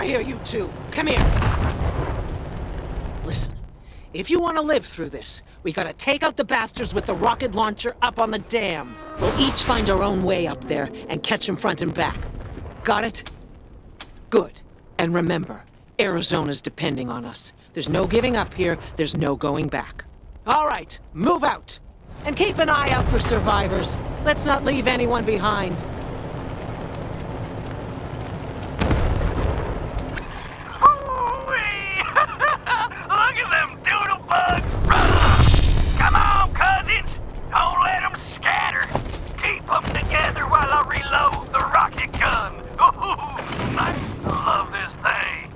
Over here, you two. Come here. Listen, if you want to live through this, we gotta take out the bastards with the rocket launcher up on the dam. We'll each find our own way up there and catch them front and back. Got it? Good. And remember, Arizona's depending on us. There's no giving up here, there's no going back. All right, move out. And keep an eye out for survivors. Let's not leave anyone behind. Look at them doodle bugs run! Come on, cousins! Don't let them scatter! Keep them together while I reload the rocket gun! Ooh, I love this thing!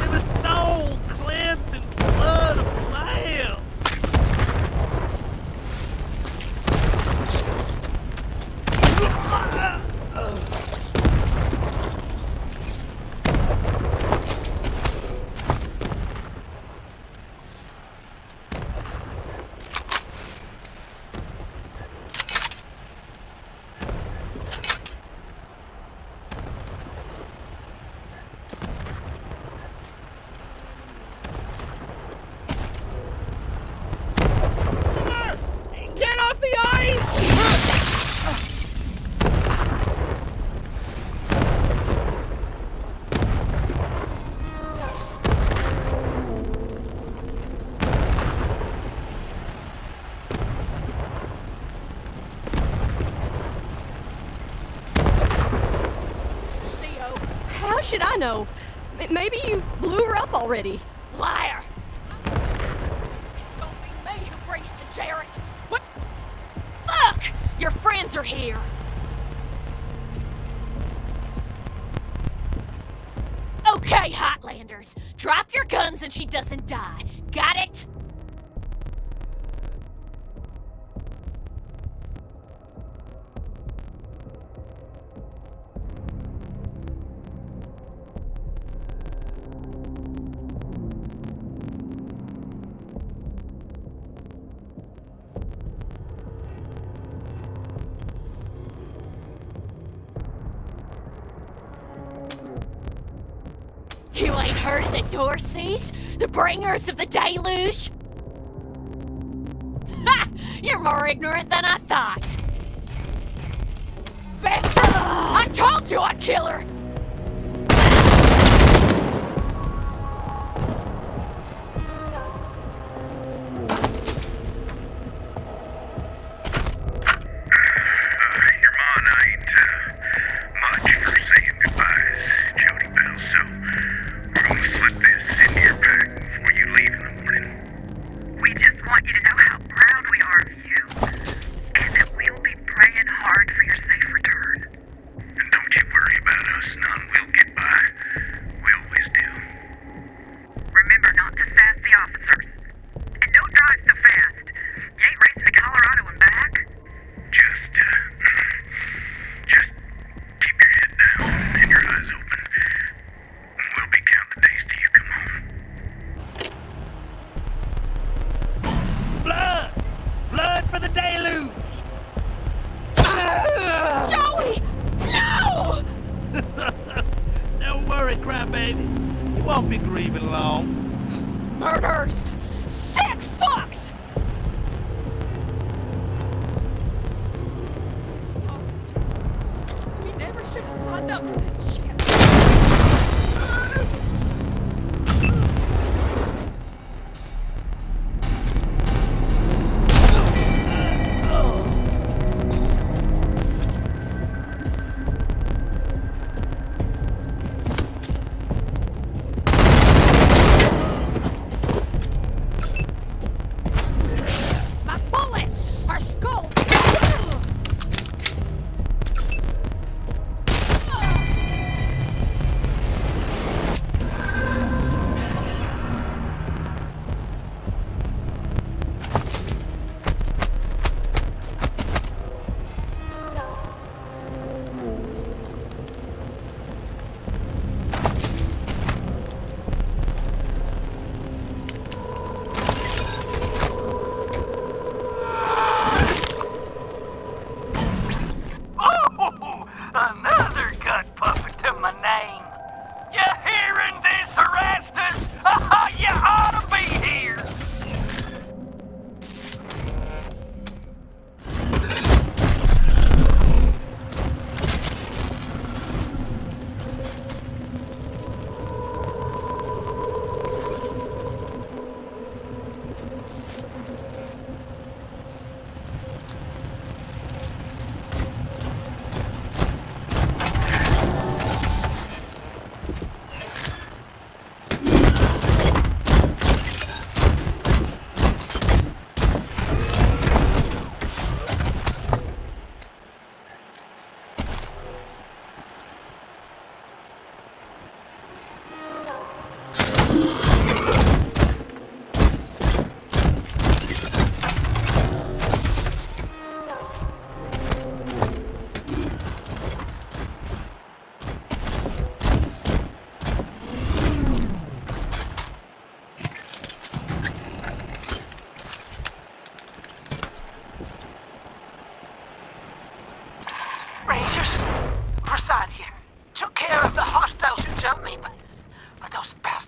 In the soul cleansing blood of the Lamb! Get off the ice! How should I know? Maybe you blew her up already. Liar! It's gonna be me who bring it to Jarrett. What? Fuck! Your friends are here. Okay, Hotlanders. Drop your guns and she doesn't die. Got it? You ain't heard of the Dorseys? The bringers of the deluge? Ha! You're more ignorant than I thought. Bastards! I told you I'd kill her! crybaby. You won't be grieving long. Murders! Sick fucks! Sorry. We never should have signed up for this shit.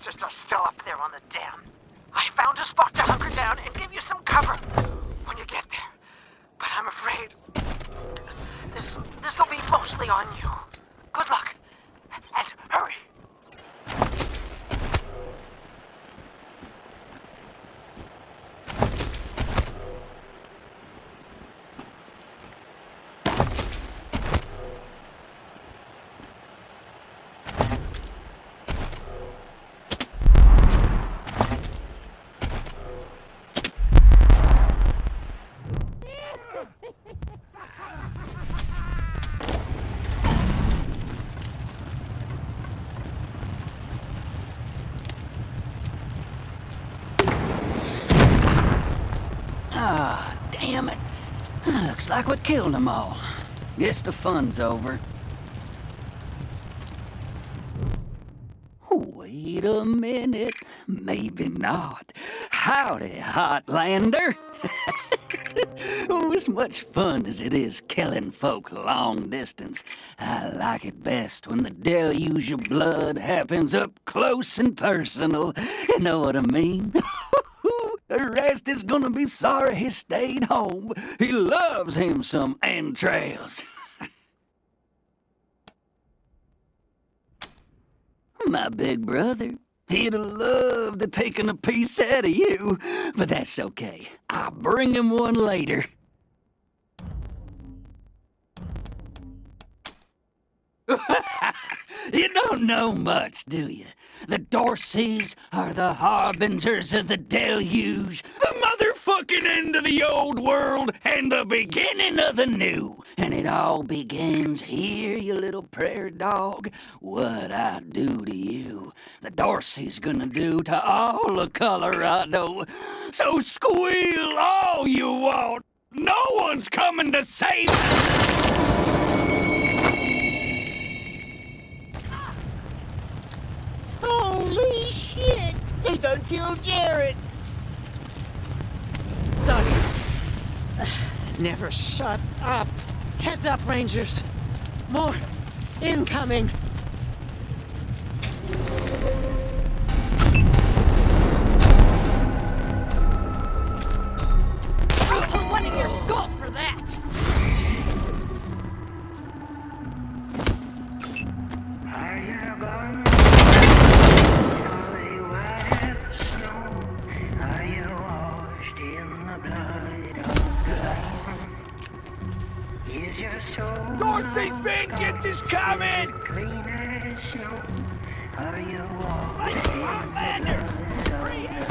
bastards are still up there on the dam. I found a spot to hunker down and give you some cover when you get there. But I'm afraid this'll be mostly on you. Good luck, and hurry. Ah, damn it. Looks like we killed them all. Guess the fun's over. Wait a minute. Maybe not. Howdy, Hotlander. Oh, as much fun as it is killing folk long distance, I like it best when the deluge of blood happens up close and personal. You know what I mean? The rest is gonna be sorry he stayed home. He loves him some entrails. My big brother, he'd have loved to taken a piece out of you, but that's okay. I'll bring him one later. You don't know much, do you? The Dorseys are the harbingers of the deluge, the motherfucking end of the old world and the beginning of the new. And it all begins here, you little prairie dog. What I do to you, the Dorsey's gonna do to all of Colorado. So squeal all you want. No one's coming to save us. Holy shit! They done killed Jarrett! Never shut up. Heads up, Rangers. More incoming. I'll put one in your skull for that! Dorsey's vengeance is coming! Outlanders! Free him!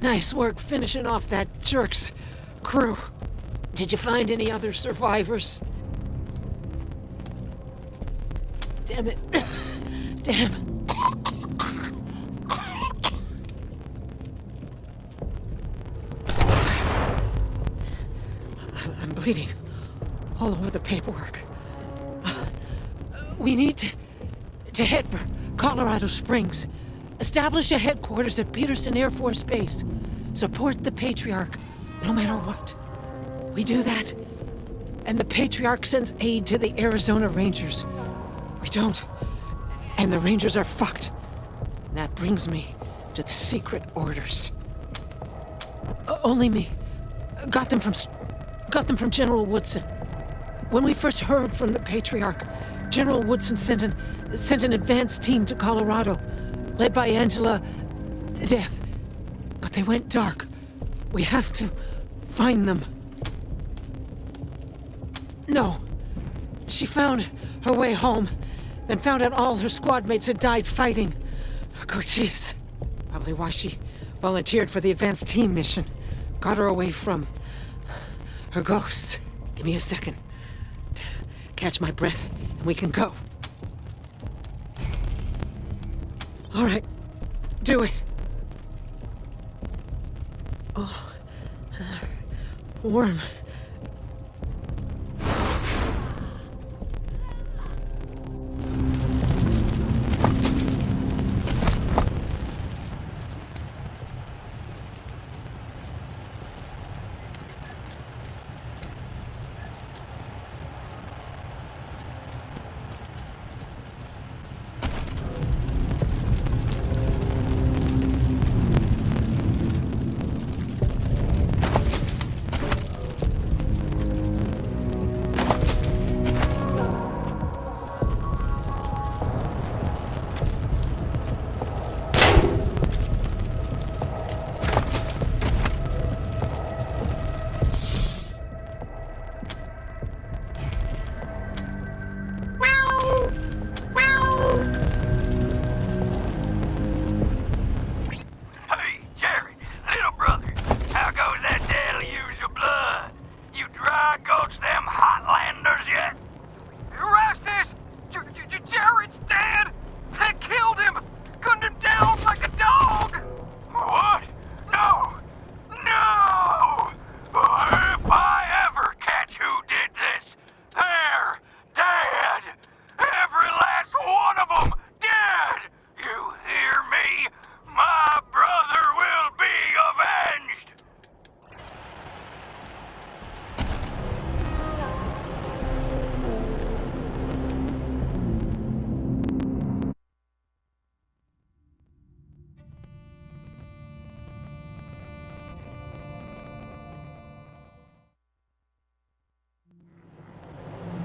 Nice work finishing off that jerk's crew. Did you find any other survivors? Damn it. Damn. I'm bleeding all over the paperwork. We need to head for Colorado Springs. Establish a headquarters at Peterson Air Force Base. Support the Patriarch, no matter what. We do that, and the Patriarch sends aid to the Arizona Rangers. We don't, and the Rangers are fucked. And that brings me to the secret orders. Only me. Got them from General Woodson. When we first heard from the Patriarch, General Woodson sent an advance team to Colorado, led by Angela Death. But they went dark. We have to find them. No. She found her way home, then found out all her squad mates had died fighting. Cochise. Probably why she volunteered for the advance team mission. Got her away from her ghosts. Give me a second. Catch my breath, and we can go. All right. Do it. Oh. Warm.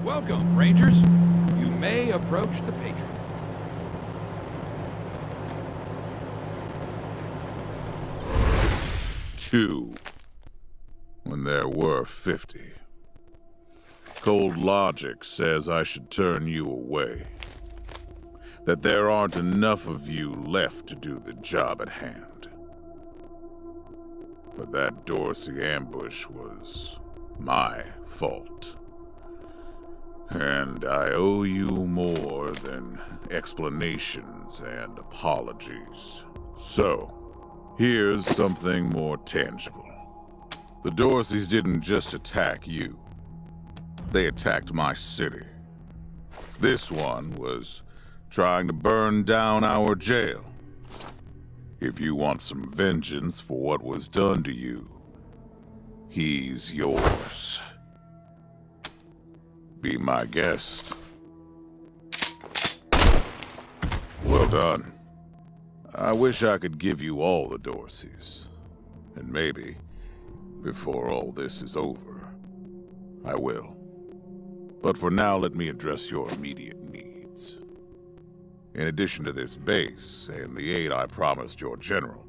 Welcome, Rangers. You may approach the Patriot. Two, when there were 50. Cold logic says I should turn you away. That there aren't enough of you left to do the job at hand. But that Dorsey ambush was my fault. And I owe you more than explanations and apologies. So, here's something more tangible. The Dorseys didn't just attack you. They attacked my city. This one was trying to burn down our jail. If you want some vengeance for what was done to you, he's yours. Be my guest. Well done. I wish I could give you all the Dorseys. And maybe, before all this is over, I will. But for now, let me address your immediate needs. In addition to this base and the aid I promised your general,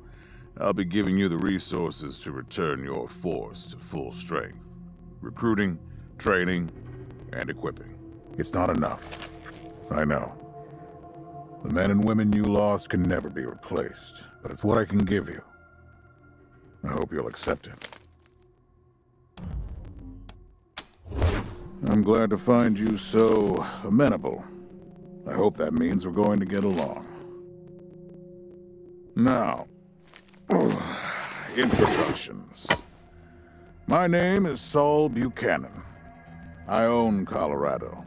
I'll be giving you the resources to return your force to full strength. Recruiting, training, and equipping. It's not enough. I know. The men and women you lost can never be replaced, but it's what I can give you. I hope you'll accept it. I'm glad to find you so amenable. I hope that means we're going to get along. Now, introductions. My name is Saul Buchanan. I own Colorado,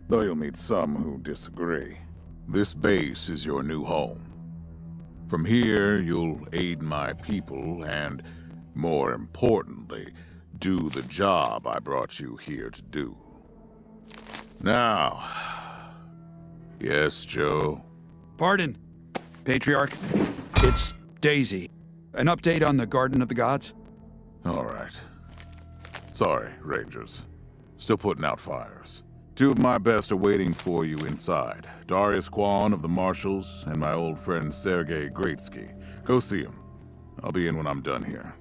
though you'll meet some who disagree. This base is your new home. From here, you'll aid my people and, more importantly, do the job I brought you here to do. Now... Yes, Joe? Pardon, Patriarch. It's Daisy. An update on the Garden of the Gods? All right. Sorry, Rangers. Still putting out fires. Two of my best are waiting for you inside. Darius Kwan of the Marshals and my old friend Sergei Greatsky. Go see him. I'll be in when I'm done here.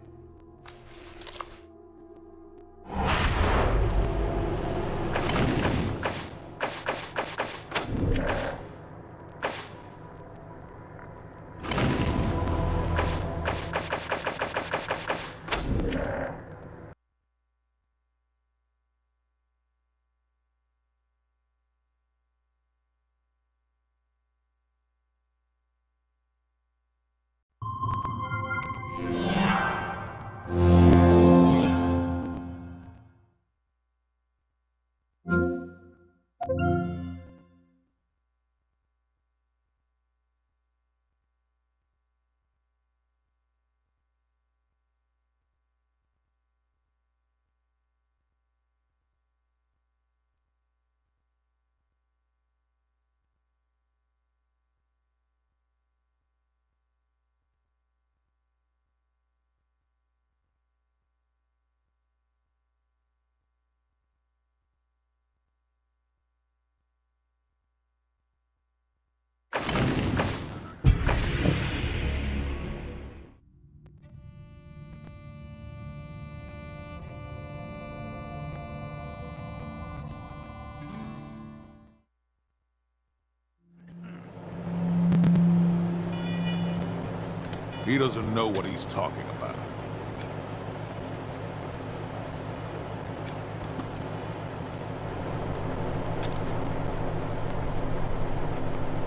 He doesn't know what he's talking about.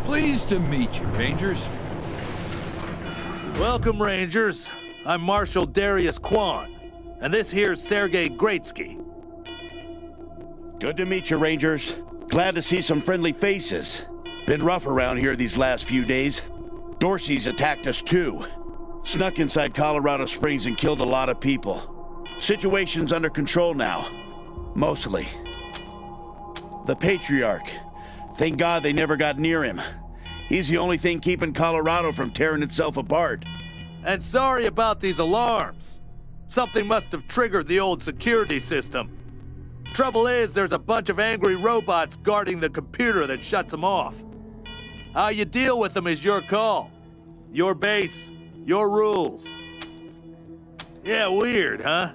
Pleased to meet you, Rangers. Welcome, Rangers. I'm Marshal Darius Kwan, and this here's Sergei Greatsky. Good to meet you, Rangers. Glad to see some friendly faces. Been rough around here these last few days. Dorsey's attacked us too. Snuck inside Colorado Springs and killed a lot of people. Situation's under control now. Mostly. The Patriarch. Thank God they never got near him. He's the only thing keeping Colorado from tearing itself apart. And sorry about these alarms. Something must have triggered the old security system. Trouble is, there's a bunch of angry robots guarding the computer that shuts them off. How you deal with them is your call. Your base, your rules. Yeah, weird, huh?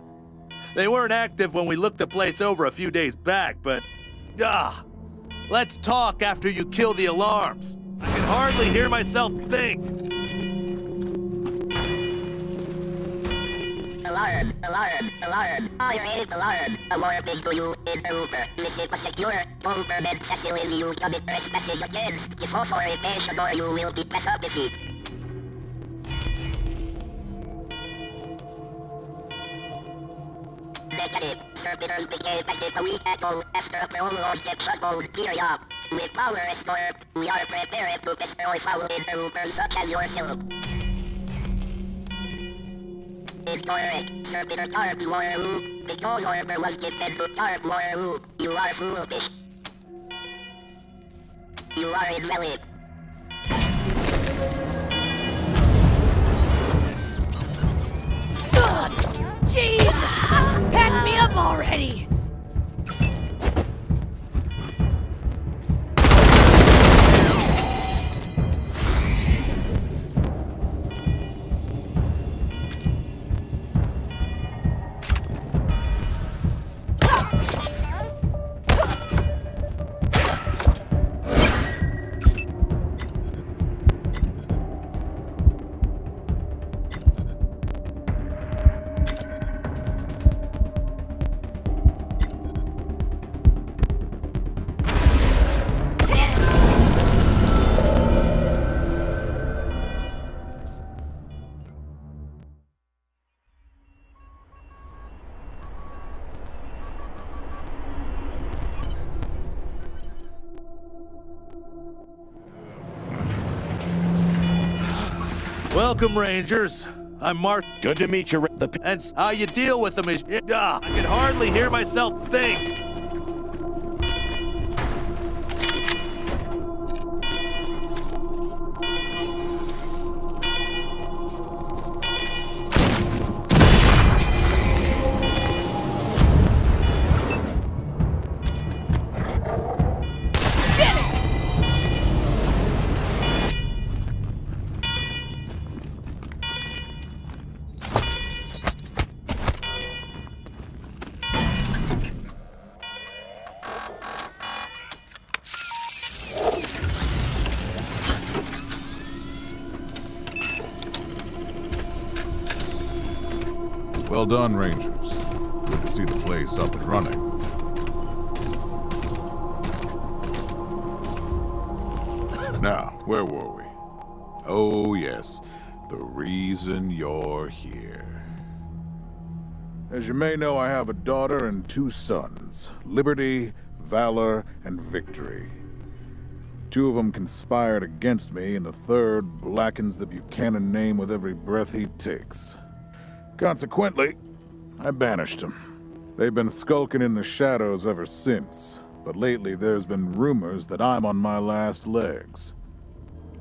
They weren't active when we looked the place over a few days back, but... let's talk after you kill the alarms. I can hardly hear myself think. Alarm, alarm, alarm. I read alarm. Alarming to you in Uber. Visit a secure government facility you commit trespassing against. Before formation or you will be defeated. Negative. Servitors became active a week ago after a prolonged shutdown period. With power restored, we are prepared to destroy foul interrupters such as yourself. Incorrect. Servitor Carb War. Because order was given to Carb War. You are foolish. You are invalid. Ugh, Jesus! Patch me up already! Welcome, Rangers. I'm Mark. Good to meet you. And how you deal with them is... I can hardly hear myself think. Well done, Rangers. Good to see the place up and running. Now, where were we? Oh, yes. The reason you're here. As you may know, I have a daughter and 2 sons. Liberty, Valor, and Victory. 2 of them conspired against me, and the 3rd blackens the Buchanan name with every breath he takes. Consequently, I banished them. They've been skulking in the shadows ever since, but lately there's been rumors that I'm on my last legs.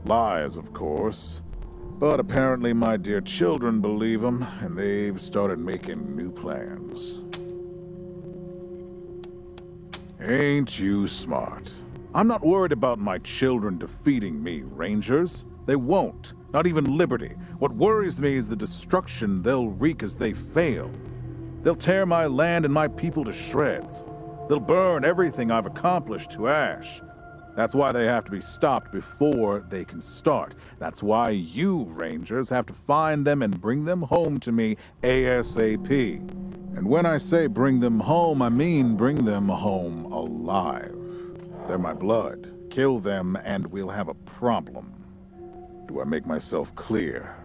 Lies, of course, but apparently my dear children believe them, and they've started making new plans. Ain't you smart? I'm not worried about my children defeating me, Rangers. They won't. Not even Liberty. What worries me is the destruction they'll wreak as they fail. They'll tear my land and my people to shreds. They'll burn everything I've accomplished to ash. That's why they have to be stopped before they can start. That's why you, Rangers, have to find them and bring them home to me ASAP. And when I say bring them home, I mean bring them home alive. They're my blood. Kill them and we'll have a problem. Do I make myself clear?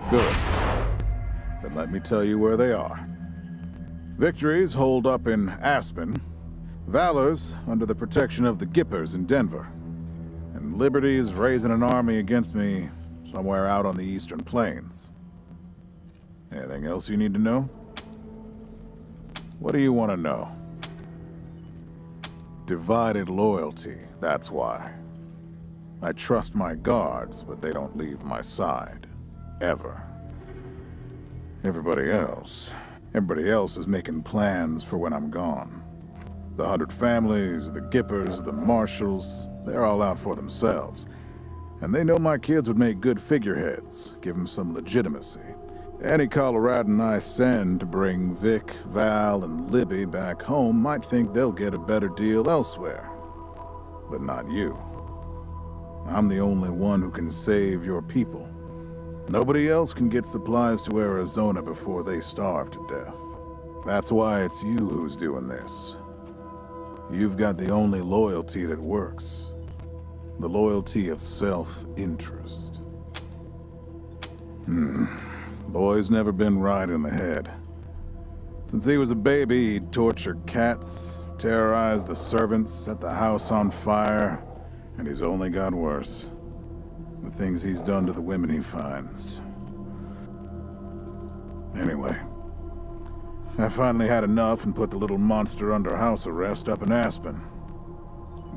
Good. Then let me tell you where they are. Victory's holed up in Aspen. Valor's under the protection of the Gippers in Denver. And Liberty's raising an army against me somewhere out on the Eastern Plains. Anything else you need to know? What do you want to know? Divided loyalty, that's why. I trust my guards, but they don't leave my side. Ever. Everybody else is making plans for when I'm gone. The 100 families, the Gippers, the Marshals, they're all out for themselves. And they know my kids would make good figureheads, give them some legitimacy. Any Coloradan I send to bring Vic, Val, and Libby back home might think they'll get a better deal elsewhere. But not you. I'm the only one who can save your people. Nobody else can get supplies to Arizona before they starve to death. That's why it's you who's doing this. You've got the only loyalty that works. The loyalty of self-interest. Boy's never been right in the head. Since he was a baby, he'd torture cats, terrorize the servants, set the house on fire, and he's only got worse. The things he's done to the women he finds. Anyway, I finally had enough and put the little monster under house arrest up in Aspen.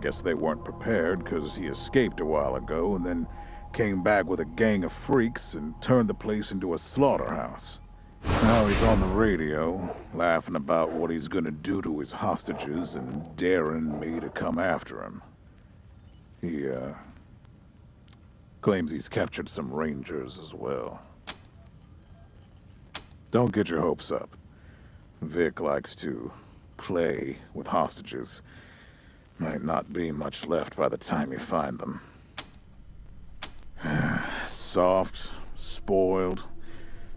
Guess they weren't prepared because he escaped a while ago and then came back with a gang of freaks and turned the place into a slaughterhouse. Now he's on the radio, laughing about what he's gonna do to his hostages and daring me to come after him. He, claims he's captured some Rangers as well. Don't get your hopes up. Vic likes to play with hostages. Might not be much left by the time you find them. Soft, spoiled,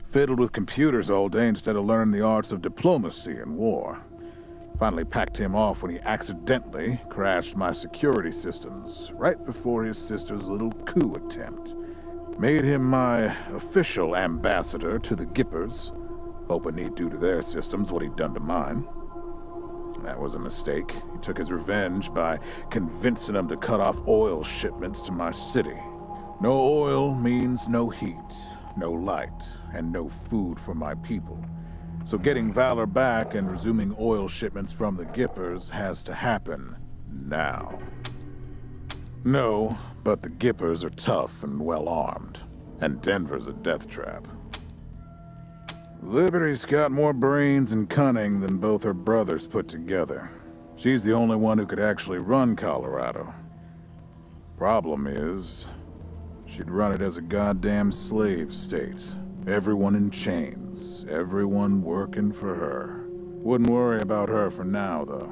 fiddled with computers all day instead of learning the arts of diplomacy and war. Finally packed him off when he accidentally crashed my security systems right before his sister's little coup attempt. Made him my official ambassador to the Gippers, hoping he'd do to their systems what he'd done to mine. That was a mistake. He took his revenge by convincing them to cut off oil shipments to my city. No oil means no heat, no light, and no food for my people. So getting Valor back and resuming oil shipments from the Gippers has to happen now. No, but the Gippers are tough and well-armed, and Denver's a death trap. Liberty's got more brains and cunning than both her brothers put together. She's the only one who could actually run Colorado. Problem is, she'd run it as a goddamn slave state. Everyone in chains, everyone working for her. Wouldn't worry about her for now, though.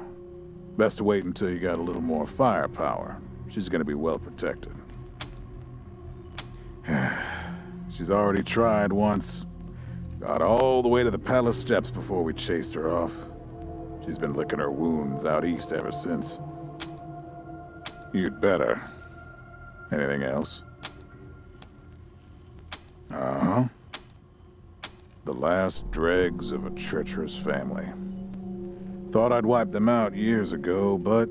Best to wait until you got a little more firepower. She's gonna be well protected. She's already tried once. Got all the way to the palace steps before we chased her off. She's been licking her wounds out east ever since. You'd better. Anything else? Uh-huh. The last dregs of a treacherous family. Thought I'd wiped them out years ago, but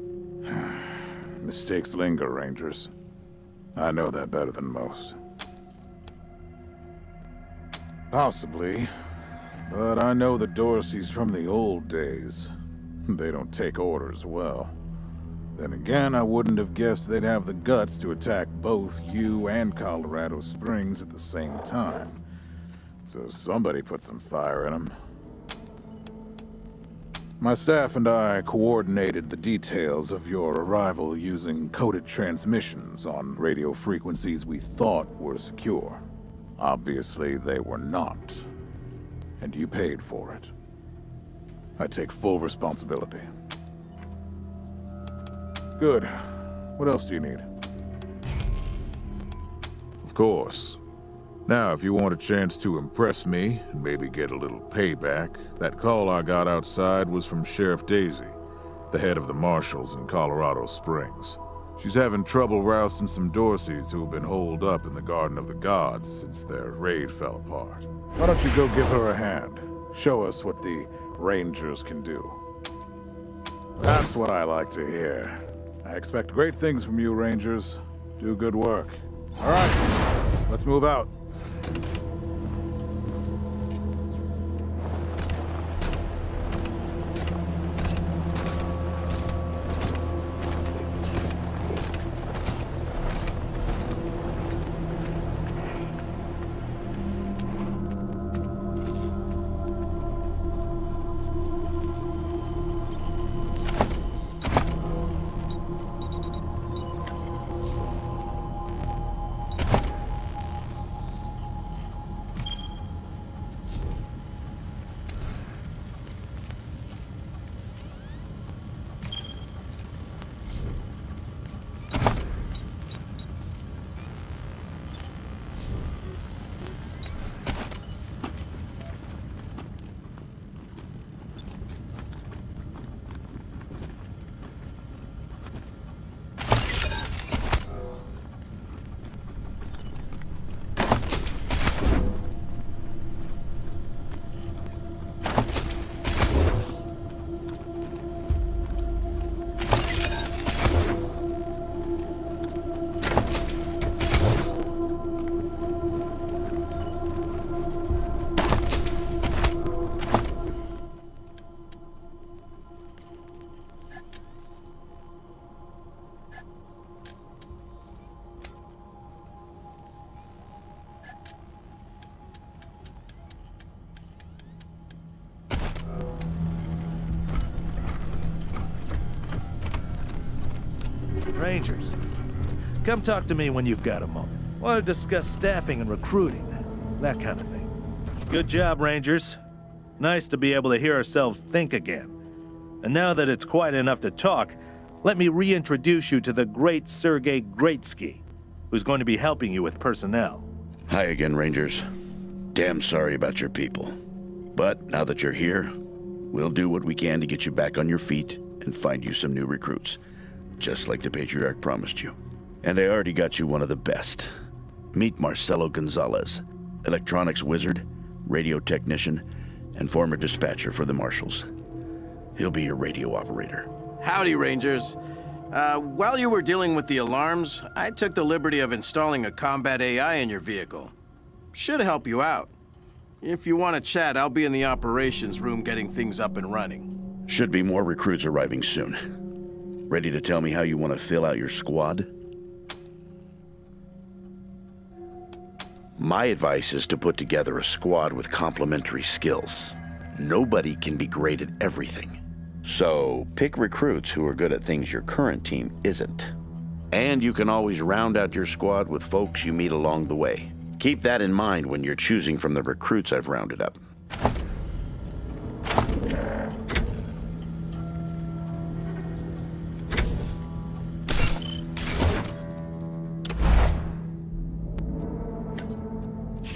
mistakes linger, Rangers. I know that better than most. Possibly, but I know the Dorseys from the old days. They don't take orders well. Then again, I wouldn't have guessed they'd have the guts to attack both you and Colorado Springs at the same time. So somebody put some fire in them. My staff and I coordinated the details of your arrival using coded transmissions on radio frequencies we thought were secure. Obviously, they were not. And you paid for it. I take full responsibility. Good. What else do you need? Of course. Now, if you want a chance to impress me, and maybe get a little payback, that call I got outside was from Sheriff Daisy, the head of the Marshals in Colorado Springs. She's having trouble rousting some Dorseys who have been holed up in the Garden of the Gods since their raid fell apart. Why don't you go give her a hand? Show us what the Rangers can do. That's what I like to hear. I expect great things from you, Rangers. Do good work. All right, let's move out. Rangers, come talk to me when you've got a moment. Want to discuss staffing and recruiting, that kind of thing. Good job, Rangers. Nice to be able to hear ourselves think again. And now that it's quiet enough to talk, let me reintroduce you to the great Sergei Greatsky, who's going to be helping you with personnel. Hi again, Rangers. Damn sorry about your people. But now that you're here, we'll do what we can to get you back on your feet and find you some new recruits. Just like the Patriarch promised you. And I already got you one of the best. Meet Marcelo Gonzalez, electronics wizard, radio technician, and former dispatcher for the Marshals. He'll be your radio operator. Howdy, Rangers. While you were dealing with the alarms, I took the liberty of installing a combat AI in your vehicle. Should help you out. If you want to chat, I'll be in the operations room getting things up and running. Should be more recruits arriving soon. Ready to tell me how you want to fill out your squad? My advice is to put together a squad with complementary skills. Nobody can be great at everything. So pick recruits who are good at things your current team isn't. And you can always round out your squad with folks you meet along the way. Keep that in mind when you're choosing from the recruits I've rounded up.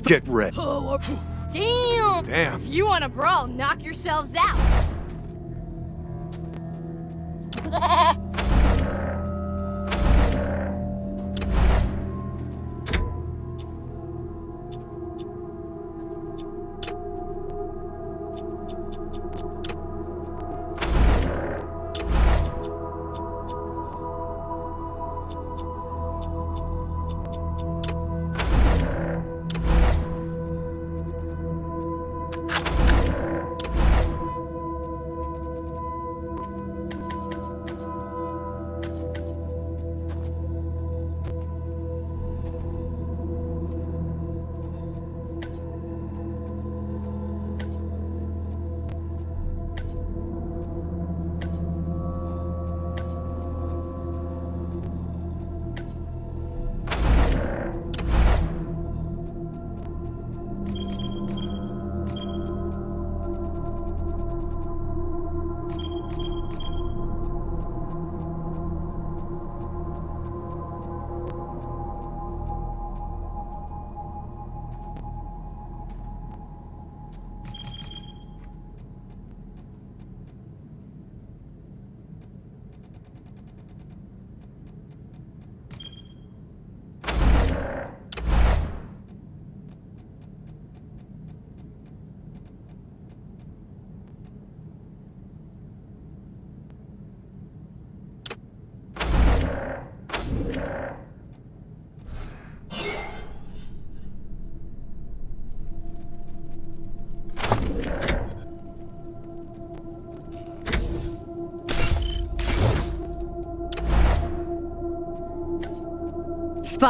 Get ready. Damn! Damn. If you want to brawl, knock yourselves out.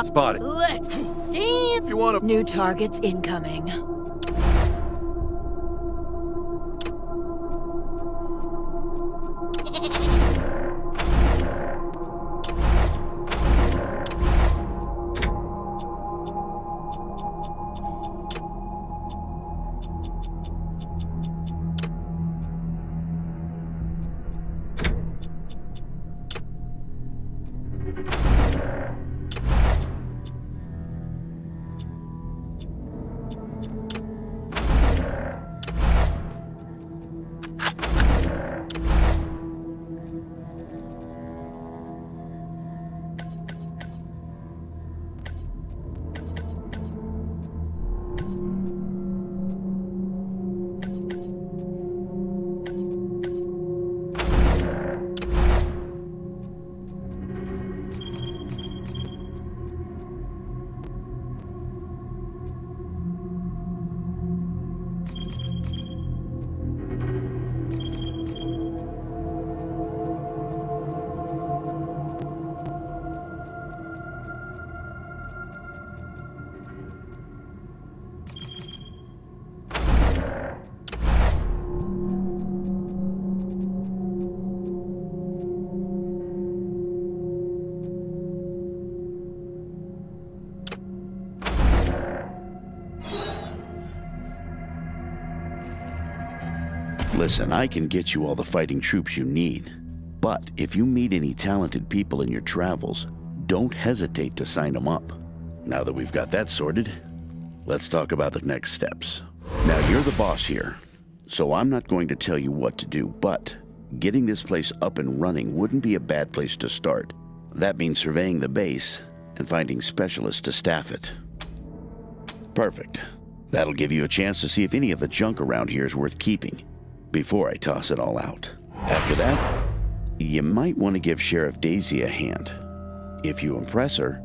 Spotted. Let's damn. If you want to. New targets incoming. Listen, I can get you all the fighting troops you need. But if you meet any talented people in your travels, don't hesitate to sign them up. Now that we've got that sorted, let's talk about the next steps. Now, you're the boss here, so I'm not going to tell you what to do, but getting this place up and running wouldn't be a bad place to start. That means surveying the base and finding specialists to staff it. Perfect. That'll give you a chance to see if any of the junk around here is worth keeping before I toss it all out. After that, you might want to give Sheriff Daisy a hand. If you impress her,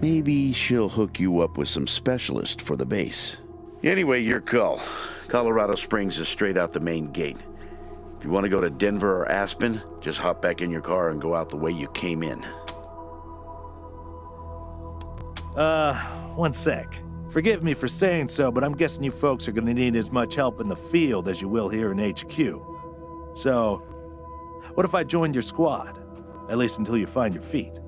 maybe she'll hook you up with some specialist for the base. Anyway, your call. Colorado Springs is straight out the main gate. If you want to go to Denver or Aspen, just hop back in your car and go out the way you came in. One sec. Forgive me for saying so, but I'm guessing you folks are gonna need as much help in the field as you will here in HQ. So, what if I joined your squad? At least until you find your feet.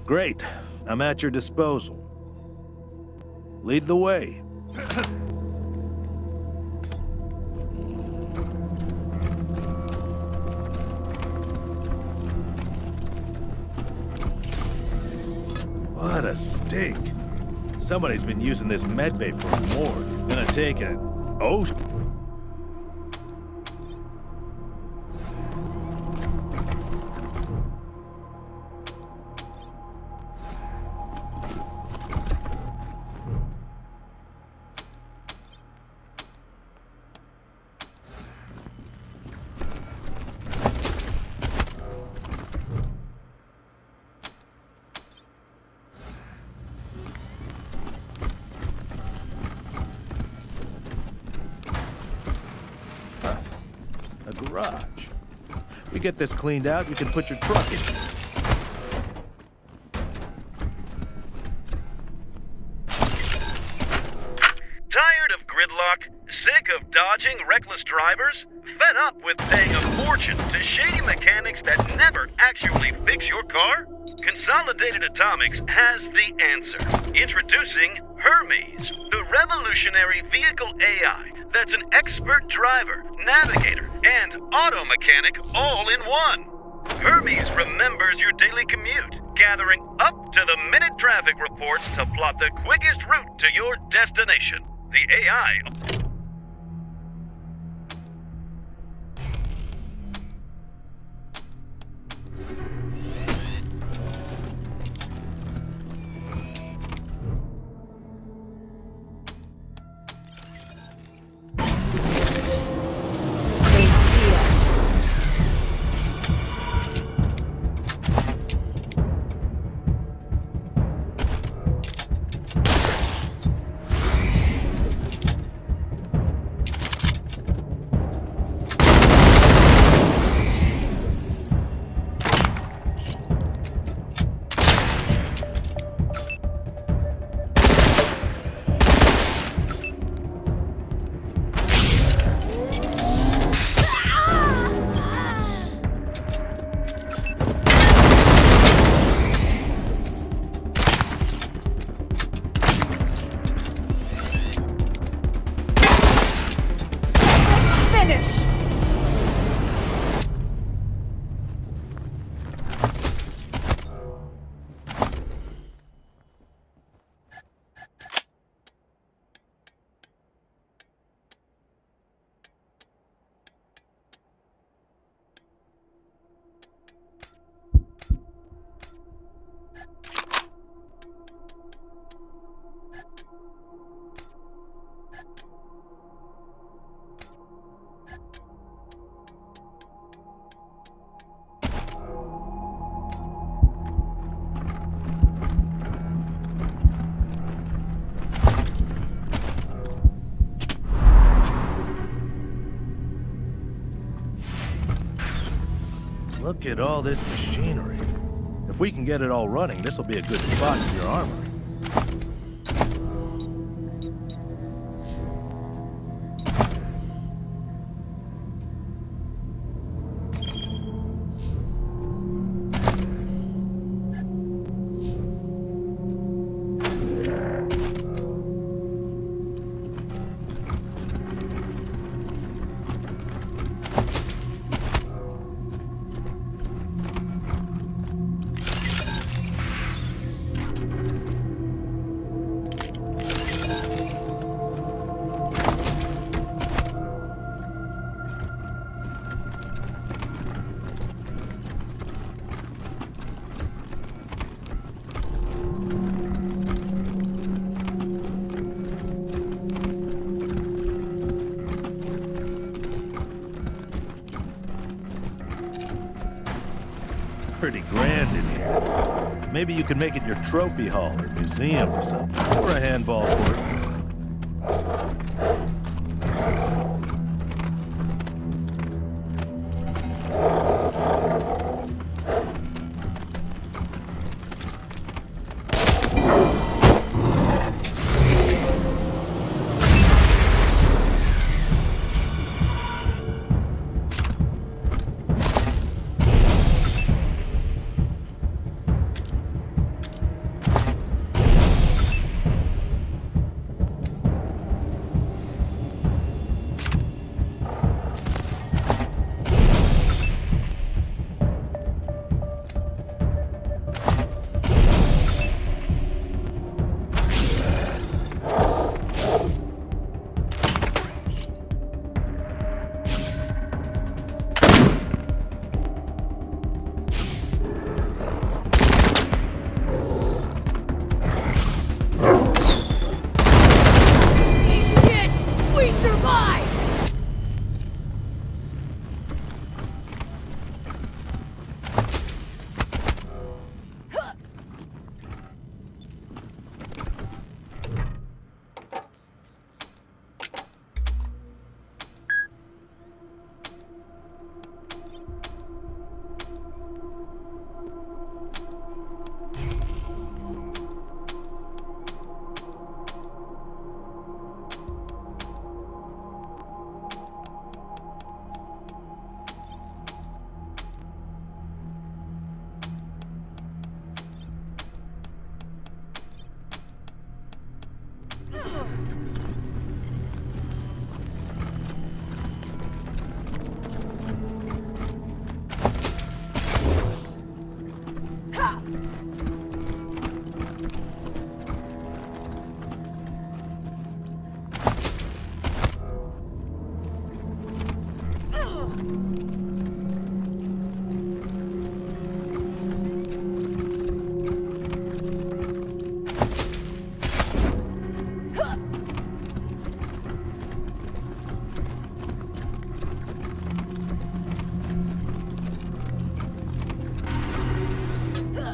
Great. I'm at your disposal. Lead the way. What a stink. Somebody's been using this medbay for a morgue. Gonna take it. Oh. A garage. We get this cleaned out, you can put your truck in. Tired of gridlock? Sick of dodging reckless drivers? Fed up with paying a fortune to shady mechanics that never actually fix your car? Consolidated Atomics has the answer. Introducing Hermes, the revolutionary vehicle AI that's an expert driver, navigator, and auto mechanic all in one. Hermes remembers your daily commute, gathering up-to-the-minute traffic reports to plot the quickest route to your destination. The AI... Look at all this machinery. If we can get it all running, this will be a good spot for your armory. pretty grand in here. Maybe you can make it your trophy hall or museum or something. Or a handball court.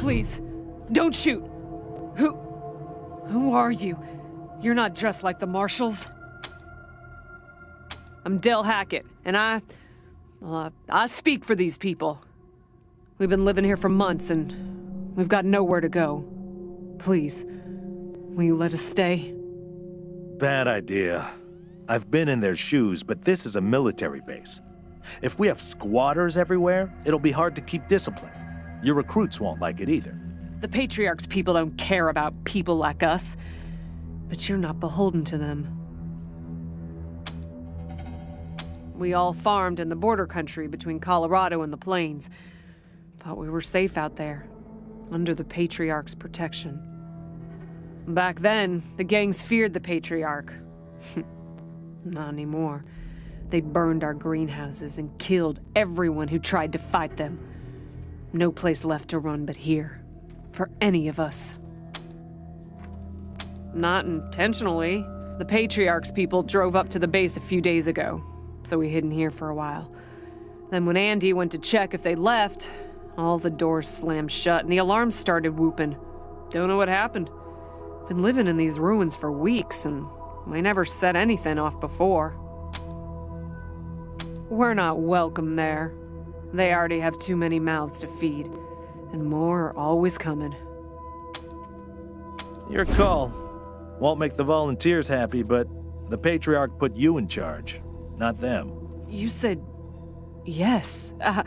Please, don't shoot. Who are you? You're not dressed like the marshals. I'm Del Hackett, and I speak for these people. We've been living here for months, and we've got nowhere to go. Please, will you let us stay? Bad idea. I've been in their shoes, but this is a military base. If we have squatters everywhere, it'll be hard to keep discipline. Your recruits won't like it either. The Patriarch's people don't care about people like us, but you're not beholden to them. We all farmed in the border country between Colorado and the plains. Thought we were safe out there, under the Patriarch's protection. Back then, the gangs feared the Patriarch. Not anymore. They burned our greenhouses and killed everyone who tried to fight them. No place left to run but here, for any of us. Not intentionally. The Patriarch's people drove up to the base a few days ago, so we hid in here for a while. Then when Andy went to check if they left, all the doors slammed shut and the alarms started whooping. Don't know what happened. Been living in these ruins for weeks and we never set anything off before. We're not welcome there. They already have too many mouths to feed, and more are always coming. Your call. Won't make the volunteers happy, but the Patriarch put you in charge, not them. You said yes. Well,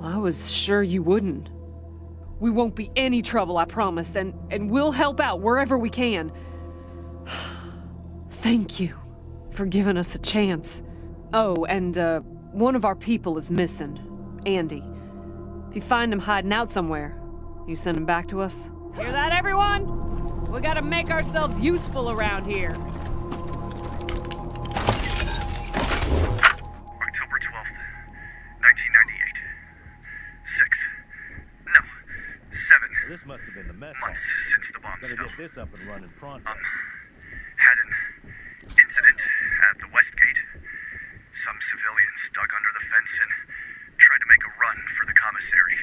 I was sure you wouldn't. We won't be any trouble, I promise, and we'll help out wherever we can. Thank you for giving us a chance. Oh, and one of our people is missing. Andy. If you find him hiding out somewhere, you send him back to us? Hear that, everyone? We gotta make ourselves useful around here. October 12th, 1998. 7 This must have been the mess months hall. since the bomb Better spell. get this up and running pronto. Had an incident at the West Gate. Some civilians dug under the fence and tried to make a run for the commissary.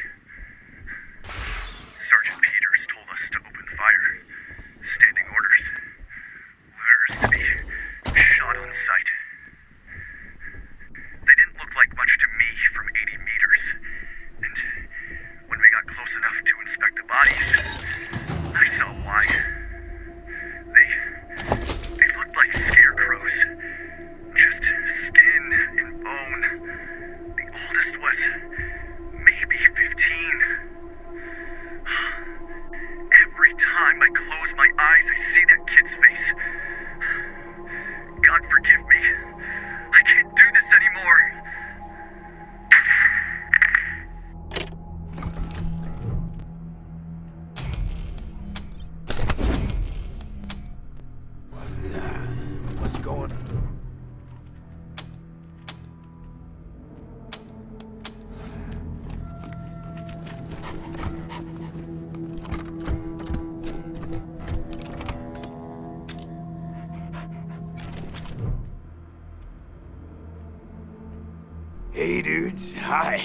Hey, dudes. Hi.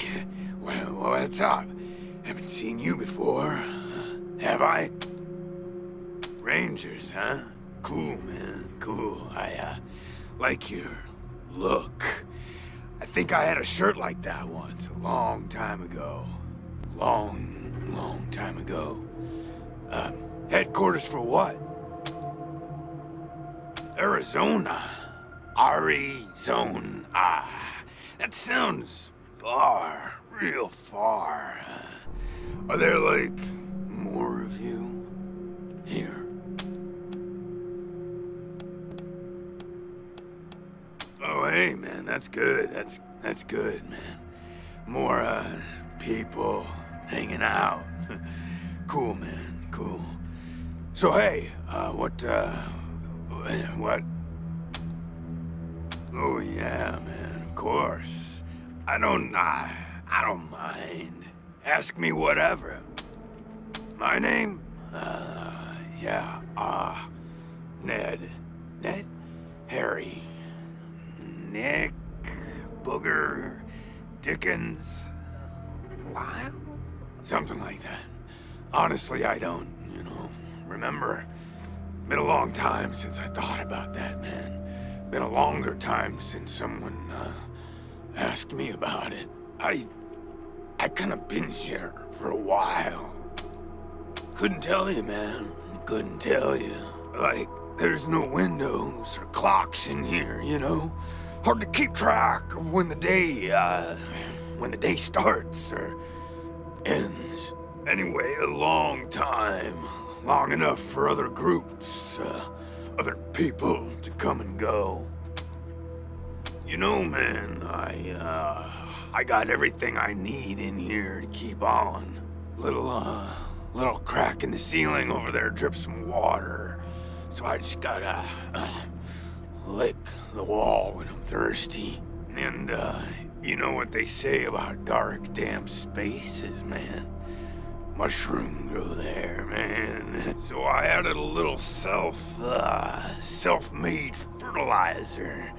Well, what's up? Haven't seen you before. Have I? Rangers, huh? Cool, man. Cool. I like your look. I think I had a shirt like that once, a long time ago. Long time ago. Headquarters for what? Arizona. Arizona. That sounds far, real far. Are there, like, more of you here? Oh, hey, man, that's good. That's good, man. More, people hanging out. Cool, man, cool. So, hey, what? Oh, yeah, man, of course. I don't mind. Ask me whatever. My name? Ned. Ned? Harry. Nick. Booger. Dickens. Lyle? Something like that. Honestly, I don't, remember. Been a long time since I thought about that, man. Been a longer time since someone, asked me about it. I kinda been here for a while. Couldn't tell you, man. Couldn't tell you. Like, there's no windows or clocks in here, Hard to keep track of when the day starts or ends. Anyway, a long time. Long enough for other groups, other people to come and go. Man, I got everything I need in here to keep on. Little crack in the ceiling over there drips some water. So I just gotta, lick the wall when I'm thirsty. And, you know what they say about dark, damp spaces, man. Mushroom grow there, man. So I added a little self-made fertilizer.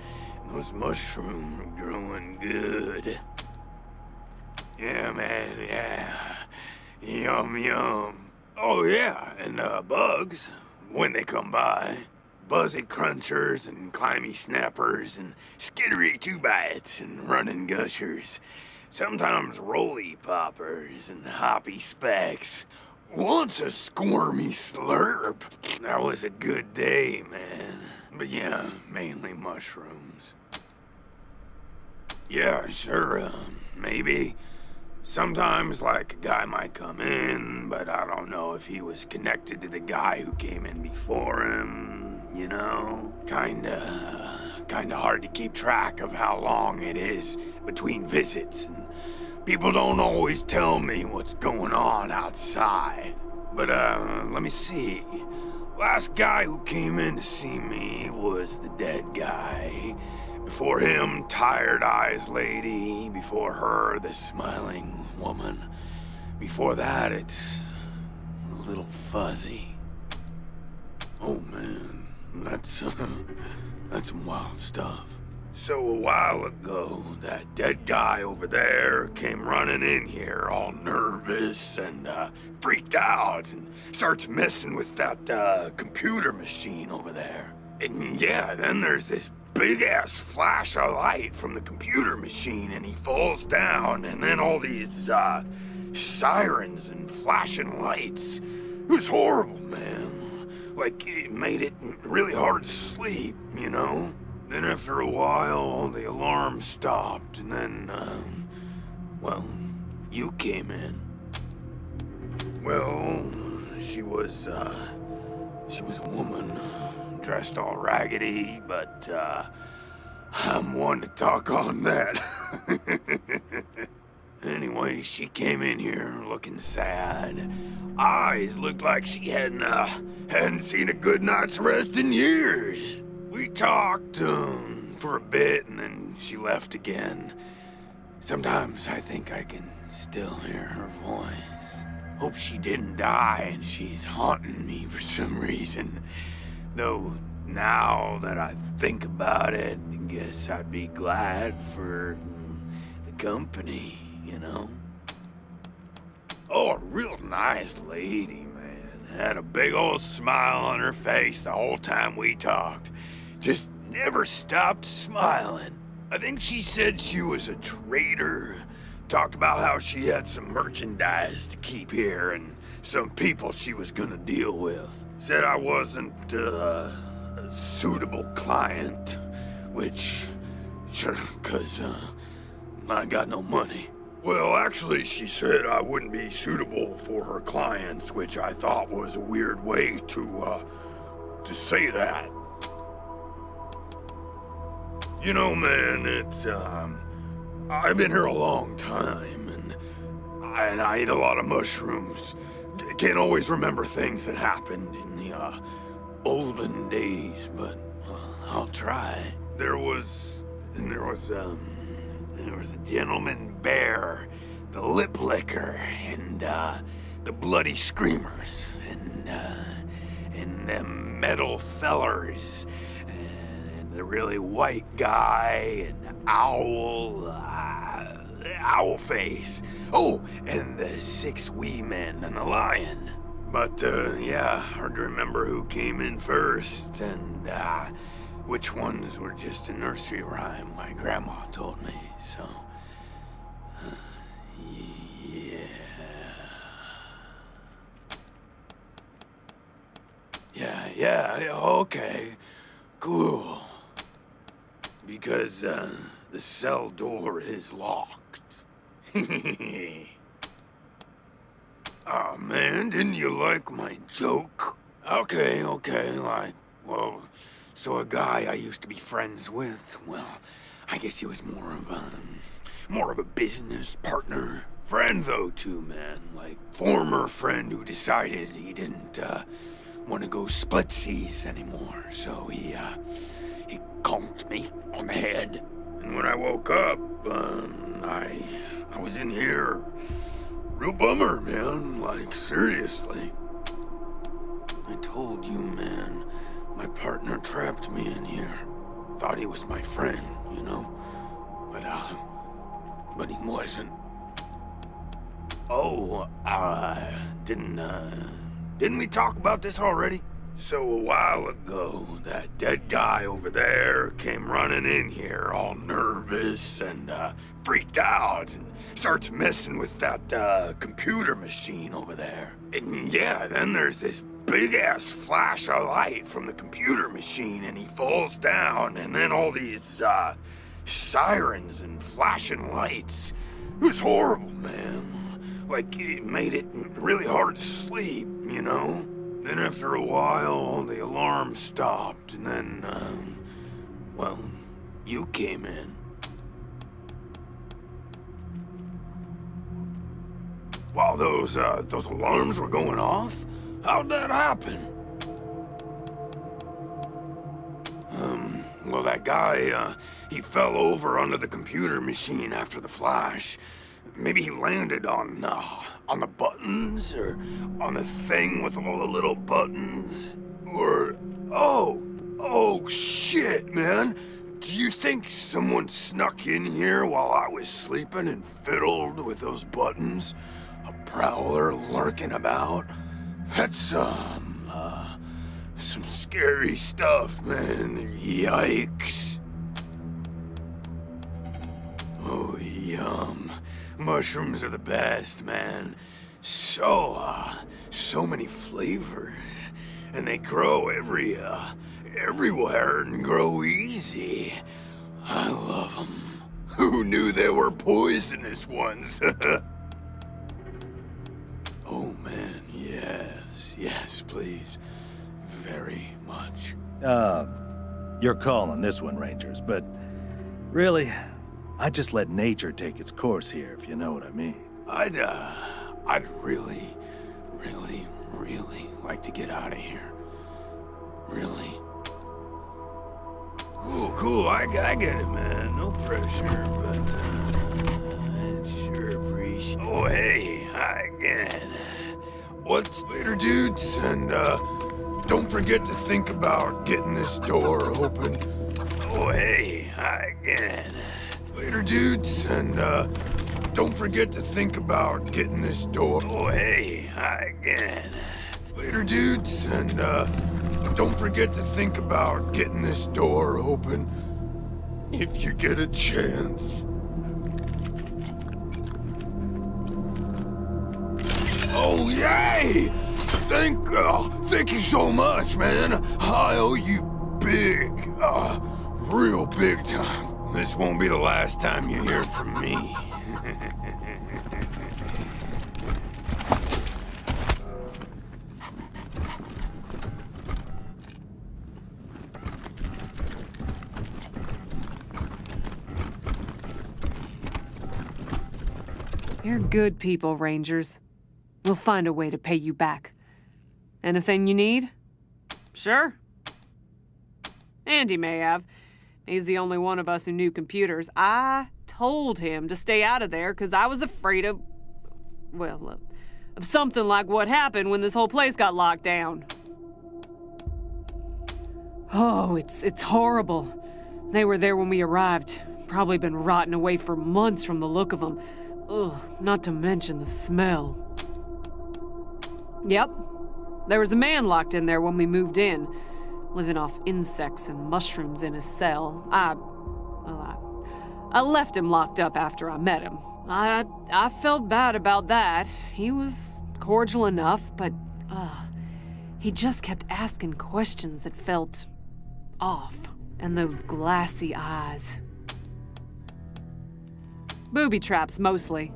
Those mushrooms are growing good. Yeah, man, yeah. Yum, yum. Oh, yeah, and bugs, when they come by. Buzzy crunchers and climby snappers and skittery two-bites and running gushers. Sometimes roly poppers and hoppy specks. Once a squirmy slurp. That was a good day, man. But yeah, mainly mushrooms. Yeah, sure, maybe. Sometimes, like, a guy might come in, but I don't know if he was connected to the guy who came in before him, Kinda hard to keep track of how long it is between visits, and people don't always tell me what's going on outside. But, let me see. Last guy who came in to see me was the dead guy. Before him, Tired Eyes Lady. Before her, the Smiling Woman. Before that, it's a little fuzzy. Oh, man, that's some wild stuff. So a while ago, that dead guy over there came running in here all nervous and freaked out and starts messing with that computer machine over there. And yeah, then there's this big-ass flash of light from the computer machine and he falls down, and then all these sirens and flashing lights. It was horrible, man. Like, it made it really hard to sleep, Then after a while, the alarm stopped, and then, you came in. Well, she was a woman, dressed all raggedy, but, I'm one to talk on that. Anyway, she came in here looking sad. Eyes looked like she hadn't seen a good night's rest in years. We talked for a bit, and then she left again. Sometimes I think I can still hear her voice. Hope she didn't die and she's haunting me for some reason. Though now that I think about it, I guess I'd be glad for company, you know? Oh, a real nice lady, man. Had a big old smile on her face the whole time we talked. Just never stopped smiling. I think she said she was a trader. Talked about how she had some merchandise to keep here and some people she was gonna deal with. Said I wasn't a suitable client, which, sure, 'cause I got no money. Well, actually, she said I wouldn't be suitable for her clients, which I thought was a weird way to say that. You know, man, it's, I've been here a long time, and I ate a lot of mushrooms. Can't always remember things that happened in the, olden days, but I'll try. There was a gentleman bear, the lip licker, and, the bloody screamers, and them metal fellers, and the really white guy, and owl face. Oh, and the 6 wee men and a lion. But, yeah, hard to remember who came in first, and, which ones were just a nursery rhyme my grandma told me, so... Yeah, okay. Cool. Because, the cell door is locked. Aw, man, didn't you like my joke? Okay, like, well, so a guy I used to be friends with, well, I guess he was more of a business partner. Friend, though, too, man. Like, former friend who decided he didn't, want to go splitsies anymore, so he conked me on the head. And when I woke up, I was in here. Real bummer, man, like, seriously. I told you, man, my partner trapped me in here. Thought he was my friend, you know? But he wasn't. Oh, didn't we talk about this already? So a while ago, that dead guy over there came running in here all nervous and freaked out and starts messing with that computer machine over there. And yeah, then there's this big-ass flash of light from the computer machine and he falls down, and then all these sirens and flashing lights. It was horrible, man. Like, it made it really hard to sleep, you know? Then after a while, the alarm stopped, and then, well, you came in. While those alarms were going off? How'd that happen? Well, that guy, he fell over onto the computer machine after the flash. Maybe he landed on the buttons, or on the thing with all the little buttons, or... Oh, shit, man! Do you think someone snuck in here while I was sleeping and fiddled with those buttons? A prowler lurking about? That's some scary stuff, man. Yikes. Oh, yum. Mushrooms are the best, man. So many flavors. And they grow everywhere and grow easy. I love them. Who knew there were poisonous ones? Oh, man, yes, please. Very much. You're calling this one, Rangers, but really, I just let nature take its course here, if you know what I mean. I'd really like to get out of here. Really. Cool, I get it, man. No pressure, but, I'd sure appreciate... Oh, hey, hi again. What's later, dudes? And, don't forget to think about getting this door open. Oh, hey, hi again. Later, dudes, and don't forget to think about getting this door. Oh, hey, hi again. Later, dudes, and don't forget to think about getting this door open if you get a chance. Oh, yay! Thank you so much, man. I owe you big, real big time. This won't be the last time you hear from me. You're good people, Rangers. We'll find a way to pay you back. Anything you need? Sure. Andy may have. He's the only one of us who knew computers. I told him to stay out of there because I was afraid of, well, of something like what happened when this whole place got locked down. Oh, it's horrible. They were there when we arrived. Probably been rotting away for months from the look of them. Ugh, not to mention the smell. Yep. There was a man locked in there when we moved in, living off insects and mushrooms in his cell. I left him locked up after I met him. I felt bad about that. He was cordial enough, but he just kept asking questions that felt off. And those glassy eyes. Booby traps, mostly.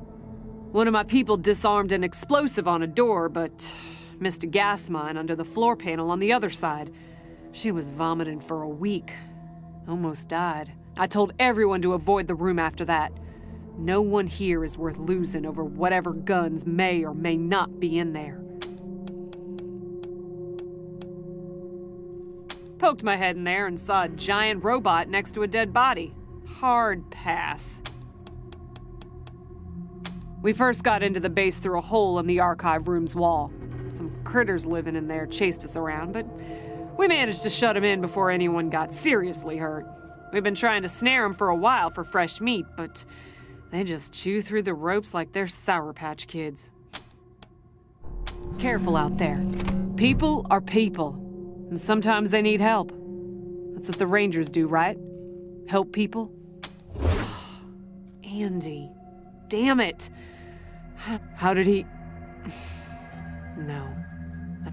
One of my people disarmed an explosive on a door, but missed a gas mine under the floor panel on the other side. She was vomiting for a week. Almost died. I told everyone to avoid the room after that. No one here is worth losing over whatever guns may or may not be in there. Poked my head in there and saw a giant robot next to a dead body. Hard pass. We first got into the base through a hole in the archive room's wall. Some critters living in there chased us around, but we managed to shut them in before anyone got seriously hurt. We've been trying to snare them for a while for fresh meat, but they just chew through the ropes like they're Sour Patch Kids. Careful out there. People are people, and sometimes they need help. That's what the Rangers do, right? Help people? Andy. Damn it. How did he... No.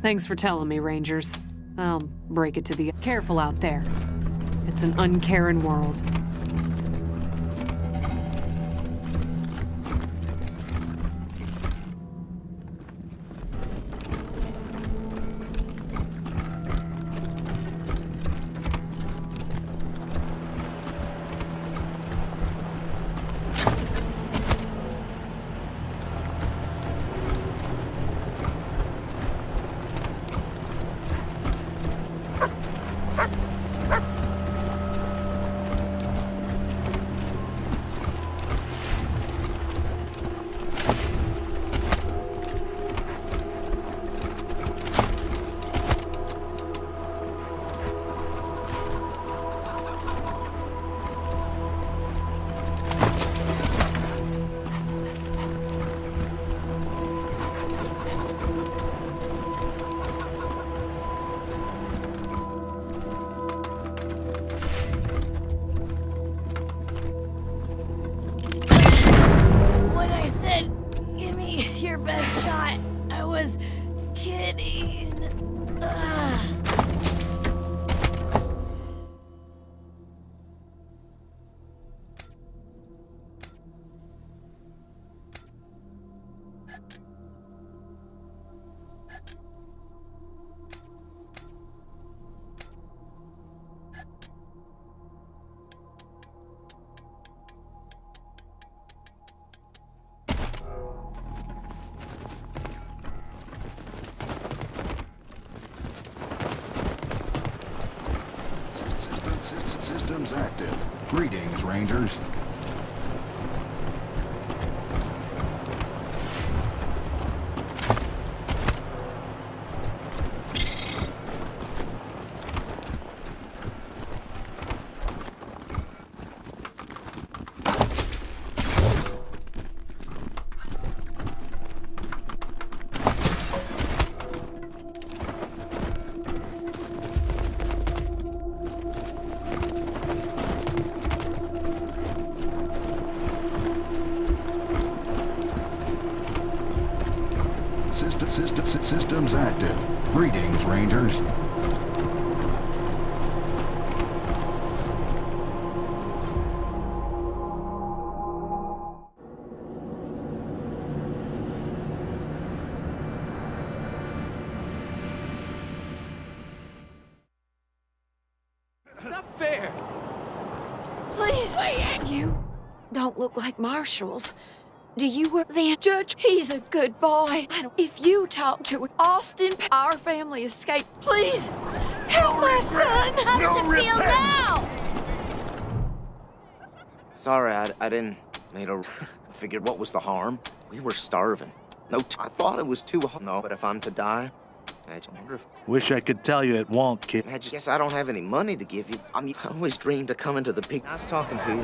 Thanks for telling me, Rangers. I'll break it to the... Careful out there. It's an uncaring world. Systems active. Greetings, Rangers. Systems active. Greetings, Rangers. It's not fair. Please, you don't look like marshals. Do you work the judge? He's a good boy. If you talk to Austin, our family escaped. Please, help my son. How does it feel now? Sorry, I didn't mean to. I figured, what was the harm? We were starving. I thought it was too hard. No, but if I'm to die, I wonder if... Wish I could tell you it won't, kid. I just guess I don't have any money to give you. I always dreamed of coming to the peak. Nice talking to you.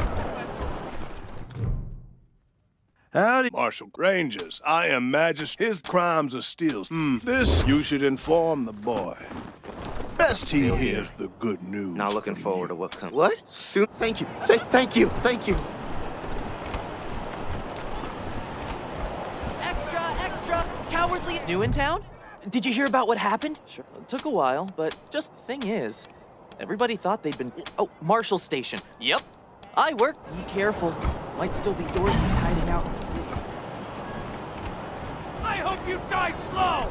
Howdy. Marshal Rangers, I am Majesty. His crimes are still. This you should inform the boy. Best he hears the good news. Not looking forward to what comes. What? Soon? Thank you. Say thank you. Thank you. Extra! Cowardly. New in town? Did you hear about what happened? Sure. It took a while, but just the thing is, everybody thought they'd been. Oh, Marshall Station. Yep. I work. Be careful. Might still be Dorsey's hiding out in the city. I hope you die slow!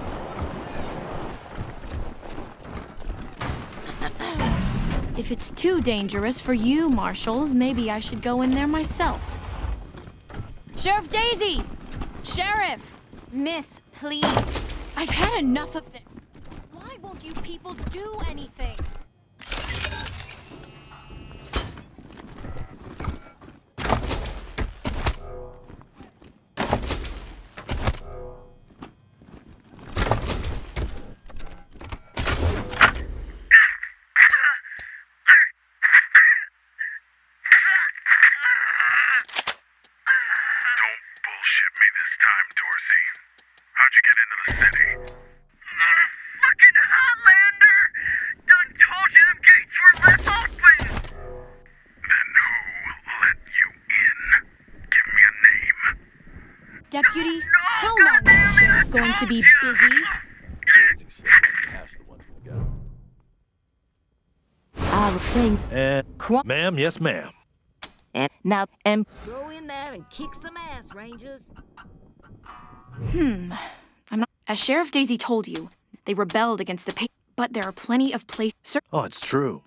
If it's too dangerous for you, Marshals, maybe I should go in there myself. Sheriff Daisy! Sheriff! Miss, please. I've had enough of this. Why won't you people do anything? Deputy, how long is the sheriff going to be busy? I would think. Ma'am, yes, ma'am. And now, and go in there and kick some ass, Rangers. I'm not. As Sheriff Daisy told you, they rebelled against the but there are plenty of places. Oh, it's true.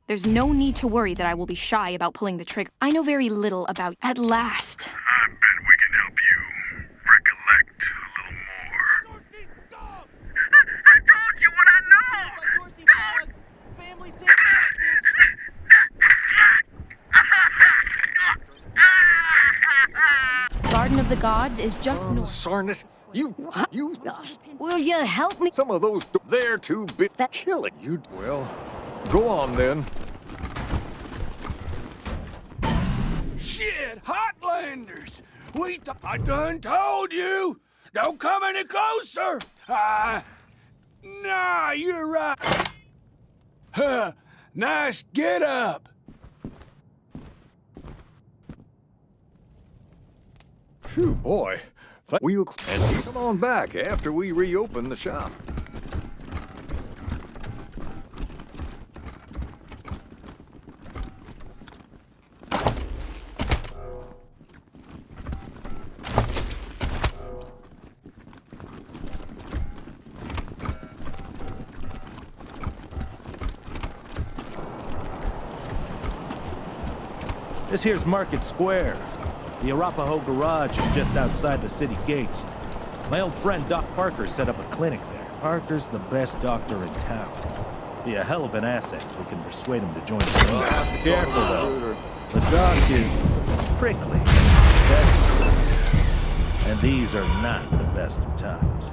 There's no need to worry that I will be shy about pulling the trigger. I know very little about. At last. I bet we can help you recollect a little more. Dorsey, stop! I told you what I know! Dorsey thugs! Families taken hostage! Garden of the Gods is just north. Sarnet, you. Will you help me? Some of those, they're too big. Killing you. Well, go on then. Shit, Hotlanders! I done told you! Don't come any closer! Nah, you're right. Huh, nice get up. Phew, boy. We'll come on back after we reopen the shop. This here's Market Square. The Arapahoe Garage is just outside the city gates. My old friend Doc Parker set up a clinic there. Parker's the best doctor in town. Be a hell of an asset if we can persuade him to join the team. Careful though. The doc is prickly. And these are not the best of times.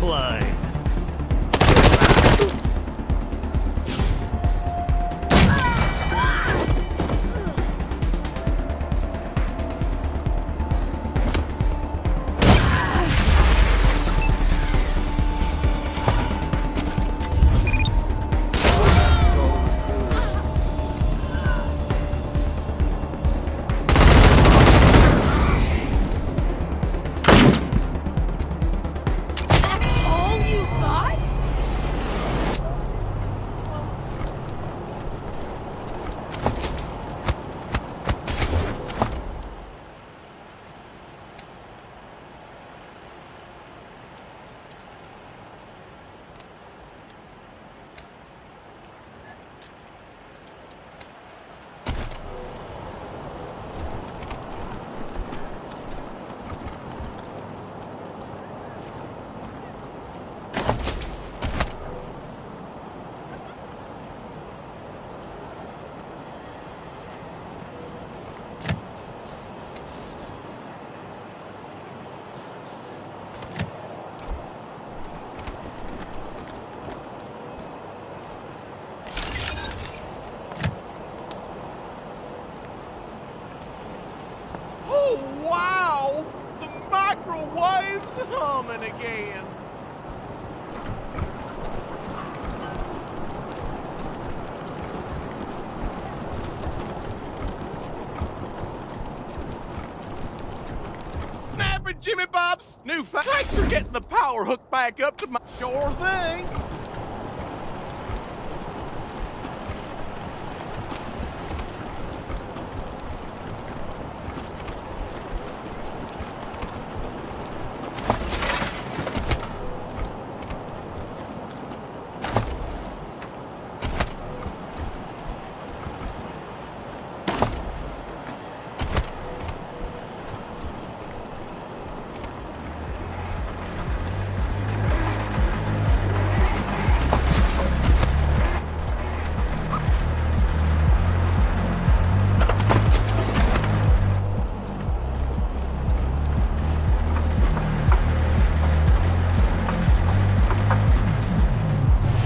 blind. All you got? Oh, wow! The microwave's humming again. Snapping Jimmy Bob's new thanks for getting the power hook back up to my sure thing.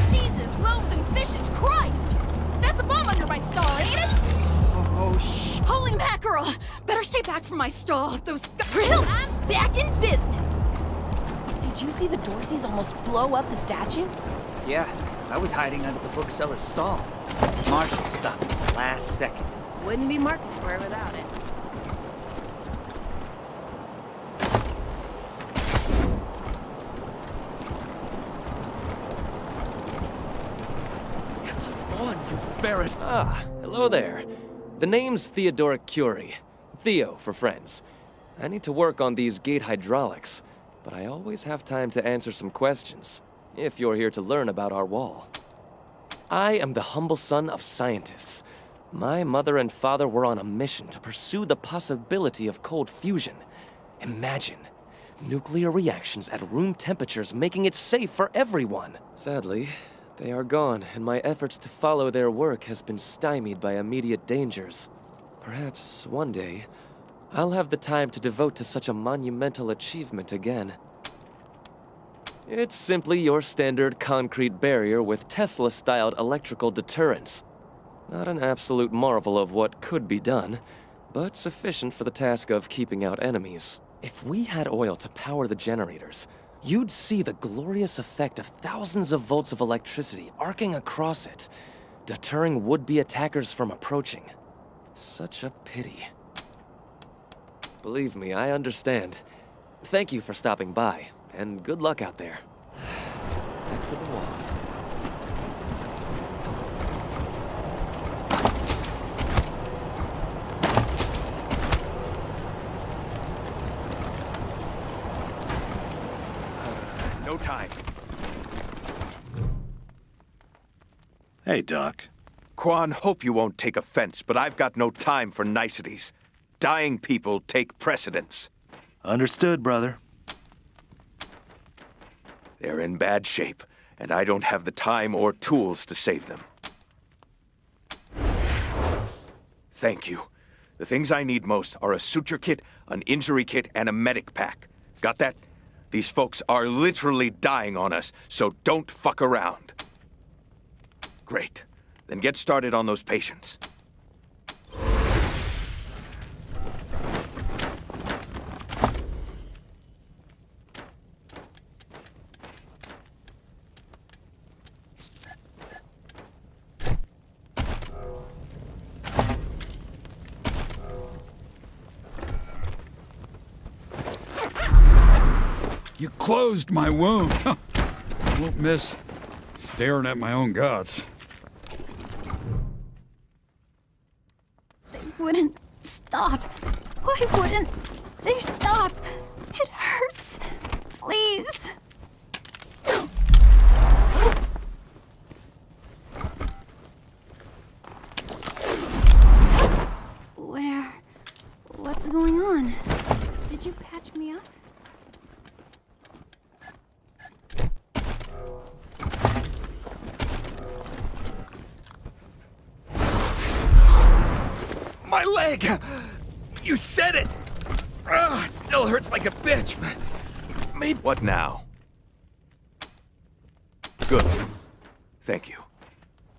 Jesus, loaves and fishes, Christ! That's a bomb under my stall, ain't it? Oh, holy mackerel! Better stay back from my stall. Those grill. I'm back in business. Did you see the Dorseys almost blow up the statue? Yeah, I was hiding under the bookseller's stall. Marshall stopped at the last second. Wouldn't be Market Square without it. Ferris. Ah, hello there. The name's Theodoric Curie. Theo for friends. I need to work on these gate hydraulics, but I always have time to answer some questions, if you're here to learn about our wall. I am the humble son of scientists. My mother and father were on a mission to pursue the possibility of cold fusion. Imagine nuclear reactions at room temperatures making it safe for everyone. Sadly, they are gone, and my efforts to follow their work has been stymied by immediate dangers. Perhaps one day, I'll have the time to devote to such a monumental achievement again. It's simply your standard concrete barrier with Tesla-styled electrical deterrence. Not an absolute marvel of what could be done, but sufficient for the task of keeping out enemies. If we had oil to power the generators, you'd see the glorious effect of thousands of volts of electricity arcing across it, deterring would-be attackers from approaching. Such a pity. Believe me, I understand. Thank you for stopping by, and good luck out there. Back to the wall. No time. Hey, Doc. Quan, hope you won't take offense, but I've got no time for niceties. Dying people take precedence. Understood, brother. They're in bad shape, and I don't have the time or tools to save them. Thank you. The things I need most are a suture kit, an injury kit, and a medic pack. Got that? These folks are literally dying on us, so don't fuck around. Great. Then get started on those patients. You closed my wound. I won't miss staring at my own guts. They wouldn't stop. Why wouldn't they stop? It hurts. Please. What's going on? Did you patch me up? My leg! You said it! Ugh, still hurts like a bitch, but maybe... What now? Good. Thank you.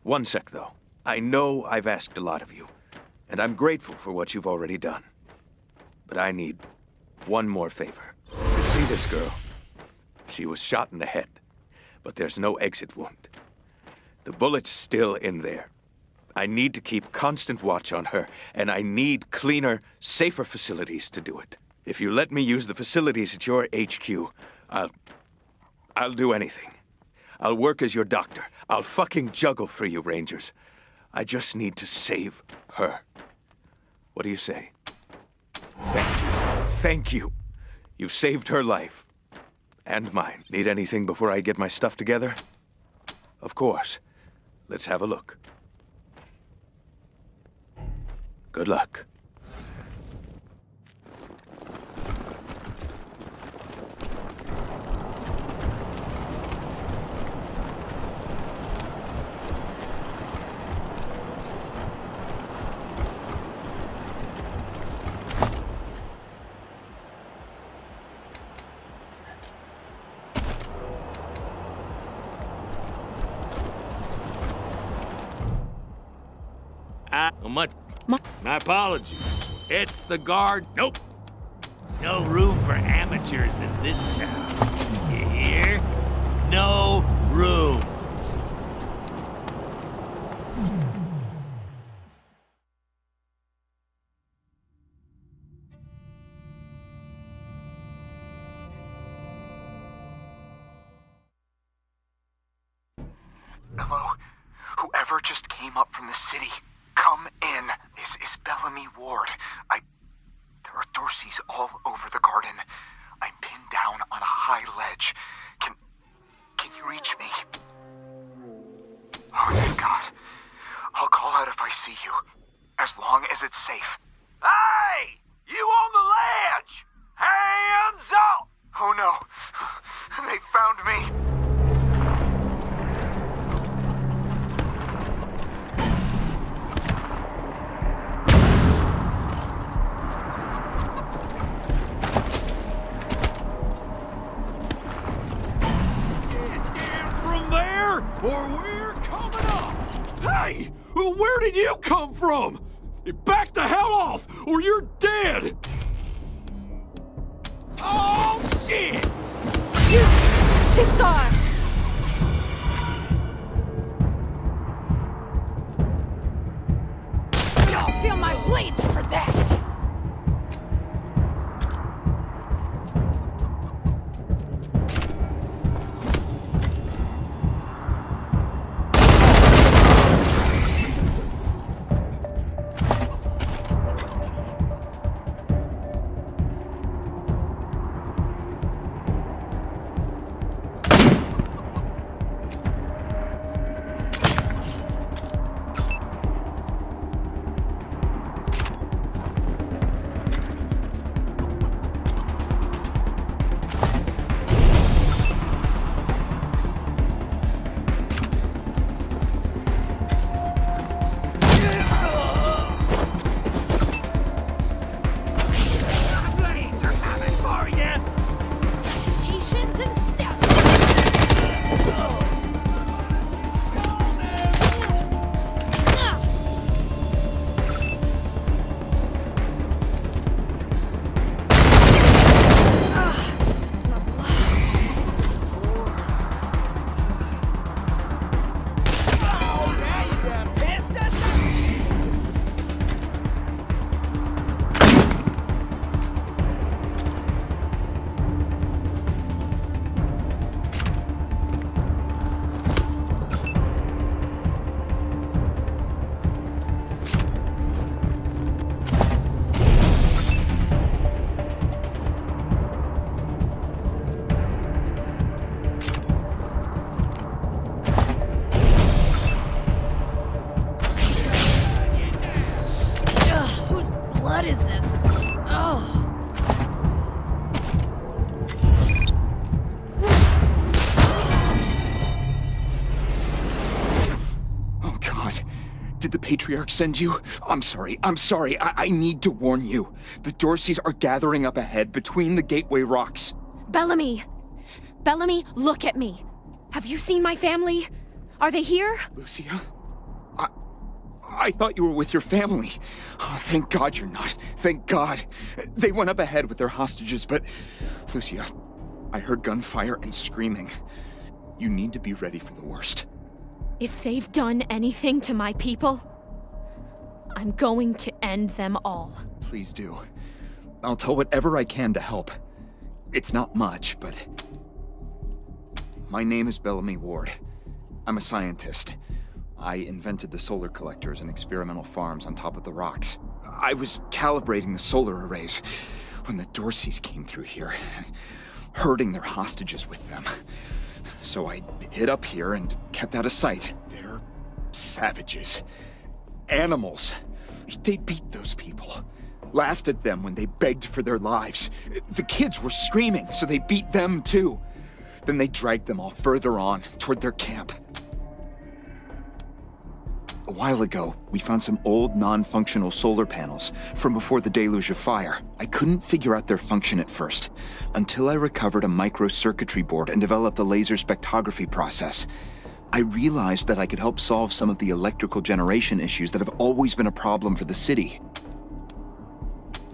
One sec, though. I know I've asked a lot of you, and I'm grateful for what you've already done. But I need one more favor. You see this girl? She was shot in the head, but there's no exit wound. The bullet's still in there. I need to keep constant watch on her, and I need cleaner, safer facilities to do it. If you let me use the facilities at your HQ, I'll do anything. I'll work as your doctor. I'll fucking juggle for you, Rangers. I just need to save her. What do you say? Thank you. Thank you. You've saved her life. And mine. Need anything before I get my stuff together? Of course. Let's have a look. Good luck. My apologies. It's the guard. Nope. No room for amateurs in this town. You hear? No room. Hello? Whoever just came up from the city, come in. This is Bellamy Ward. There are Dorseys all over the garden. I'm pinned down on a high ledge. Can you reach me? Oh, thank God. I'll call out if I see you, as long as it's safe. Hey! You on the ledge! Hands up! Oh no, they found me. Or we're coming up! Hey! Where did you come from? Back the hell off, or you're dead! Oh, shit! Shoot! This arm! Y'all feel my blades for that! Did the Patriarch send you? I'm sorry. I need to warn you. The Dorseys are gathering up ahead between the Gateway Rocks. Bellamy! Bellamy, look at me. Have you seen my family? Are they here? Lucia? I thought you were with your family. Oh, thank God you're not. Thank God. They went up ahead with their hostages, but... Lucia, I heard gunfire and screaming. You need to be ready for the worst. If they've done anything to my people, I'm going to end them all. Please do. I'll tell whatever I can to help. It's not much, but... My name is Bellamy Ward. I'm a scientist. I invented the solar collectors and experimental farms on top of the rocks. I was calibrating the solar arrays when the Dorseys came through here, herding their hostages with them. So I hid up here and kept out of sight. They're savages. Animals. They beat those people. Laughed at them when they begged for their lives. The kids were screaming, so they beat them too. Then they dragged them all further on, toward their camp. A while ago, we found some old, non-functional solar panels from before the deluge of fire. I couldn't figure out their function at first, until I recovered a microcircuitry board and developed a laser spectrography process. I realized that I could help solve some of the electrical generation issues that have always been a problem for the city.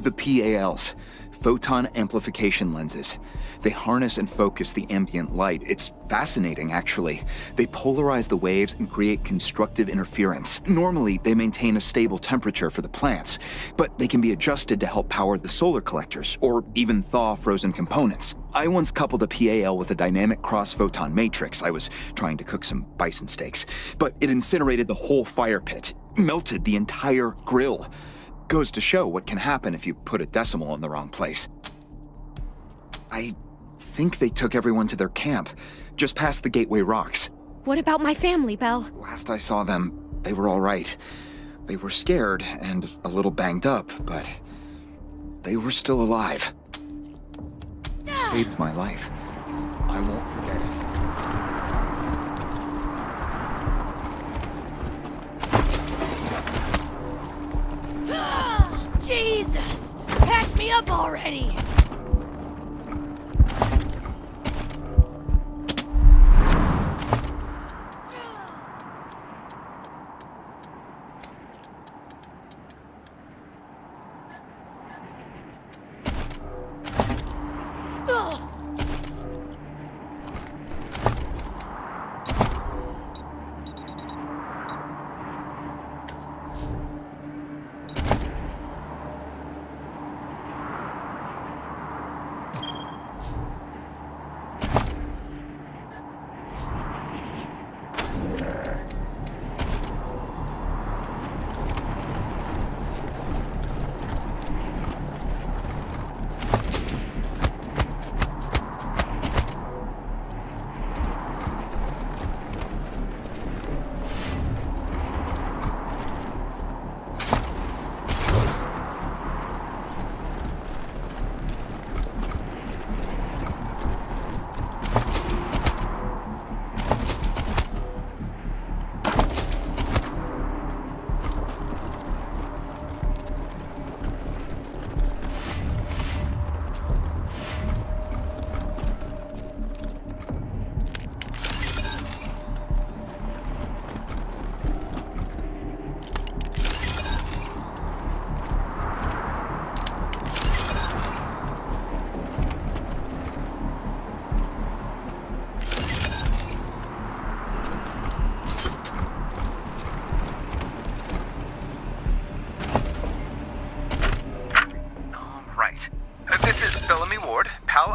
The PALs, photon amplification lenses. They harness and focus the ambient light. It's fascinating, actually. They polarize the waves and create constructive interference. Normally, they maintain a stable temperature for the plants, but they can be adjusted to help power the solar collectors, or even thaw frozen components. I once coupled a PAL with a dynamic cross-photon matrix. I was trying to cook some bison steaks, but it incinerated the whole fire pit, melted the entire grill. Goes to show what can happen if you put a decimal in the wrong place. I think they took everyone to their camp, just past the Gateway Rocks. What about my family, Belle? Last I saw them, they were all right. They were scared and a little banged up, but they were still alive. You saved my life. I won't forget it. Jesus! Patch me up already!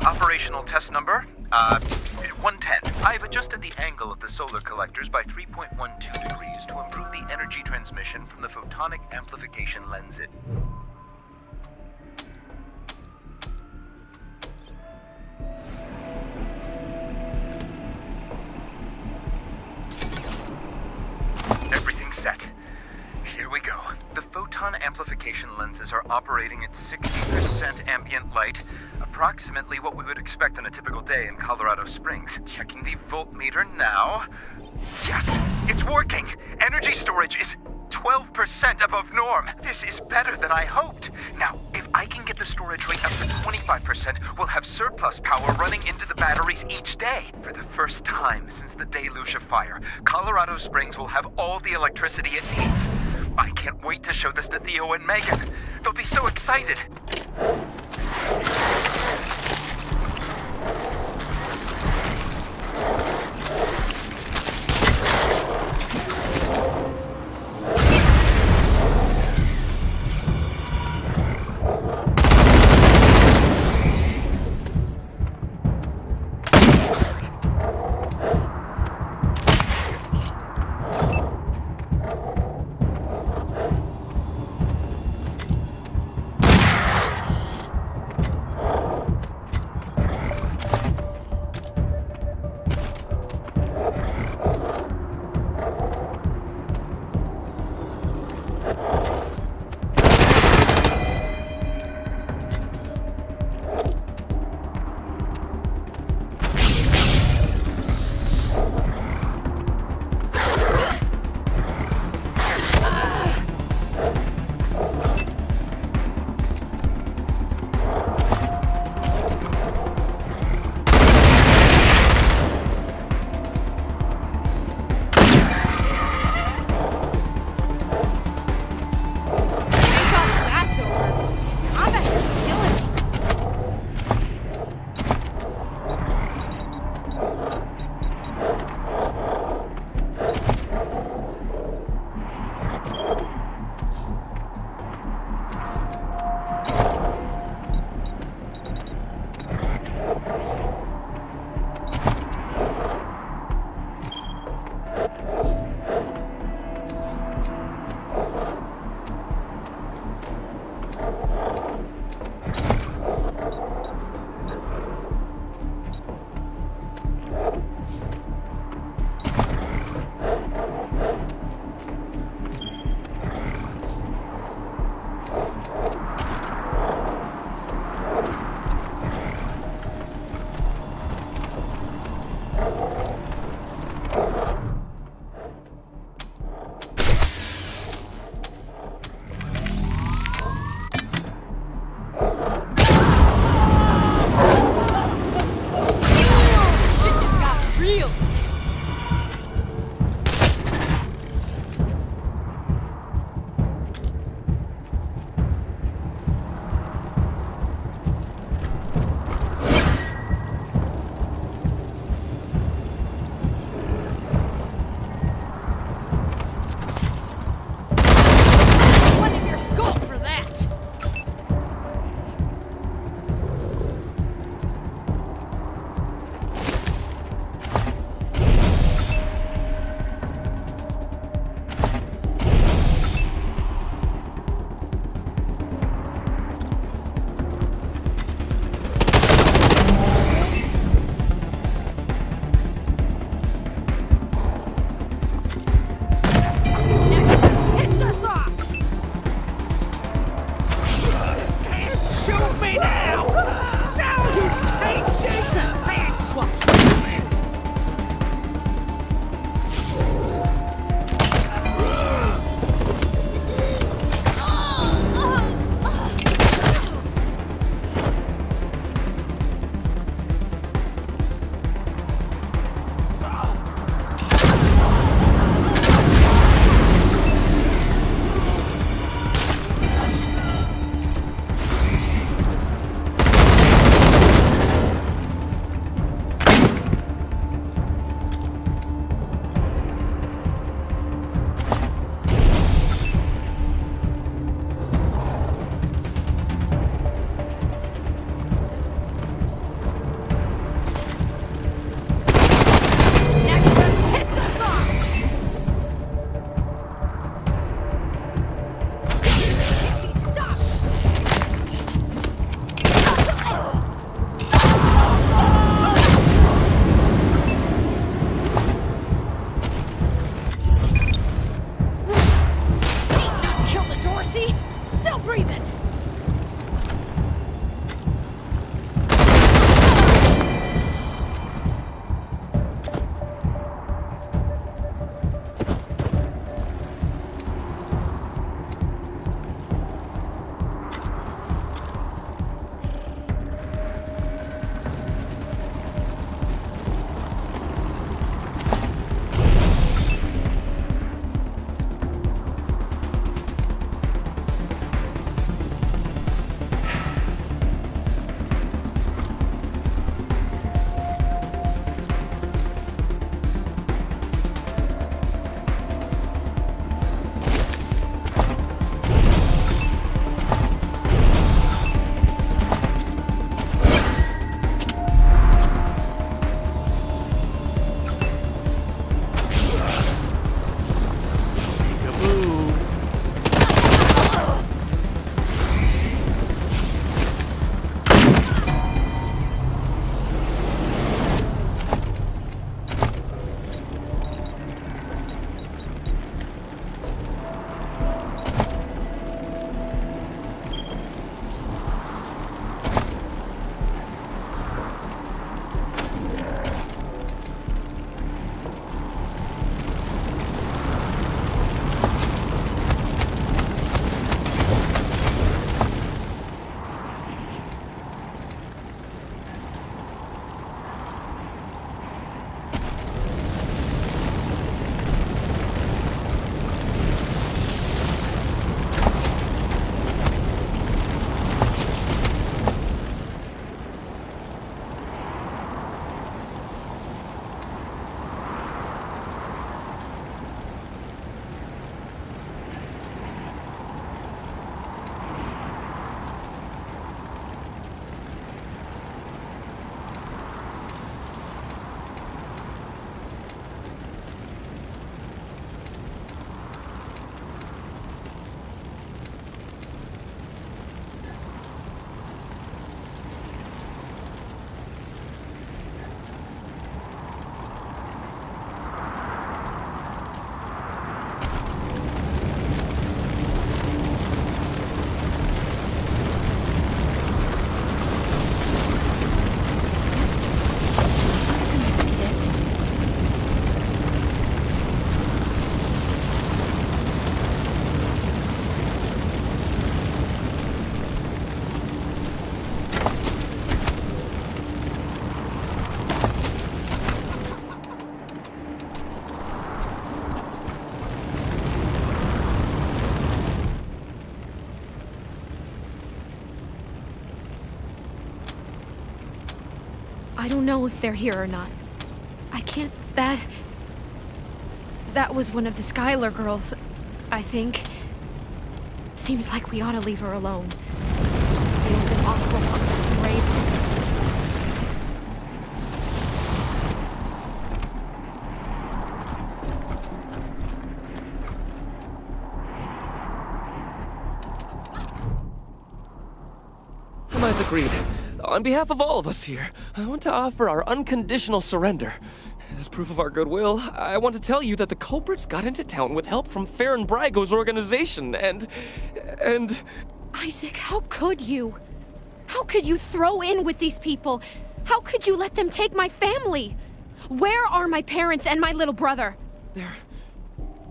Operational test number, 110. I've adjusted the angle of the solar collectors by 3.12 degrees to improve the energy transmission from the photonic amplification lens. Everything's set. Here we go. The photon amplification lenses are operating at 60% ambient light, approximately what we would expect on a typical day in Colorado Springs. Checking the voltmeter now. Yes, it's working. Energy storage is 12% above norm. This is better than I hoped. Now, if I can get the storage rate up to 25%, we'll have surplus power running into the batteries each day. For the first time since the deluge of fire, Colorado Springs will have all the electricity it needs. I can't wait to show this to Theo and Megan. They'll be so excited. I don't know if they're here or not. I can't... That was one of the Skylar girls, I think. Seems like we ought to leave her alone. Feels an awful brave. Isaac Reed, on behalf of all of us here, I want to offer our unconditional surrender. As proof of our goodwill, I want to tell you that the culprits got into town with help from Farron Brago's organization, and... Isaac, how could you? How could you throw in with these people? How could you let them take my family? Where are my parents and my little brother?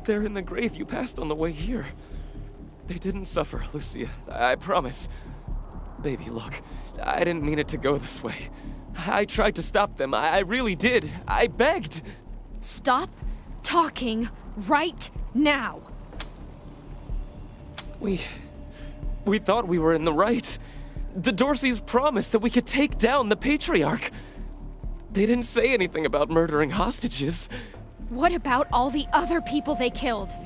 They're in the grave you passed on the way here. They didn't suffer, Lucia, I promise. Baby, look, I didn't mean it to go this way. I tried to stop them, I really did. I begged. Stop talking right now. We thought we were in the right. The Dorseys promised that we could take down the Patriarch. They didn't say anything about murdering hostages. What about all the other people they killed?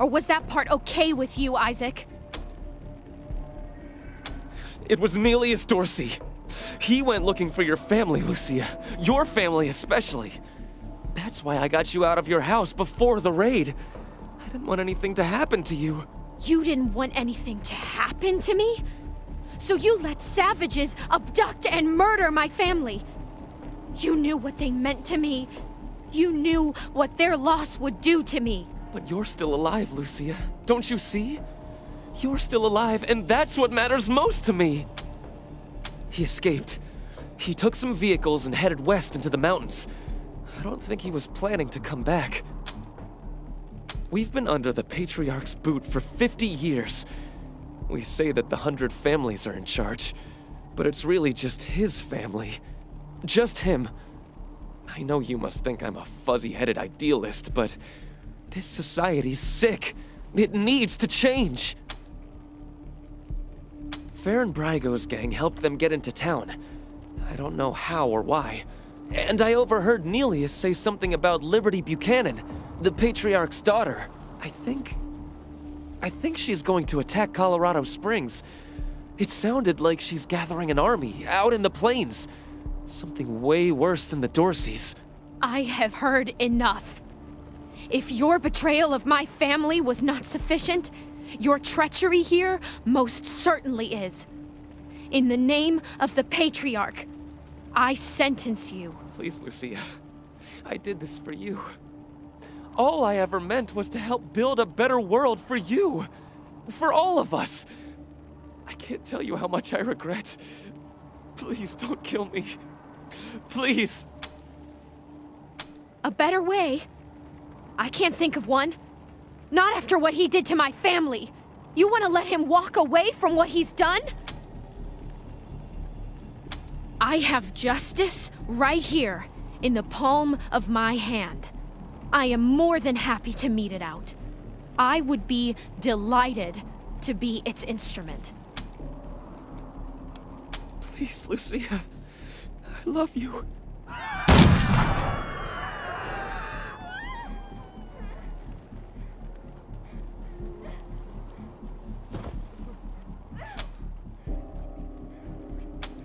Or was that part okay with you, Isaac? It was Nelius Dorsey. He went looking for your family, Lucia. Your family especially. That's why I got you out of your house before the raid. I didn't want anything to happen to you. You didn't want anything to happen to me? So you let savages abduct and murder my family. You knew what they meant to me. You knew what their loss would do to me. But you're still alive, Lucia. Don't you see? You're still alive, and that's what matters most to me. He escaped. He took some vehicles and headed west into the mountains. I don't think he was planning to come back. We've been under the Patriarch's boot for 50 years. We say that the 100 families are in charge, but it's really just his family. Just him. I know you must think I'm a fuzzy-headed idealist, but this society's sick. It needs to change. Farron Brago's gang helped them get into town. I don't know how or why. And I overheard Nelius say something about Liberty Buchanan, the Patriarch's daughter. I think she's going to attack Colorado Springs. It sounded like she's gathering an army out in the plains. Something way worse than the Dorseys. I have heard enough. If your betrayal of my family was not sufficient, your treachery here most certainly is. In the name of the Patriarch, I sentence you. Please, Lucia. I did this for you. All I ever meant was to help build a better world for you. For all of us. I can't tell you how much I regret. Please don't kill me. Please. A better way? I can't think of one. Not after what he did to my family. You want to let him walk away from what he's done? I have justice right here in the palm of my hand. I am more than happy to mete it out. I would be delighted to be its instrument. Please, Lucia. I love you.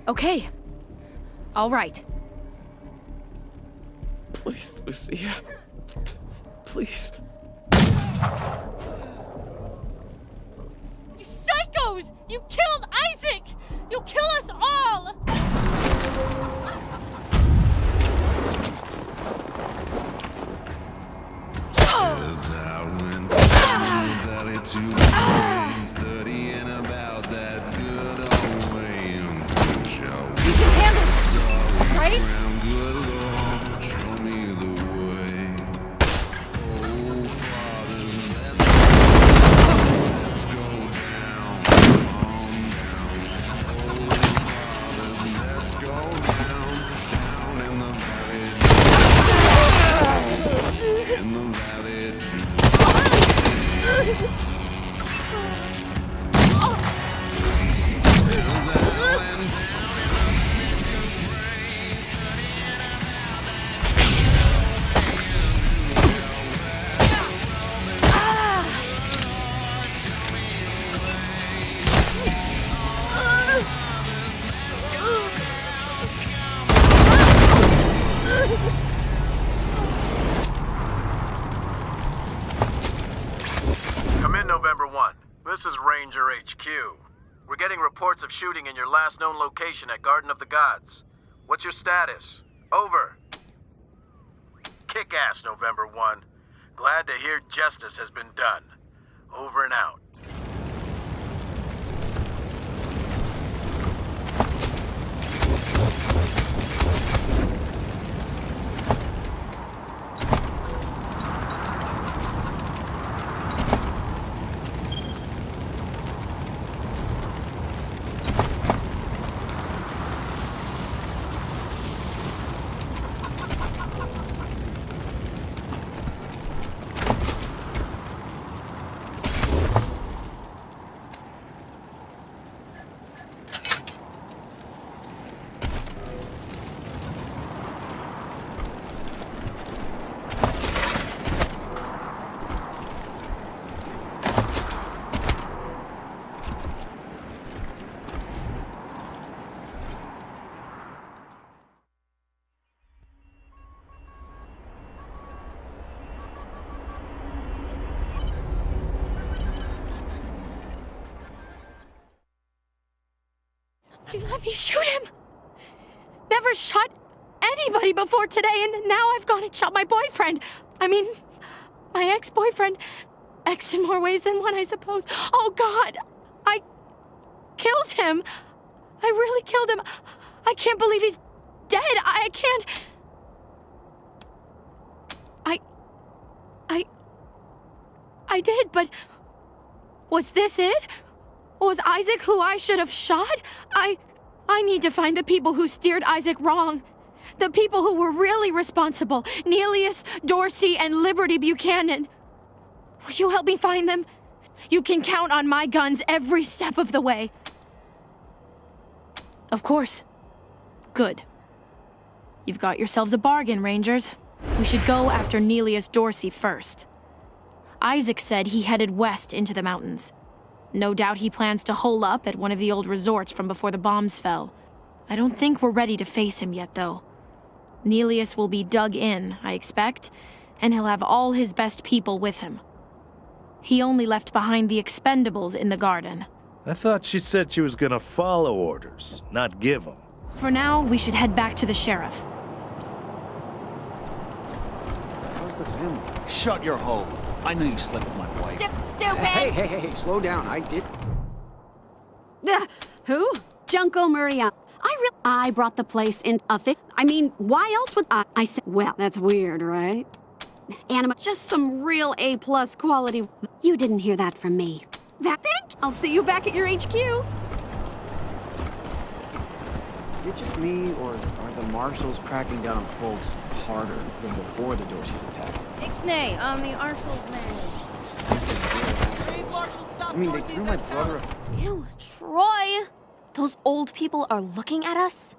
Okay. All right. Please, Lucia. Please. You psychos! You killed Isaac! You'll kill us all! I went down the valley to the plains, studying about that good old way and push out. You can handle it, right? Good Lord, show me the way. Oh, Father, let's go down, on down. Oh, Father, let's go down in the valley. In the valley too. As I went down in the valley to praise the Ranger HQ. We're getting reports of shooting in your last known location at Garden of the Gods. What's your status? Over. Kick-ass, November 1. Glad to hear justice has been done. Over and out. You let me shoot him! Never shot anybody before today, and now I've gone and shot my boyfriend. I mean, my ex-boyfriend. Ex in more ways than one, I suppose. Oh, God! I killed him! I really killed him! I can't believe he's dead! I can't... I did, but... Was this it? Was Isaac who I should have shot? I need to find the people who steered Isaac wrong. The people who were really responsible. Neelius, Dorsey, and Liberty Buchanan. Will you help me find them? You can count on my guns every step of the way. Of course. Good. You've got yourselves a bargain, Rangers. We should go after Neelius Dorsey first. Isaac said he headed west into the mountains. No doubt he plans to hole up at one of the old resorts from before the bombs fell. I don't think we're ready to face him yet, though. Neelius will be dug in, I expect, and he'll have all his best people with him. He only left behind the expendables in the garden. I thought she said she was gonna follow orders, not give them. For now, we should head back to the sheriff. How's the family? Shut your hole. I knew you slept with my wife. Stupid! Hey, slow down. I did. Who? Junko Muriel. I brought the place in a fit. I mean, why else would I said, well, that's weird, right? Anima, just some real A+ quality. You didn't hear that from me. That thing? I'll see you back at your HQ. Is it just me, or are the marshals cracking down on folks harder than before the Dorseys attacked? Ixnay, I'm the Arshals I mean, they threw my brother. Ew, Troy! Those old people are looking at us?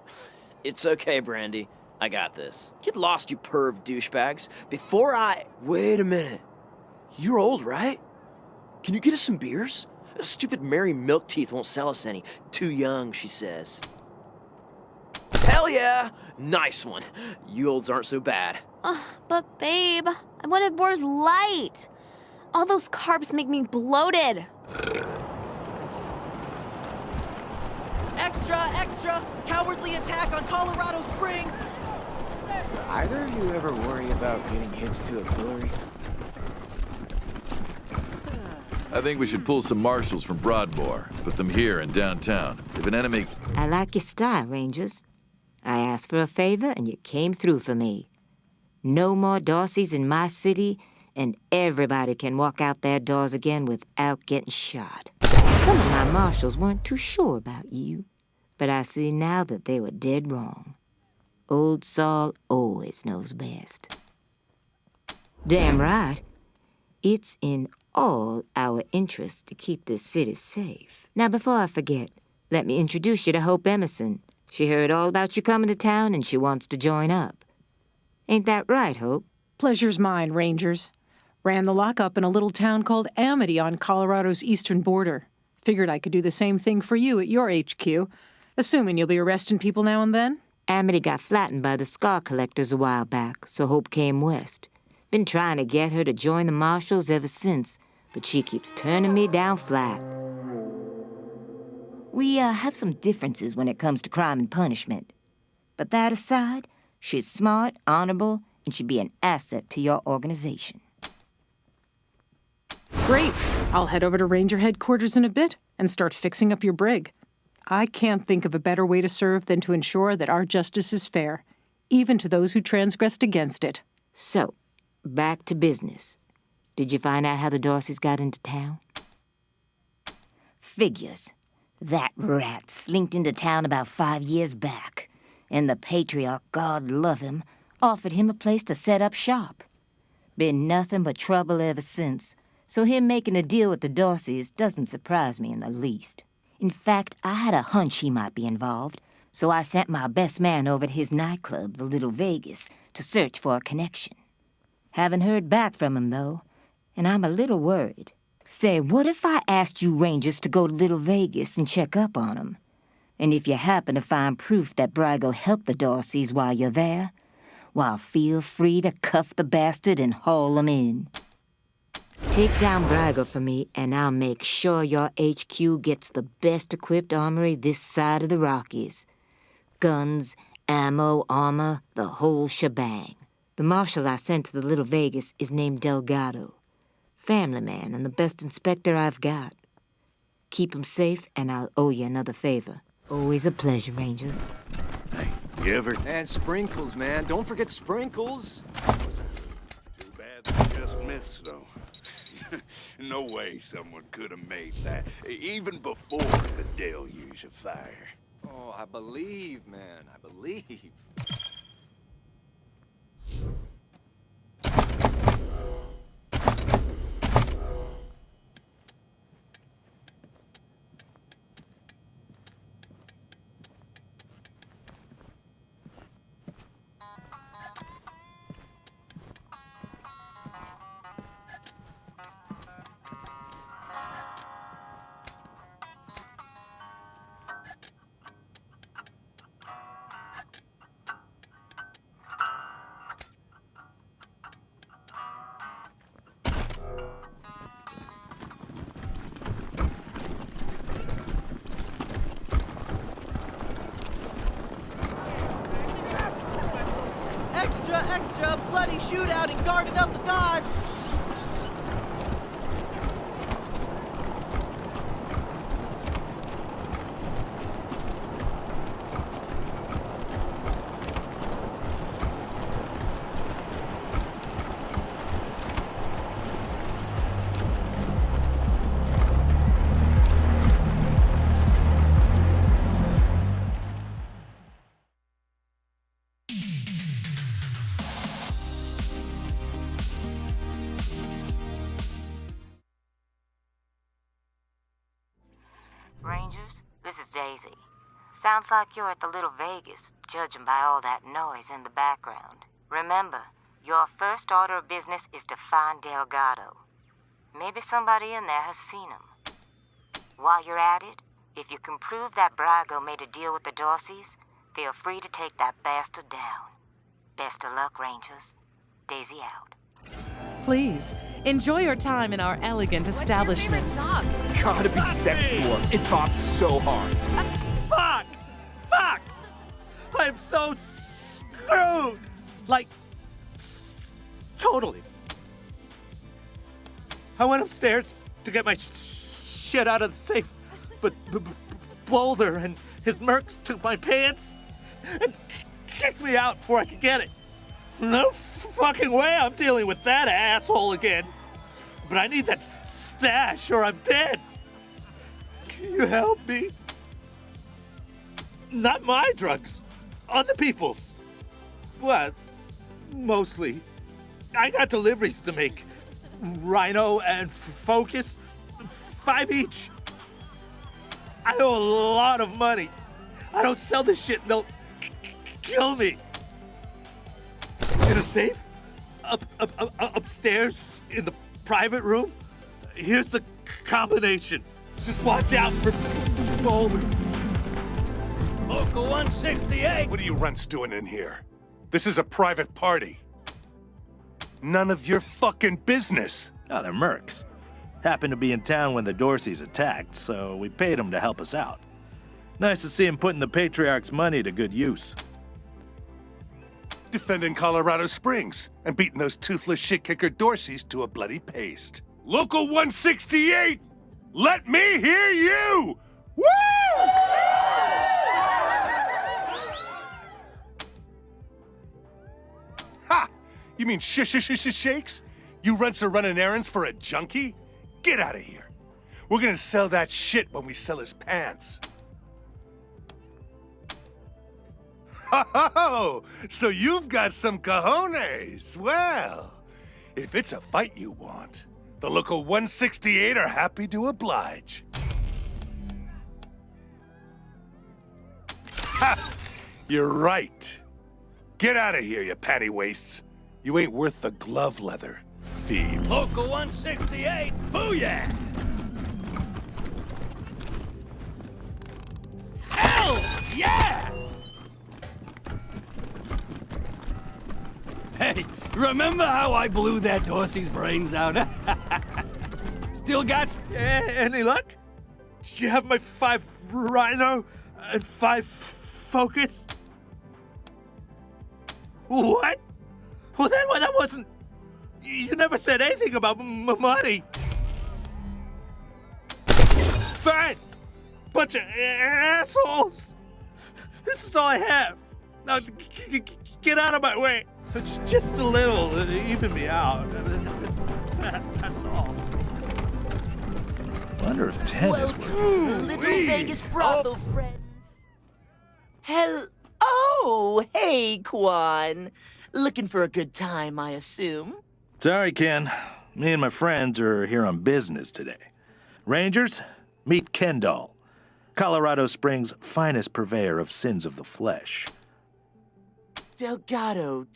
It's okay, Brandy. I got this. Get lost, you perv douchebags. Before I... Wait a minute. You're old, right? Can you get us some beers? Stupid Mary Milkteeth won't sell us any. Too young, she says. Hell yeah! Nice one. You olds aren't so bad. But babe, I wanted more light. All those carbs make me bloated. Extra, extra! Cowardly attack on Colorado Springs! Either of you ever worry about getting hitched to a pillory? I think we should pull some marshals from Broadmoor, put them here in downtown. If an enemy... I like your style, Rangers. I asked for a favor, and you came through for me. No more Dorseys in my city, and everybody can walk out their doors again without getting shot. Some of my marshals weren't too sure about you, but I see now that they were dead wrong. Old Saul always knows best. Damn right. It's in all our interests to keep this city safe. Now, before I forget, let me introduce you to Hope Emerson. She heard all about you coming to town, and she wants to join up. Ain't that right, Hope? Pleasure's mine, Rangers. Ran the lockup in a little town called Amity on Colorado's eastern border. Figured I could do the same thing for you at your HQ, assuming you'll be arresting people now and then. Amity got flattened by the scar collectors a while back, so Hope came west. Been trying to get her to join the marshals ever since, but she keeps turning me down flat. We have some differences when it comes to crime and punishment. But that aside, she's smart, honorable, and should be an asset to your organization. Great. I'll head over to Ranger headquarters in a bit and start fixing up your brig. I can't think of a better way to serve than to ensure that our justice is fair, even to those who transgressed against it. So, back to business. Did you find out how the Dorseys got into town? Figures. That rat slinked into town about 5 years back, and the patriarch, God love him, offered him a place to set up shop. Been nothing but trouble ever since, so him making a deal with the Dorseys doesn't surprise me in the least. In fact, I had a hunch he might be involved, so I sent my best man over to his nightclub, the Little Vegas, to search for a connection. Haven't heard back from him, though, and I'm a little worried. Say, what if I asked you Rangers to go to Little Vegas and check up on him? And if you happen to find proof that Brago helped the Dorseys while you're there, well, feel free to cuff the bastard and haul him in. Take down Brago for me, and I'll make sure your HQ gets the best-equipped armory this side of the Rockies. Guns, ammo, armor, the whole shebang. The marshal I sent to the Little Vegas is named Delgado. Family man and the best inspector I've got. Keep him safe, and I'll owe you another favor. Always a pleasure, Rangers. You ever... And sprinkles, man. Don't forget sprinkles. Too bad they're just myths, though. No way someone could have made that, even before the deluge of fire. Oh, I believe, man. I believe. Extra! Bloody shootout in Garden of the Gods! Rangers, this is Daisy. Sounds like you're at the Little Vegas, judging by all that noise in the background. Remember, your first order of business is to find Delgado. Maybe somebody in there has seen him. While you're at it, if you can prove that Brago made a deal with the Dorseys, feel free to take that bastard down. Best of luck, Rangers. Daisy out. Please, enjoy your time in our elegant establishment. Gotta be Sex Dwarf. It bops so hard. Fuck! I'm so screwed! Like, totally. I went upstairs to get my shit out of the safe, but Boulder and his mercs took my pants and kicked me out before I could get it. No fucking way I'm dealing with that asshole again. But I need that stash or I'm dead. Can you help me? Not my drugs. Other people's. Well, mostly. I got deliveries to make. Rhino and Focus. 5 each. I owe a lot of money. I don't sell this shit and they'll kill me. In a safe? Upstairs in the private room? Here's the combination. Just watch out for Boulder. Local 168! What are you runts doing in here? This is a private party. None of your fucking business. Oh, they're mercs. Happened to be in town when the Dorseys attacked, so we paid them to help us out. Nice to see him putting the Patriarch's money to good use. Defending Colorado Springs and beating those toothless shit-kicker Dorseys to a bloody paste. Local 168! Let me hear you! Woo! Ha! You mean shakes? You runts are running errands for a junkie? Get out of here. We're gonna sell that shit when we sell his pants. Oh, so you've got some cojones. Well, if it's a fight you want, the local 168 are happy to oblige. Ha! You're right. Get out of here, you panty wastes. You ain't worth the glove leather, thieves. Local 168, booyah! Hell yeah! Hey, remember how I blew that Dorsey's brains out? Still got... Any luck? Do you have my 5 Rhino and 5 Focus? What? Well, that wasn't... You never said anything about money. Fine! Bunch of assholes! This is all I have. Now, get out of my way. Just a little, even me out. That's all. Wonder if 10 is worth it. Little Vegas brothel friends. Oh, hey, Quan. Looking for a good time, I assume? Sorry, Ken. Me and my friends are here on business today. Rangers, meet Kendall, Colorado Springs' finest purveyor of sins of the flesh. Delgado.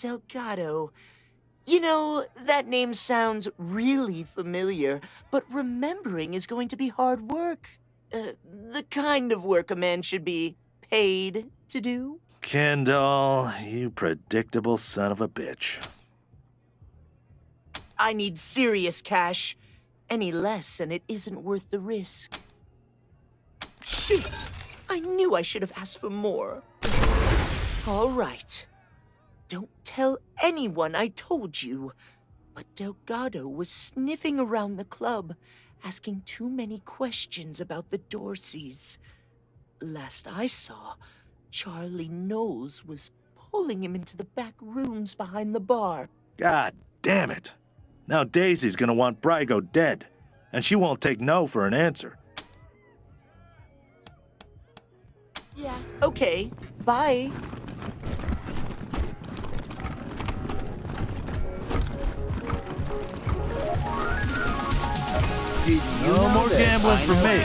You know, that name sounds really familiar, but remembering is going to be hard work. The kind of work a man should be paid to do. Kendall, you predictable son of a bitch. I need serious cash. Any less, and it isn't worth the risk. Shit! I knew I should have asked for more. All right. Don't tell anyone I told you. But Delgado was sniffing around the club, asking too many questions about the Dorseys. Last I saw, Charlie Knowles was pulling him into the back rooms behind the bar. God damn it. Now Daisy's gonna want Brygo dead, and she won't take no for an answer. Yeah, okay. Bye. No more gambling for me.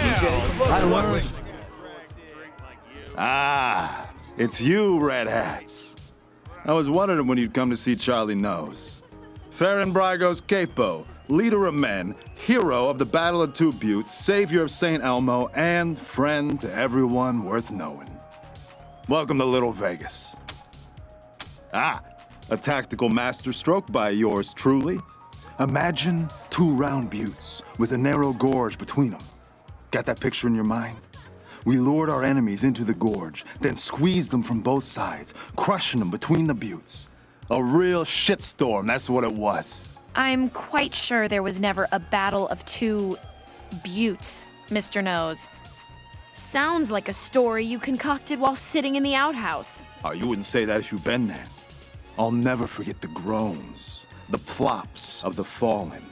I learned. Ah, it's you, Red Hats. I was wondering when you'd come to see Charlie Knows. Farron Brygo's capo, leader of men, hero of the Battle of Two Buttes, savior of St. Elmo, and friend to everyone worth knowing. Welcome to Little Vegas. Ah, a tactical masterstroke by yours truly. Imagine 2 round buttes with a narrow gorge between them. Got that picture in your mind? We lured our enemies into the gorge, then squeezed them from both sides, crushing them between the buttes. A real shitstorm, that's what it was. I'm quite sure there was never a battle of 2 buttes, Mr. Nose. Sounds like a story you concocted while sitting in the outhouse. Oh, you wouldn't say that if you've been there. I'll never forget the groans, the plops of the fallen,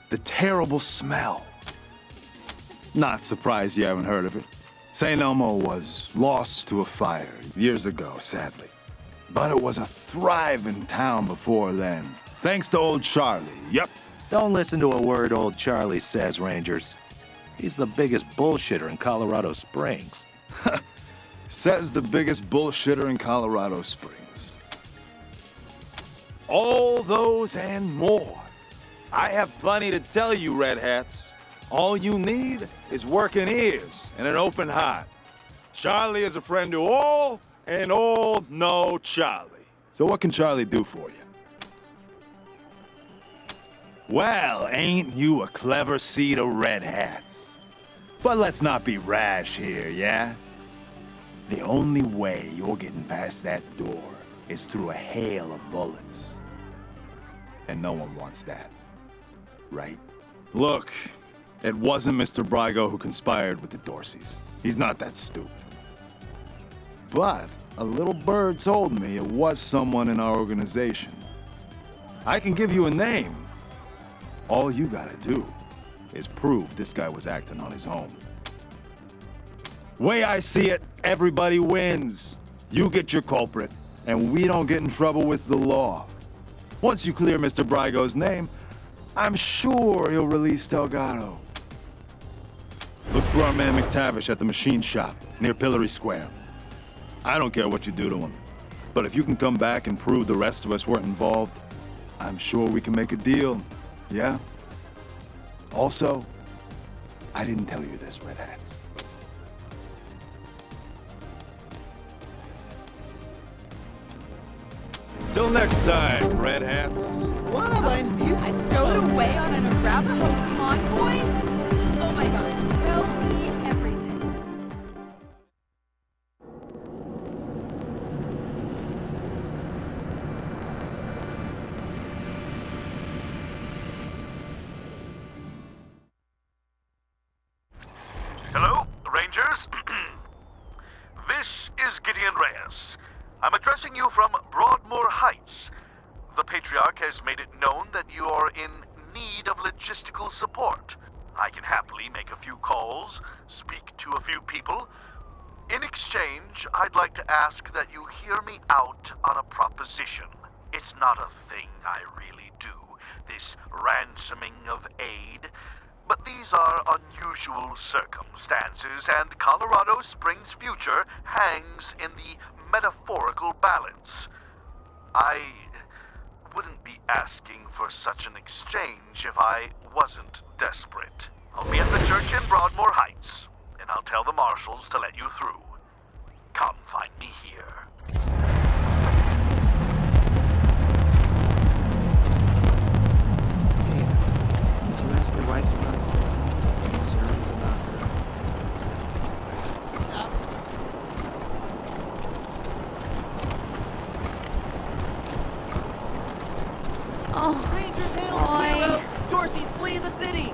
the terrible smell. Not surprised you haven't heard of it. St. Elmo was lost to a fire years ago, sadly. But it was a thriving town before then. Thanks to old Charlie, yep. Don't listen to a word old Charlie says, Rangers. He's the biggest bullshitter in Colorado Springs. Says the biggest bullshitter in Colorado Springs. All those and more. I have plenty to tell you, Red Hats. All you need is working ears and an open heart. Charlie is a friend to all, and all know Charlie. So what can Charlie do for you? Well, ain't you a clever seed of Red Hats? But let's not be rash here, yeah? The only way you're getting past that door is through a hail of bullets. And no one wants that, right? Look, it wasn't Mr. Brygo who conspired with the Dorseys. He's not that stupid. But a little bird told me it was someone in our organization. I can give you a name. All you gotta do is prove this guy was acting on his own. Way I see it, everybody wins. You get your culprit, and we don't get in trouble with the law. Once you clear Mr. Brygo's name, I'm sure he'll release Delgado. Look for our man McTavish at the machine shop near Pillory Square. I don't care what you do to him, but if you can come back and prove the rest of us weren't involved, I'm sure we can make a deal, yeah? Also, I didn't tell you this, Red Hats. Till next time, Red Hats. What have I... You stowed away on an Arapaho convoy? Oh my god, tell me everything. Hello, Rangers? This is Gideon Reyes. I'm addressing you from Broadmoor Heights. The Patriarch has made it known that you are in need of logistical support. I can happily make a few calls, speak to a few people. In exchange, I'd like to ask that you hear me out on a proposition. It's not a thing I really do, this ransoming of aid. But these are unusual circumstances, and Colorado Springs' future hangs in the metaphorical balance. I wouldn't be asking for such an exchange if I wasn't desperate. I'll be at the church in Broadmoor Heights, and I'll tell the marshals to let you through. Come find me here. Did you ask your wife about concerns about her? Oh, Rangers, hail heroes! Dorsey's flee the city!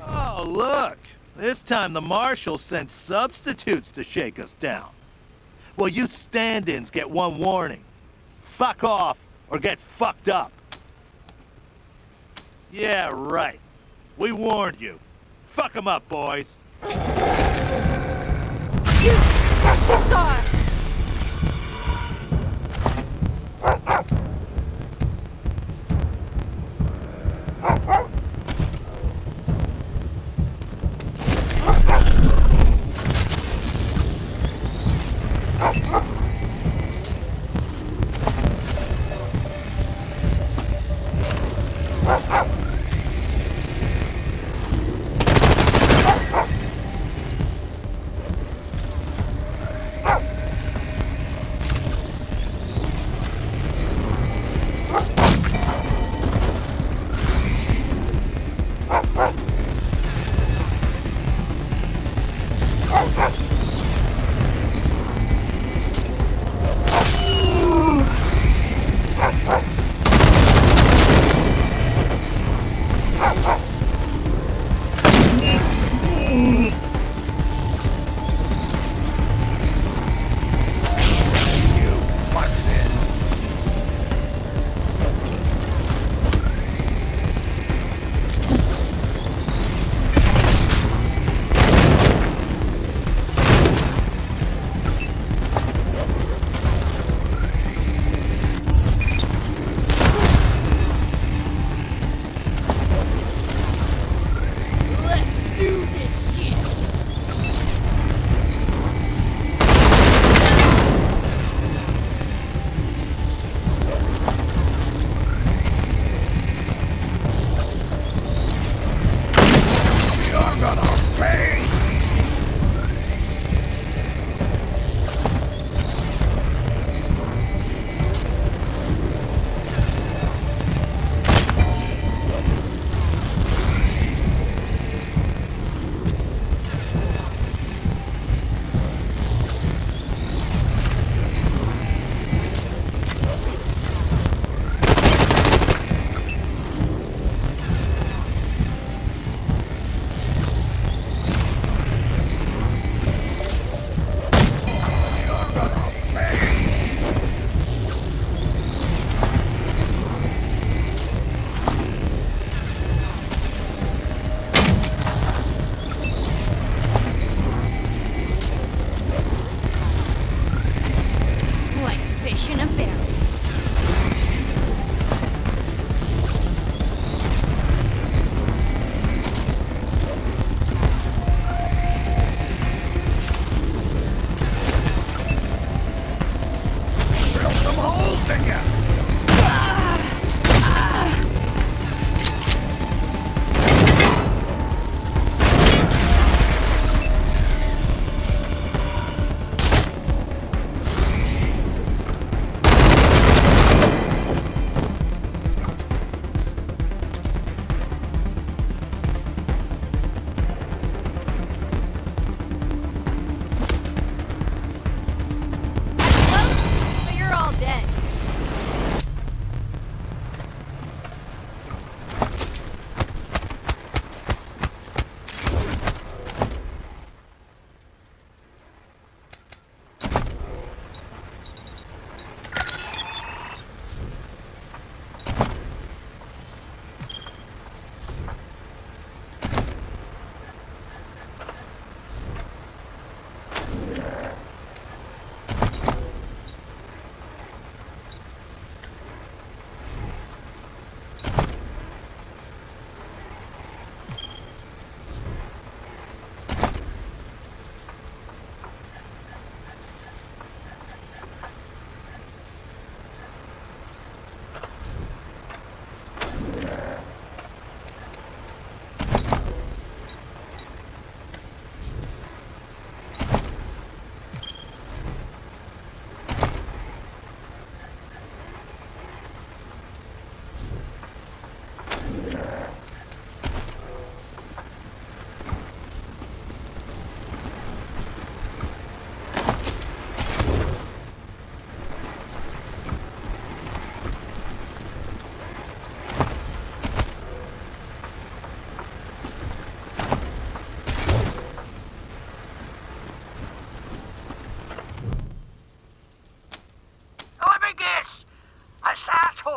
Oh, look! This time the marshals sent substitutes to shake us down. Well, you stand-ins get one warning. Fuck off, or get fucked up. Yeah, right. We warned you. Fuck 'em up, boys. shoot! They saw us!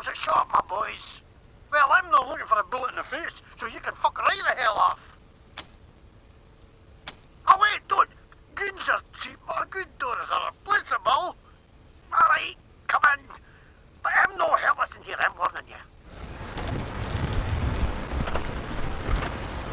calls it shot, my boys. Well, I'm not looking for a bullet in the face, so you can fuck right the hell off. Oh wait, don't. Goons are cheap, but good doors are replaceable. Alright, come in. But I'm no helpless in here, I'm warning you.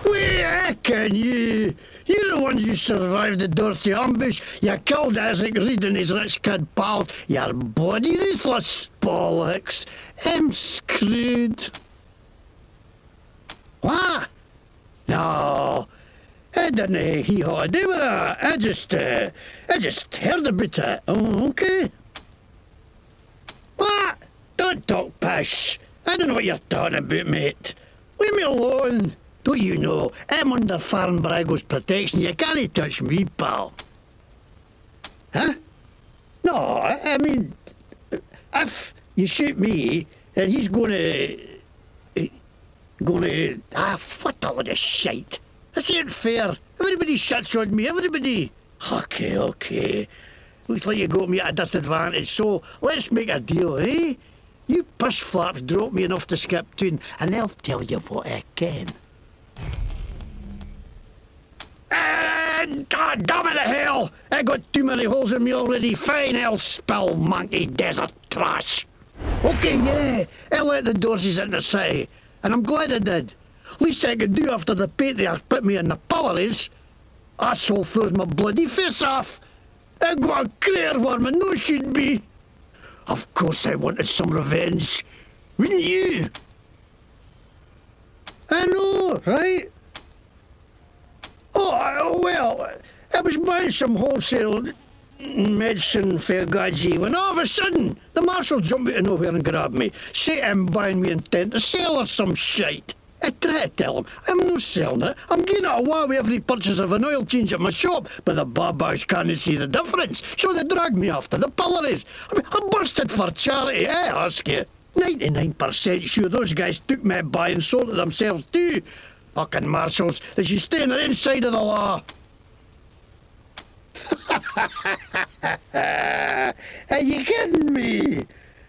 We reckon you're the ones who survived the Dorsey ambush. You killed Isaac Reed and his rich kid pal. You're bloody ruthless, bollocks. I'm screwed. What? No, I didn't hee-haw do with that. I just heard about it. Oh, okay. What? Don't talk pish. I don't know what you're talking about, mate. Leave me alone. Don't you know, I'm under Farron Brago's protection. You can't touch me, pal. Huh? No, I mean, if you shoot me, then he's gonna... what a load of shite. This ain't fair. Everybody shits on me, everybody. Okay. Looks like you got me at a disadvantage, so let's make a deal, eh? You push flaps drop me enough to skip town, and I'll tell you what I can. God damn it to hell! I got too many holes in me already. Fine, I'll spill monkey desert trash. Okay, yeah, I let the Dorseys in the city, and I'm glad I did. Least I could do after the patriarch put me in the pillories. Asshole throws my bloody face off. I got a crater worm and no should be. Of course I wanted some revenge. Wouldn't you? I know, right? Oh, well, I was buying some wholesale medicine for Gaji when all of a sudden the marshal jumped out of nowhere and grabbed me. Say I'm buying me intent to sell or some shite. I try to tell him I'm not selling it. I'm getting it away with every purchase of an oil change at my shop, but the babas can't see the difference, so they drag me off to the pillories. I mean, I bursted for charity, I ask you. 99% sure those guys took me by and sold it themselves too. Fucking marshals, they should stay on the inside of the law. Are you kidding me?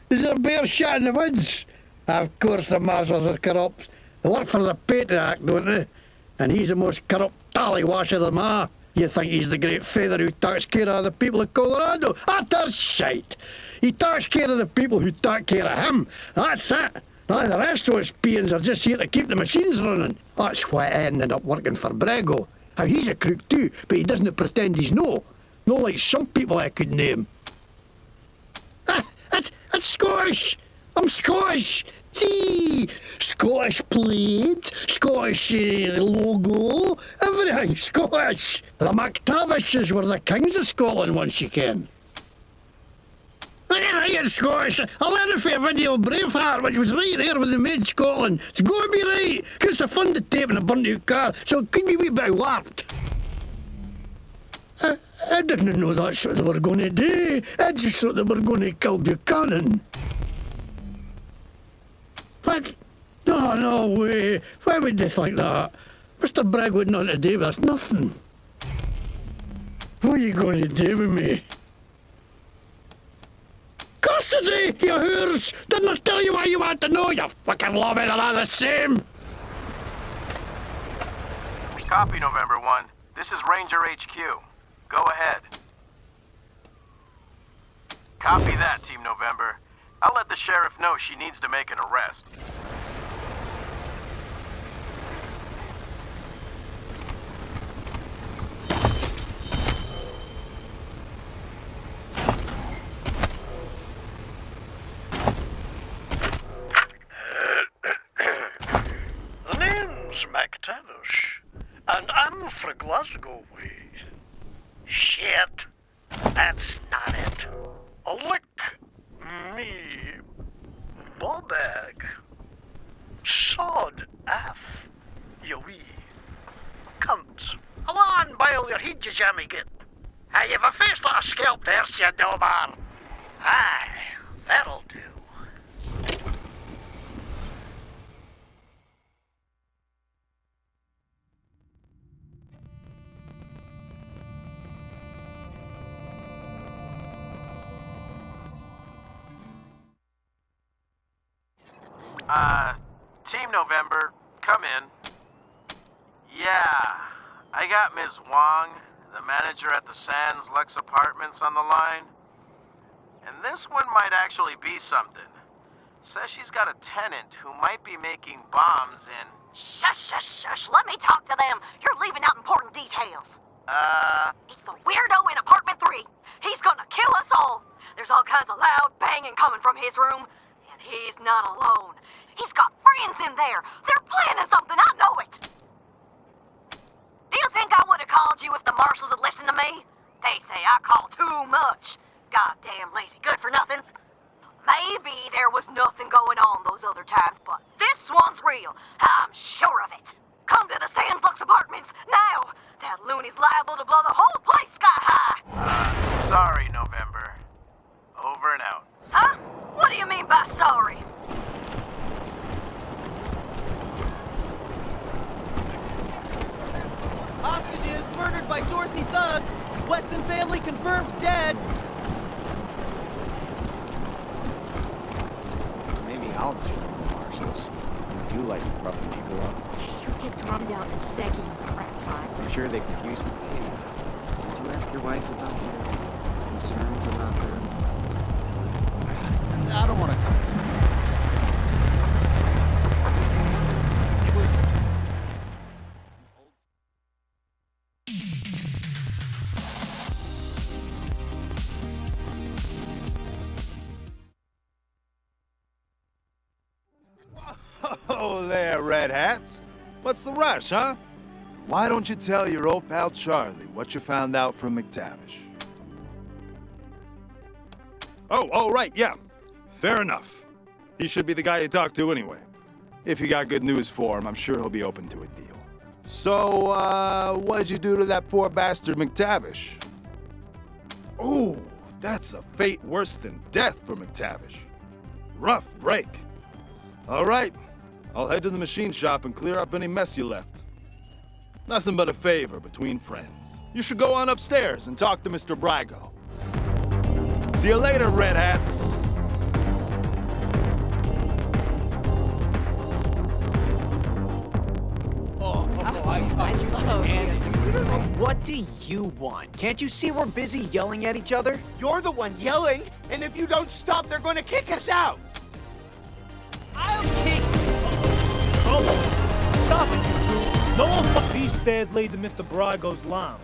There's a bear shot in the woods. Of course the marshals are corrupt. They work for the patriarch, don't they? And he's the most corrupt tallywasher of them all. You think he's the great feather who takes care of the people of Colorado? That's shite. He takes care of the people who take care of him. That's it. Now, the rest of us peons are just here to keep the machines running. That's why I ended up working for Brago. Now, he's a crook too, but he doesn't pretend he's no. No like some people I could name. That's Scottish. I'm Scottish. See, Scottish plate, Scottish logo, everything Scottish. The McTavishes were the kings of Scotland once you can. Right, Scottish. I learned it for a video of Braveheart, which was right there when they made Scotland. It's got to be right, because it's a funded tape in a burnt out car, so it could be a wee bit warped. I didn't know that's what they were going to do. I just thought they were going to kill Buchanan. What? No way. Why would they think that? Mr. Bragg would not do with us nothing. What are you going to do with me? Custody, you whores! Didn't I tell you what you want to know? You fucking lobby, they're all the same! Copy, November 1. This is Ranger HQ. Go ahead. Copy that, Team November. I'll let the sheriff know she needs to make an arrest. The name's McTavish, and I'm fra Glasgow way. Shit, that's not it. Lick me bobag. Sod af, you wee cunt. Come on, bile your head, you jammy git. Hey, you've a face like a scalp there, you dobar. Aye, that'll do. Team November, come in. Yeah, I got Ms. Wong, the manager at the Sands Lux Apartments, on the line. And this one might actually be something. Says she's got a tenant who might be making bombs in... Shush, shush, shush. Let me talk to them. You're leaving out important details. It's the weirdo in apartment 3. He's gonna kill us all. There's all kinds of loud banging coming from his room. And he's not alone. He's got friends in there. They're planning something. I know it. Do you think I would have called you if the marshals had listened to me? They say I call too much. Goddamn lazy good-for-nothings. Maybe there was nothing going on those other times, but this one's real. I'm sure of it. Come to the Sands Lux Apartments now. That loony's liable to blow the whole place sky high. Sorry, November. Over and out. Huh? What do you mean by sorry? Hostages murdered by Dorsey thugs. Weston family confirmed dead. Maybe I'll join the marshals. I do like roughing people up. You get drummed out in a second, you crackpot. I'm sure they could use me. Hey, did you ask your wife about your concerns about her? I don't want to talk. It was... Oh, there, Red Hats. What's the rush, huh? Why don't you tell your old pal Charlie what you found out from McTavish? Oh, right, yeah. Fair enough. He should be the guy you talk to anyway. If you got good news for him, I'm sure he'll be open to a deal. So, what'd you do to that poor bastard McTavish? Ooh, that's a fate worse than death for McTavish. Rough break. All right, I'll head to the machine shop and clear up any mess you left. Nothing but a favor between friends. You should go on upstairs and talk to Mr. Brygo. See you later, Red Hats. I love dancing this place. What do you want? Can't you see we're busy yelling at each other? You're the one yelling, and if you don't stop, they're going to kick us out. I'll kick. Oh, stop it, you two. No one but these stairs lead to Mr. Brygo's lounge.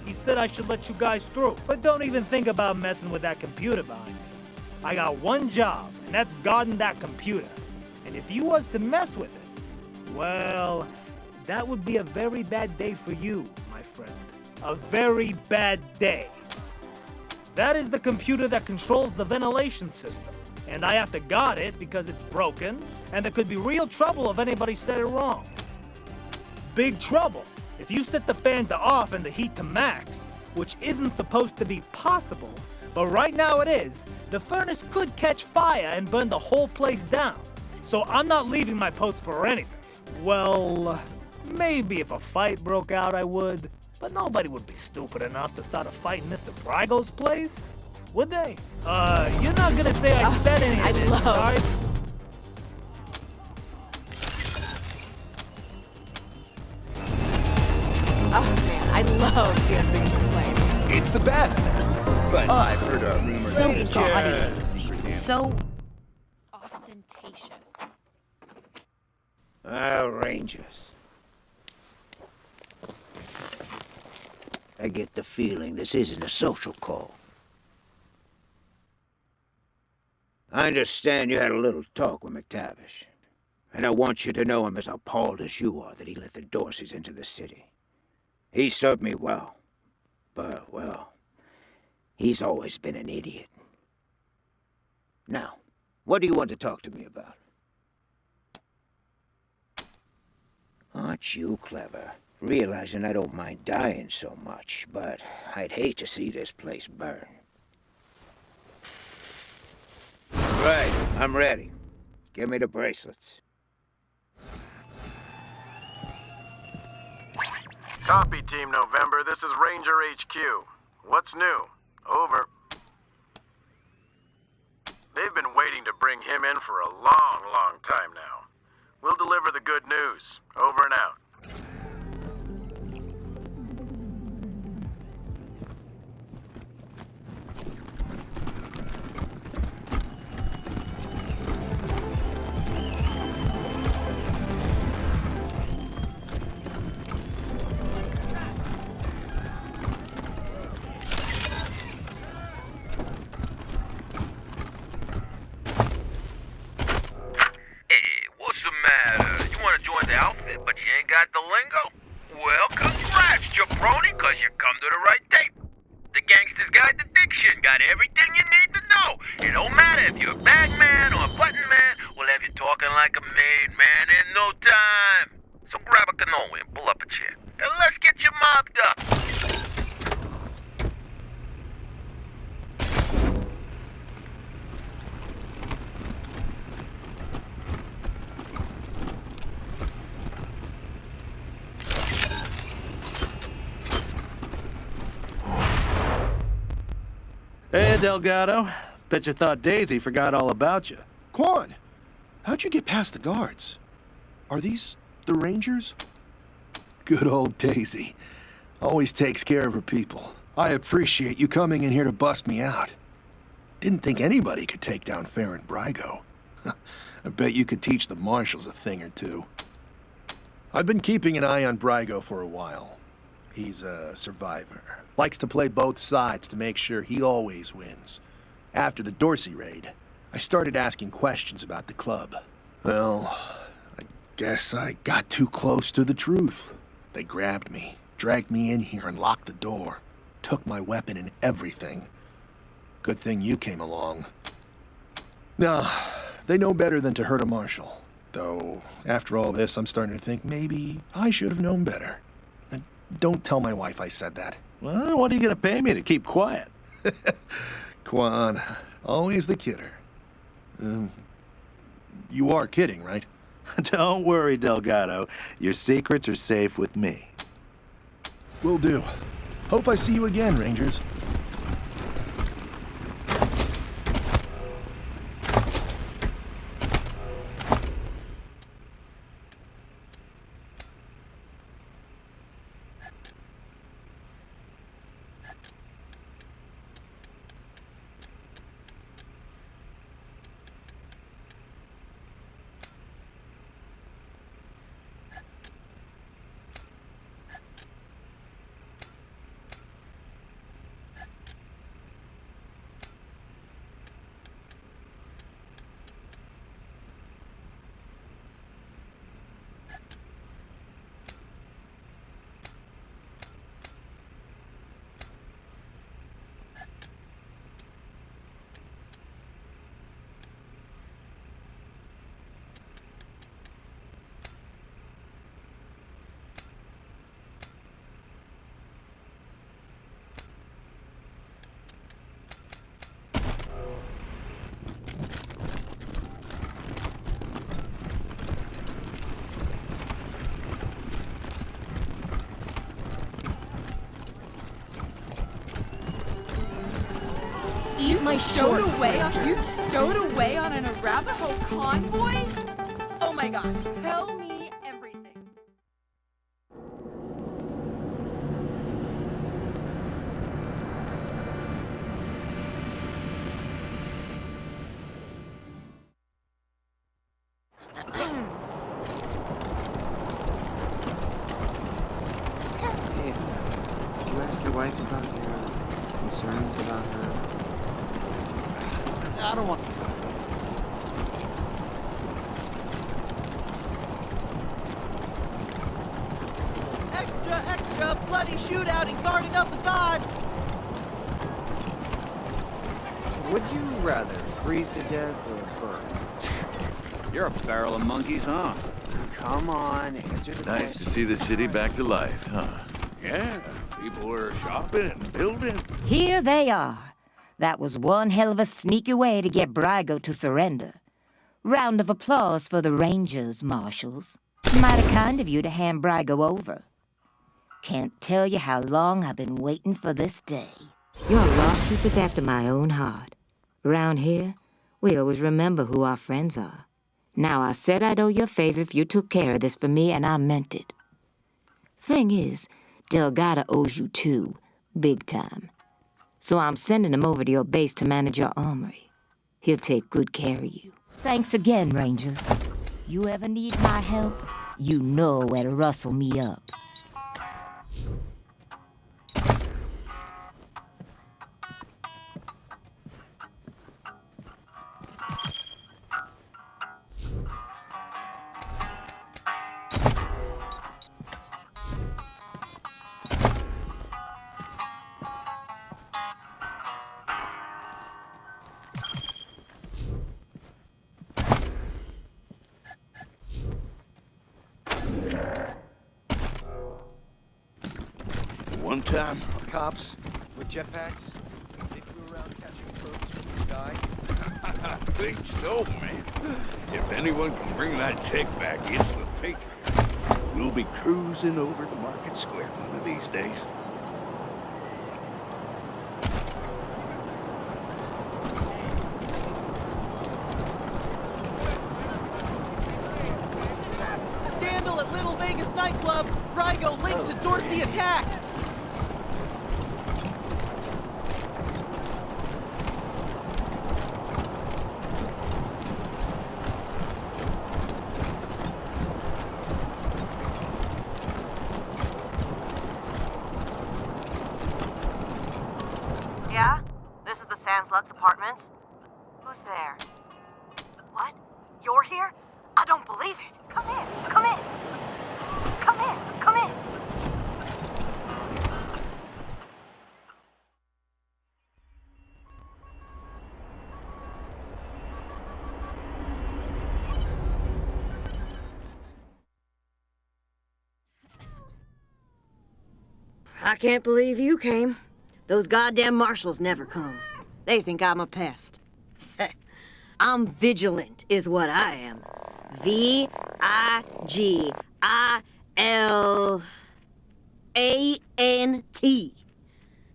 He said I should let you guys through, but don't even think about messing with that computer behind me. I got one job, and that's guarding that computer. And if you was to mess with it, well, that would be a very bad day for you, my friend. A very bad day. That is the computer that controls the ventilation system. And I have to guard it because it's broken, and there could be real trouble if anybody said it wrong. Big trouble if you set the fan to off and the heat to max, which isn't supposed to be possible, but right now it is. The furnace could catch fire and burn the whole place down. So I'm not leaving my post for anything. Well, maybe if a fight broke out I would, but nobody would be stupid enough to start a fight in Mr. Brygo's place. Would they? You're not gonna say I said any of this, right? Oh man, I love dancing in this place. It's the best. But I've heard a rumor. So that gaudy. So ostentatious. Rangers. I get the feeling this isn't a social call. I understand you had a little talk with McTavish, and I want you to know I'm as appalled as you are that he let the Dorseys into the city. He served me well, but, well, he's always been an idiot. Now, what do you want to talk to me about? Aren't you clever, realizing I don't mind dying so much, but I'd hate to see this place burn. Right, I'm ready. Give me the bracelets. Copy, Team November. This is Ranger HQ. What's new? Over. They've been waiting to bring him in for a long, long time now. We'll deliver the good news. Over and out. But you ain't got the lingo? Well, congrats, jabroni, cause you come to the right tape. The Gangster's Guide to Diction got everything you need to know. It don't matter if you're a bag man or a button man, we'll have you talking like a made man in no time. So grab a cannoli and pull up a chair, and let's get you mobbed up. Hey, Delgado. Bet you thought Daisy forgot all about you. Quan, how'd you get past the guards? Are these the Rangers? Good old Daisy. Always takes care of her people. I appreciate you coming in here to bust me out. Didn't think anybody could take down Farron Brygo. I bet you could teach the marshals a thing or two. I've been keeping an eye on Brygo for a while. He's a survivor. Likes to play both sides to make sure he always wins. After the Dorsey raid, I started asking questions about the club. Well, I guess I got too close to the truth. They grabbed me, dragged me in here and locked the door. Took my weapon and everything. Good thing you came along. No, they know better than to hurt a marshal. Though, after all this, I'm starting to think maybe I should have known better. And don't tell my wife I said that. Well, what are you gonna pay me to keep quiet? Quan, always the kidder. You are kidding, right? Don't worry, Delgado. Your secrets are safe with me. Will do. Hope I see you again, Rangers. My shorts. You stowed away on an Arapaho convoy? Oh my gosh, tell me everything. Hey, did you ask your wife about your concerns about her? I don't want... Extra, extra, bloody shootout and guarding of the gods! Would you rather freeze to death or burn? You're a barrel of monkeys, huh? Come on, answer the Nice question. to see the city back to life, huh? Yeah, people are shopping and building. Here they are. That was one hell of a sneaky way to get Brygo to surrender. Round of applause for the Rangers, Marshals. Mighty kind of you to hand Brygo over. Can't tell you how long I've been waiting for this day. Your law keeper's after my own heart. Around here, We always remember who our friends are. Now, I said I'd owe you a favor if you took care of this for me, and I meant it. Thing is, Delgado owes you too, big time. So I'm sending him over to your base to manage your armory. He'll take good care of you. Thanks again, Rangers. You ever need my help, you know where to rustle me up. One time, Cops with jetpacks. They flew around catching birds from the sky. I think so, man. If anyone can bring that tech back, it's the Patriot. We'll be cruising over the market square one of these days. Scandal at Little Vegas nightclub. Rygo linked to Dorsey attacked. Yeah? This is the Sans Lux Apartments? Who's there? What? You're here? I don't believe it. Come in. Come in. Come in. Come in. I can't believe you came. Those goddamn marshals never come. They think I'm a pest. I'm vigilant, is what I am. V-I-G-I-L-A-N-T.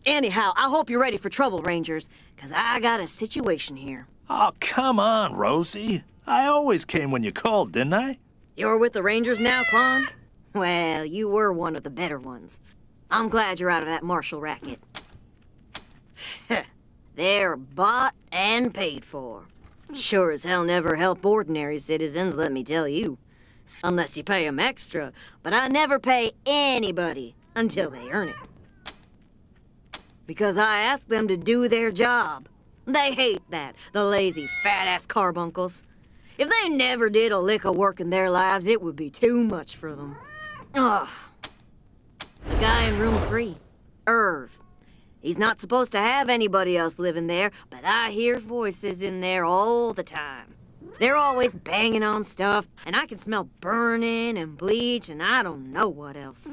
Anyhow, I hope you're ready for trouble, Rangers, because I got a situation here. Oh, come on, Rosie. I always came when you called, didn't I? You're with the Rangers now, Quan? Well, you were one of the better ones. I'm glad you're out of that marshal racket. They're bought and paid for. Sure as hell never help ordinary citizens, let me tell you. Unless you pay them extra, but I never pay anybody until they earn it. Because I ask them to do their job. They hate that, the lazy, fat-ass carbuncles. If they never did a lick of work in their lives, it would be too much for them. Ugh. The guy in room 3, Irv. He's not supposed to have anybody else living there, but I hear voices in there all the time. They're always banging on stuff, and I can smell burning and bleach and I don't know what else.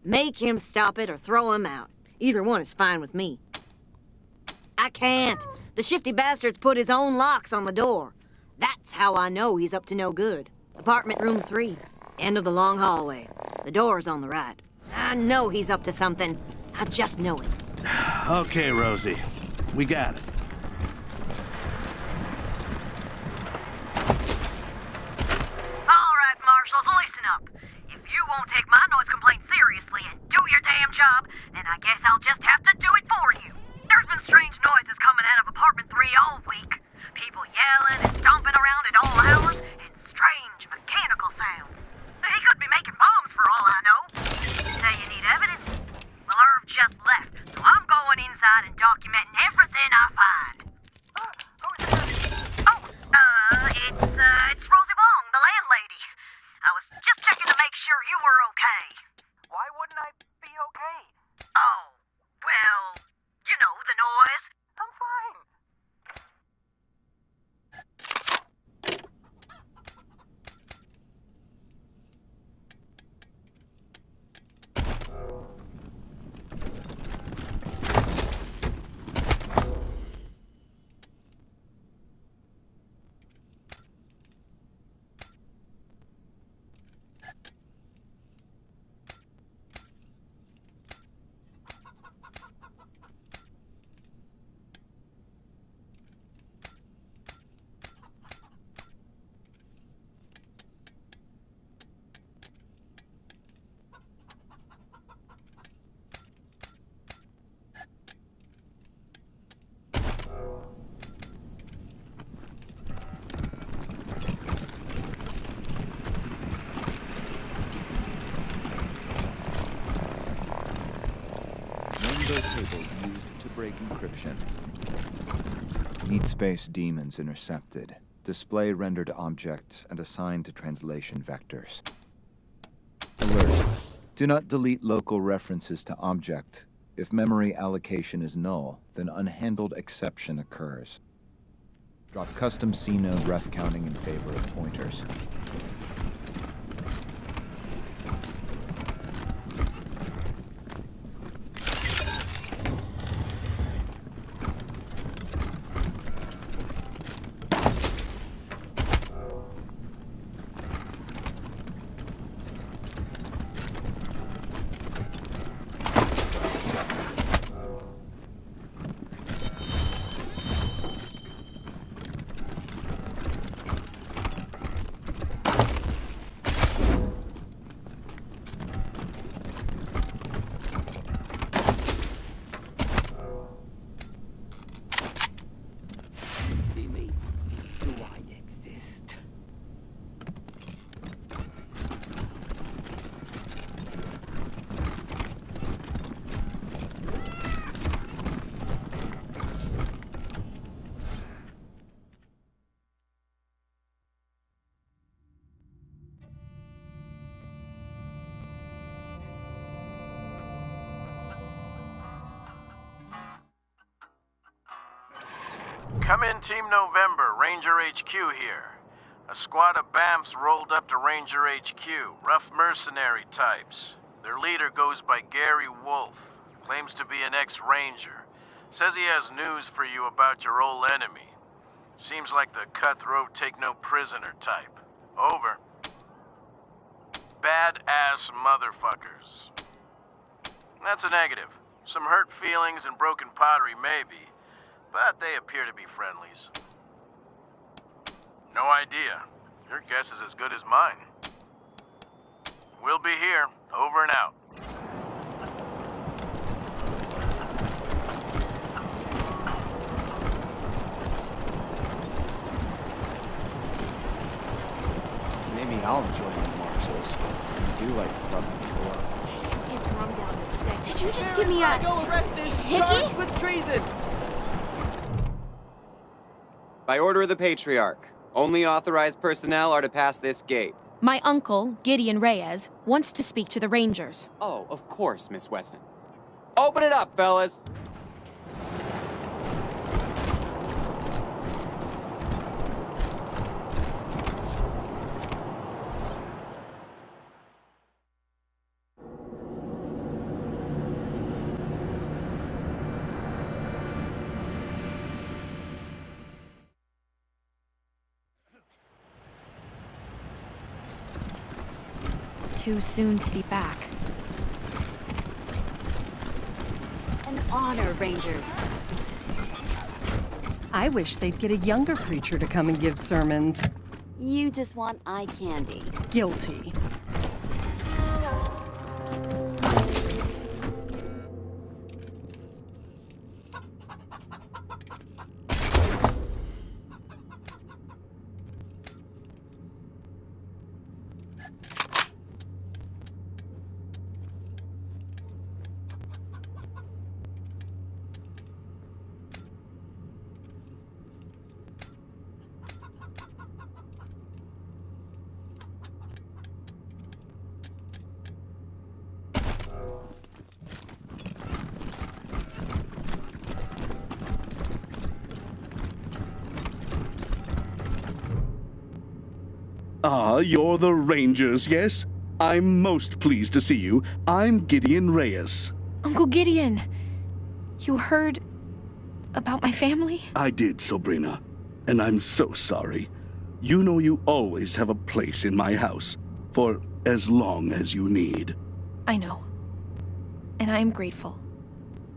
Make him stop it or throw him out. Either one is fine with me. I can't. The shifty bastard's put his own locks on the door. That's how I know he's up to no good. Apartment room 3, end of the long hallway. The door's on the right. I know he's up to something. I just know it. Okay, Rosie. We got it. All right, marshals, listen up. If you won't take my noise complaint seriously and do your damn job, then I guess I'll just have to do it for you. There's been strange noises coming out of apartment 3 all week. People yelling and stomping around at all hours, and strange mechanical sounds. He could be making bombs for all I know. Say you need evidence? Well, Irv just left, so I'm going inside and documenting everything I find. It's Rosie Wong, the landlady. I was just checking to make sure you were okay. Why wouldn't I be okay? Oh, well, you know, the noise. I'm fine. Break encryption. Need space demons intercepted. Display rendered object and assigned to translation vectors. Alert. Do not delete local references to object. If memory allocation is null, then unhandled exception occurs. Drop custom C-node ref counting in favor of pointers. Come in, Team November, Ranger HQ here. A squad of BAMFs rolled up to Ranger HQ, rough mercenary types. Their leader goes by Gary Wolf, claims to be an ex-Ranger. Says he has news for you about your old enemy. Seems like the cutthroat take-no-prisoner type. Over. Badass motherfuckers. That's a negative. Some hurt feelings and broken pottery maybe, but they appear to be friendlies. No idea. Your guess is as good as mine. We'll be here. Over and out. Maybe I'll join the Marshals. I do like rubbing people up. Get thrown down the sick. Did you just give me a... Go arrested! Charged with treason! By order of the Patriarch, only authorized personnel are to pass this gate. My uncle, Gideon Reyes, wants to speak to the Rangers. Oh, of course, Miss Wesson. Open it up, fellas! Too soon to be back. An honor, Rangers. I wish they'd get a younger preacher to come and give sermons. You just want eye candy. Guilty. Ah, you're the Rangers, yes? I'm most pleased to see you. I'm Gideon Reyes. Uncle Gideon, you heard about my family? I did, Sabrina, and I'm so sorry. You know you always have a place in my house, for as long as you need. I know, and I am grateful.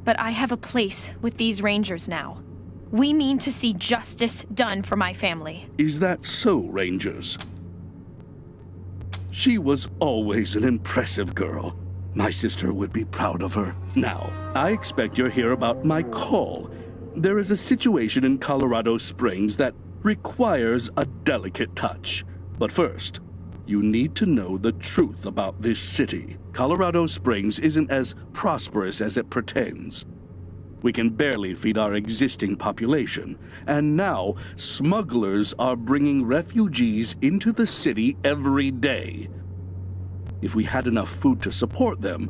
But I have a place with these Rangers now. We mean to see justice done for my family. Is that so, Rangers? She was always an impressive girl. My sister would be proud of her. Now, I expect you're here about my call. There is a situation in Colorado Springs that requires a delicate touch. But first, you need to know the truth about this city. Colorado Springs isn't as prosperous as it pretends. We can barely feed our existing population, and now smugglers are bringing refugees into the city every day. If we had enough food to support them,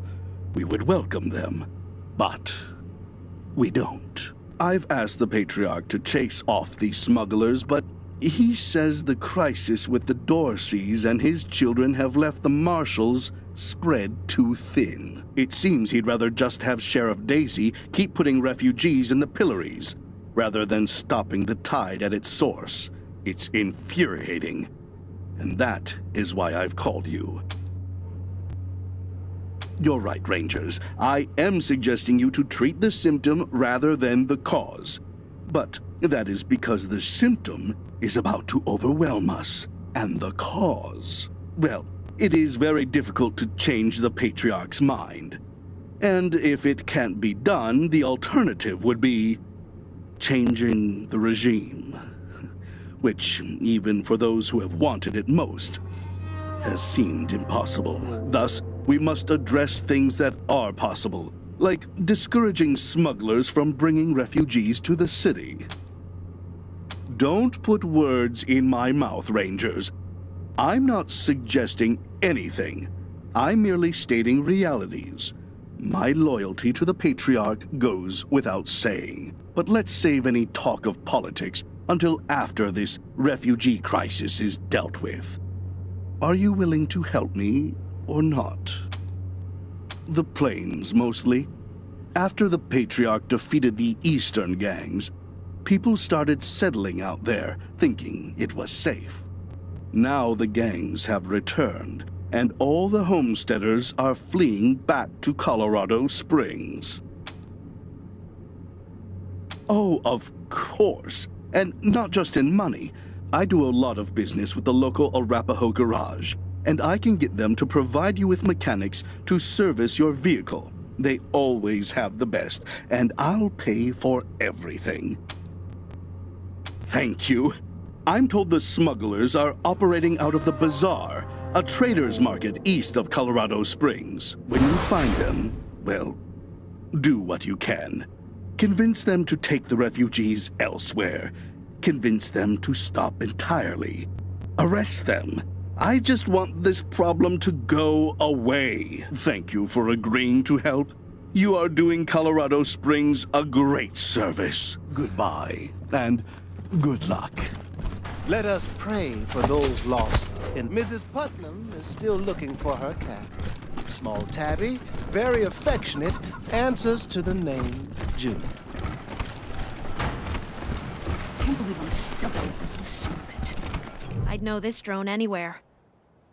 we would welcome them. But we don't. I've asked the Patriarch to chase off these smugglers, but he says the crisis with the Dorseys and his children have left the Marshals spread too thin. It seems he'd rather just have Sheriff Daisy keep putting refugees in the pillories, rather than stopping the tide at its source. It's infuriating. And that is why I've called you. You're right, Rangers. I am suggesting you to treat the symptom rather than the cause. But that is because the symptom is about to overwhelm us, and the cause, well, it is very difficult to change the Patriarch's mind. And if it can't be done, the alternative would be changing the regime, which, even for those who have wanted it most, has seemed impossible. Thus, we must address things that are possible, like discouraging smugglers from bringing refugees to the city. Don't put words in my mouth, Rangers. I'm not suggesting anything. I'm merely stating realities. My loyalty to the Patriarch goes without saying. But let's save any talk of politics until after this refugee crisis is dealt with. Are you willing to help me or not? The plains, mostly. After the Patriarch defeated the eastern gangs, people started settling out there, thinking it was safe. Now the gangs have returned, and all the homesteaders are fleeing back to Colorado Springs. Oh, of course. And not just in money. I do a lot of business with the local Arapahoe garage, and I can get them to provide you with mechanics to service your vehicle. They always have the best, and I'll pay for everything. Thank you. I'm told the smugglers are operating out of the bazaar, a trader's market east of Colorado Springs. When you find them, well, do what you can. Convince them to take the refugees elsewhere. Convince them to stop entirely. Arrest them. I just want this problem to go away. Thank you for agreeing to help. You are doing Colorado Springs a great service. Goodbye, and good luck. Let us pray for those lost. And Mrs. Putnam is still looking for her cat. Small Tabby, very affectionate, answers to the name June. I can't believe I'm stuck with this stupid. I'd know this drone anywhere.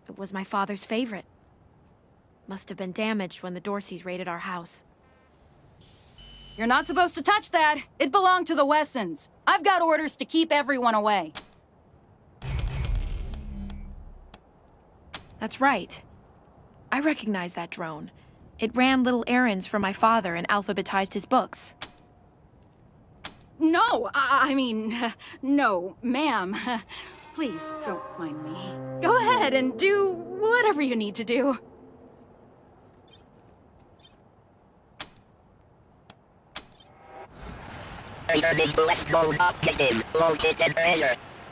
It was my father's favorite. Must have been damaged when the Dorseys raided our house. You're not supposed to touch that. It belonged to the Wessons. I've got orders to keep everyone away. That's right. I recognize that drone. It ran little errands for my father and alphabetized his books. No, I mean, no, ma'am. Please, don't mind me. Go ahead and do whatever you need to do.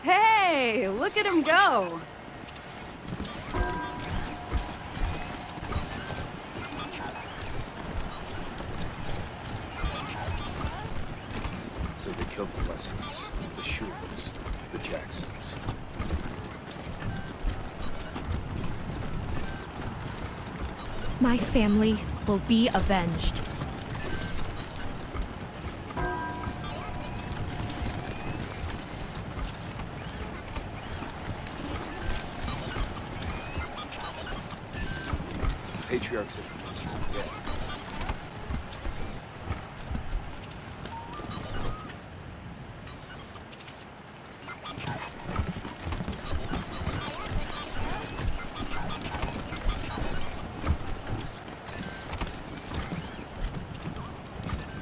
Hey, look at him go. So they killed the Wessons, the Shures, the Jacksons. My family will be avenged. Patriarchs of the Dorseys are dead.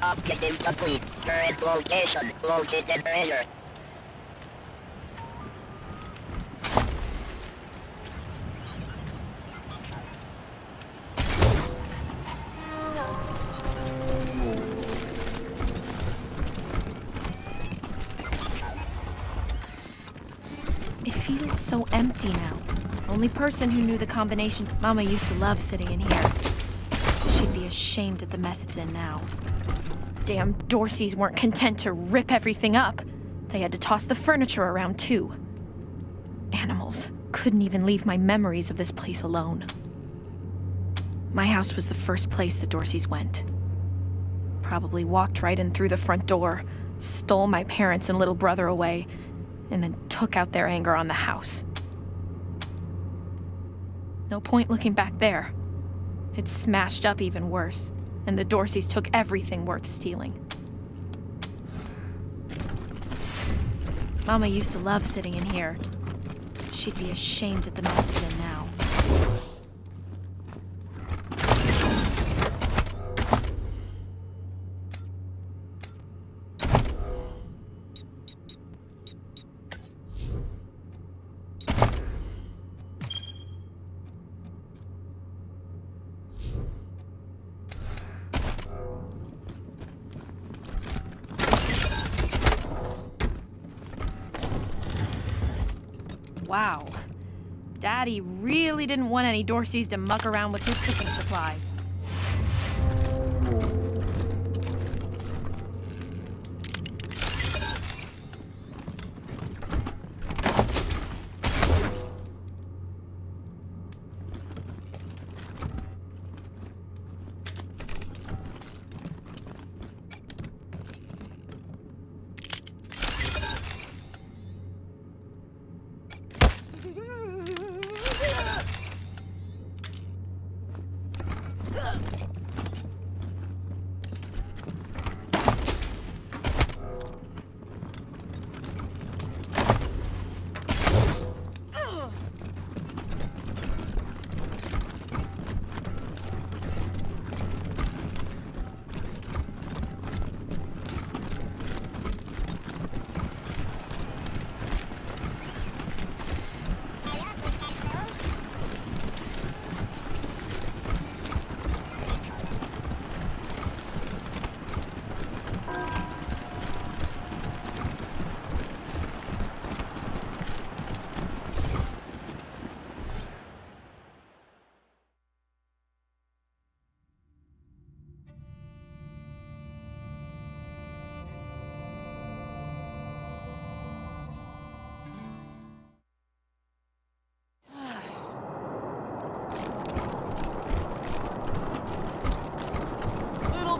Objective complete. Current location located here. It feels so empty now. Only person who knew the combination. Mama used to love sitting in here. She'd be ashamed at the mess it's in now. Damn Dorseys weren't content to rip everything up. They had to toss the furniture around too. Animals. Couldn't even leave my memories of this place alone. My house was the first place the Dorseys went. Probably walked right in through the front door, stole my parents and little brother away, and then took out their anger on the house. No point looking back there. It's smashed up even worse, and the Dorseys took everything worth stealing. Mama used to love sitting in here. She'd be ashamed at the mess it's in now. Wow. Daddy really didn't want any Dorseys to muck around with his cooking supplies.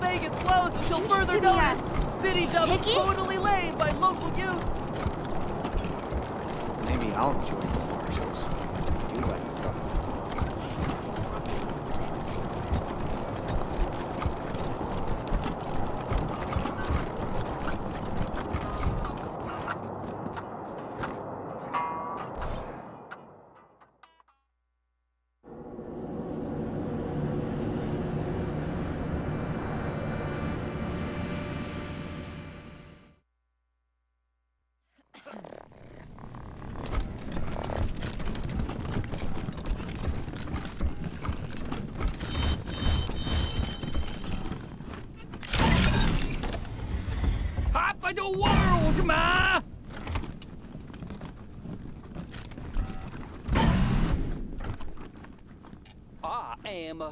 Vegas closed until further notice. City dump's totally laid by local youth. Maybe I'll join the Marshals. I do like the trouble. Top of the world, ma! I am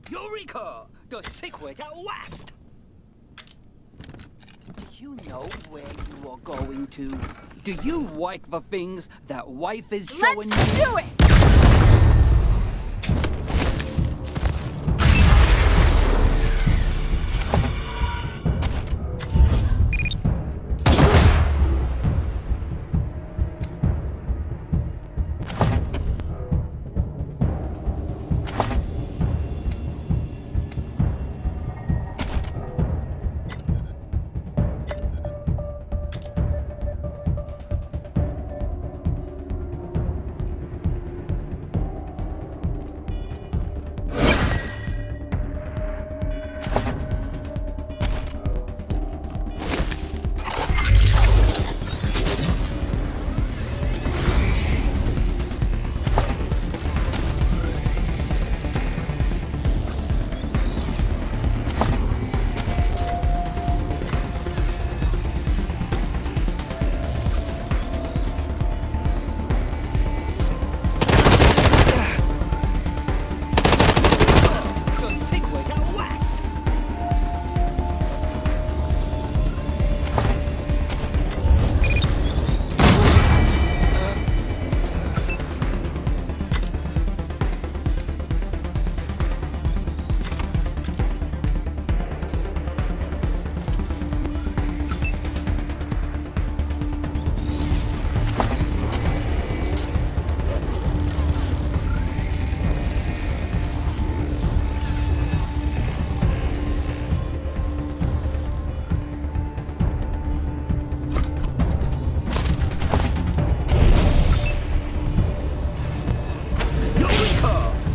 Eureka, the secret at West. Do you know where you are going to? Do you like the things that wife is showing you? Let's do it!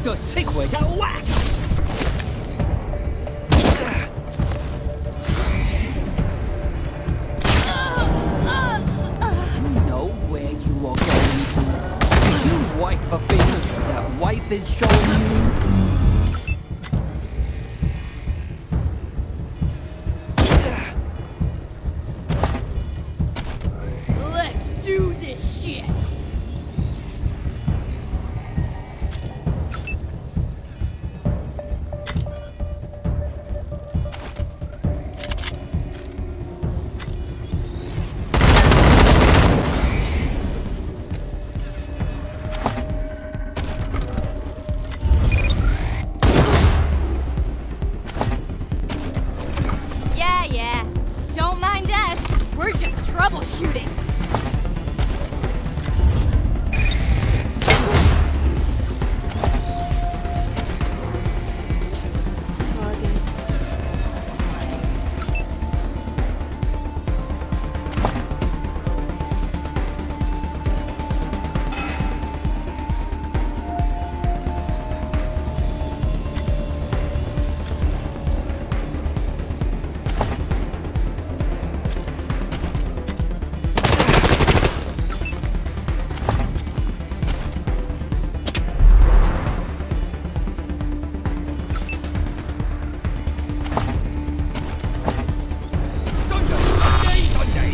The secret at last! You know where you are going to. You wipe the faces that wife is showing you. Let's do this shit! Yeah. Don't mind us. We're just troubleshooting.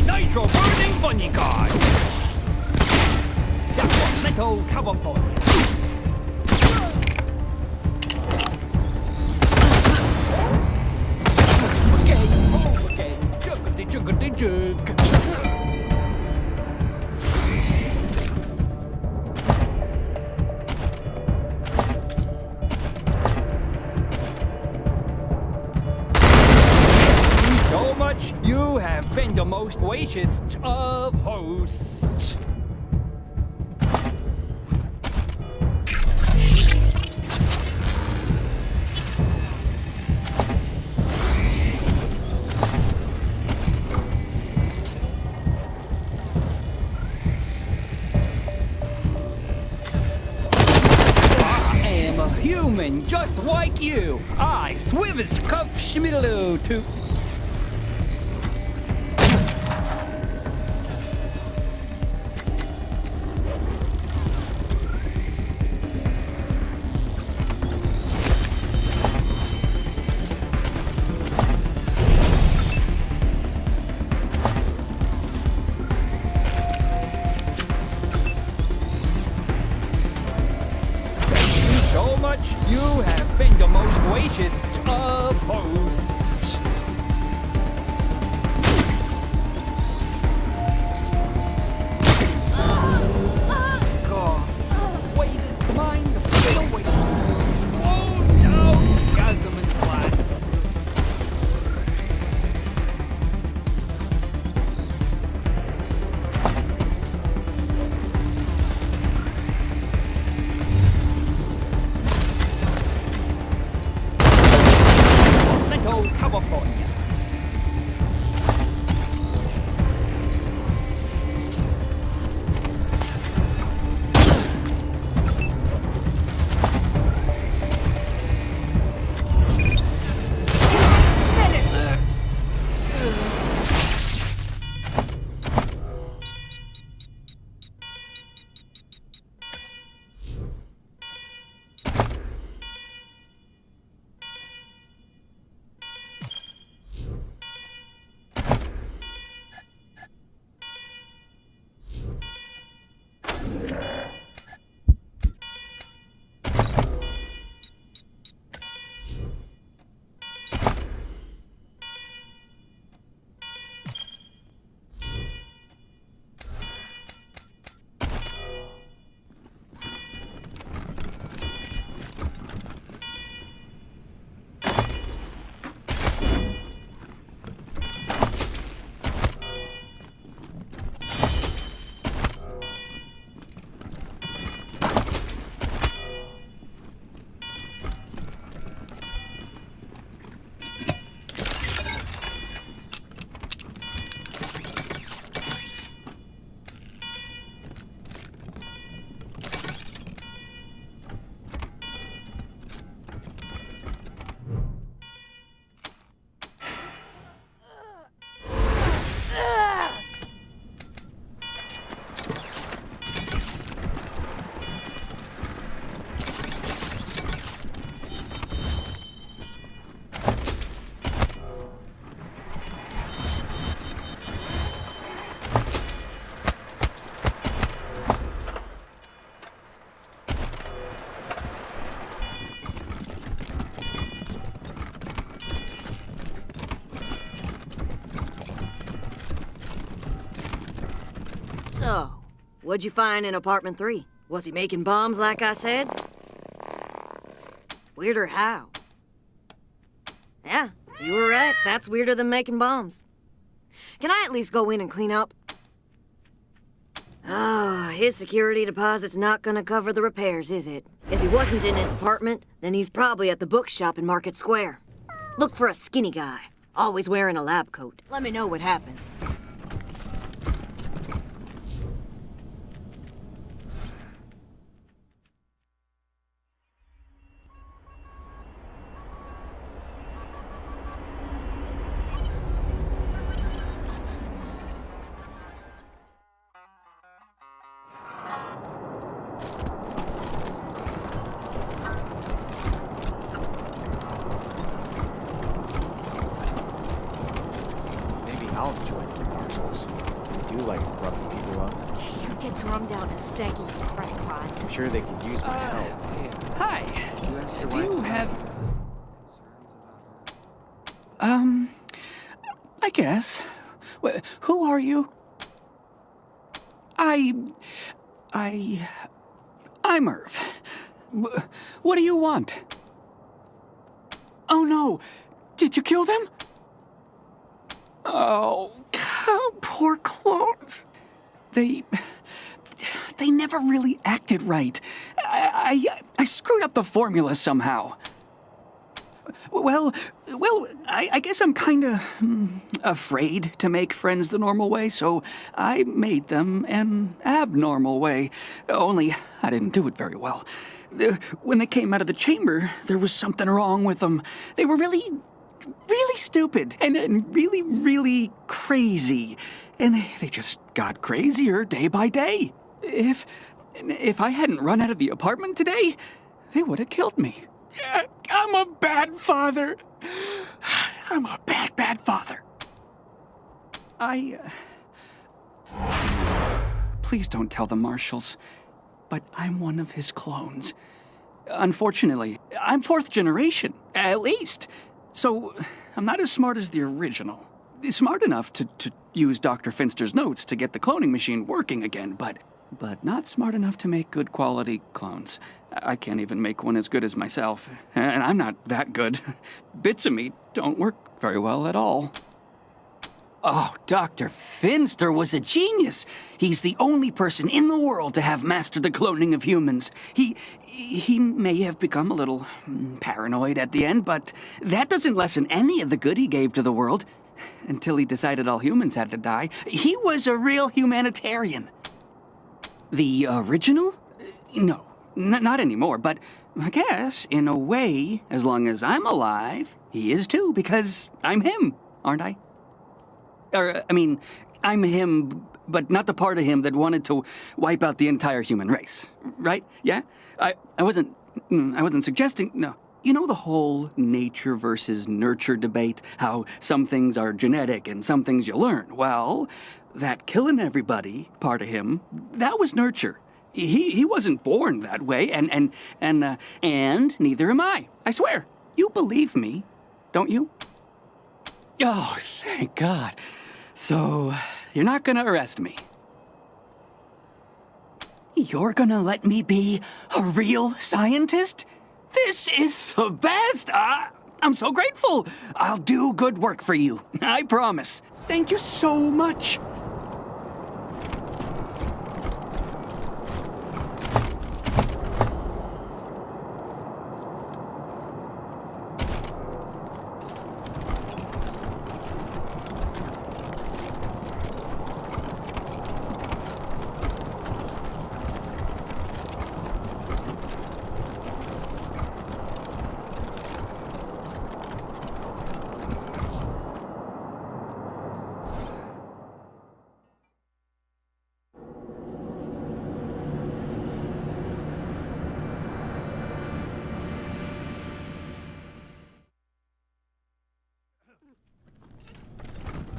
Nitro burning funny guy! That's what metal cover for. Okay. Juggity jug. So much you have been the most gracious of hosts. I am a human just like you. I swivis cuff schmiddle to. So much you have been the most gracious of hosts. God, weight is mine, feel weight. Oh no, Gazman's plan. What'd you find in apartment 3? Was he making bombs like I said? Weirder how? Yeah, you were right. That's weirder than making bombs. Can I at least go in and clean up? Oh, his security deposit's not gonna cover the repairs, is it? If he wasn't in his apartment, then he's probably at the bookshop in Market Square. Look for a skinny guy, always wearing a lab coat. Let me know what happens. I'll join the marshals. You like roughing people up? You get drummed out a saggy crackpot. I'm sure they could use my help. Hi. You ask your Do wife you about have... I guess. Who are you? I'm Irv. What do you want? Oh no! Did you kill them? Oh, poor clones. They never really acted right. I screwed up the formula somehow. Well, I guess I'm kinda afraid to make friends the normal way, so I made them an abnormal way. Only I didn't do it very well. When they came out of the chamber, there was something wrong with them. They were really stupid and really crazy. And they just got crazier day by day. If I hadn't run out of the apartment today, they would have killed me. I'm a bad father. I'm a bad father. Please don't tell the marshals, but I'm one of his clones. Unfortunately, I'm 4th generation, at least. So, I'm not as smart as the original. Smart enough to use Dr. Finster's notes to get the cloning machine working again, but not smart enough to make good quality clones. I can't even make one as good as myself, and I'm not that good. Bits of me don't work very well at all. Oh, Dr. Finster was a genius. He's the only person in the world to have mastered the cloning of humans. He may have become a little paranoid at the end, but that doesn't lessen any of the good he gave to the world. Until he decided all humans had to die. He was a real humanitarian. The original? No, not anymore, but I guess, in a way, as long as I'm alive, he is too, because I'm him, aren't I? I'm him, but not the part of him that wanted to wipe out the entire human race, right? Yeah? I wasn't suggesting, no. You know the whole nature versus nurture debate? How some things are genetic and some things you learn? Well, that killing everybody part of him, that was nurture. He wasn't born that way, and neither am I. I swear. You believe me, don't you? Oh, thank God. So, you're not gonna arrest me. You're gonna let me be a real scientist? This is the best! I'm so grateful! I'll do good work for you, I promise. Thank you so much.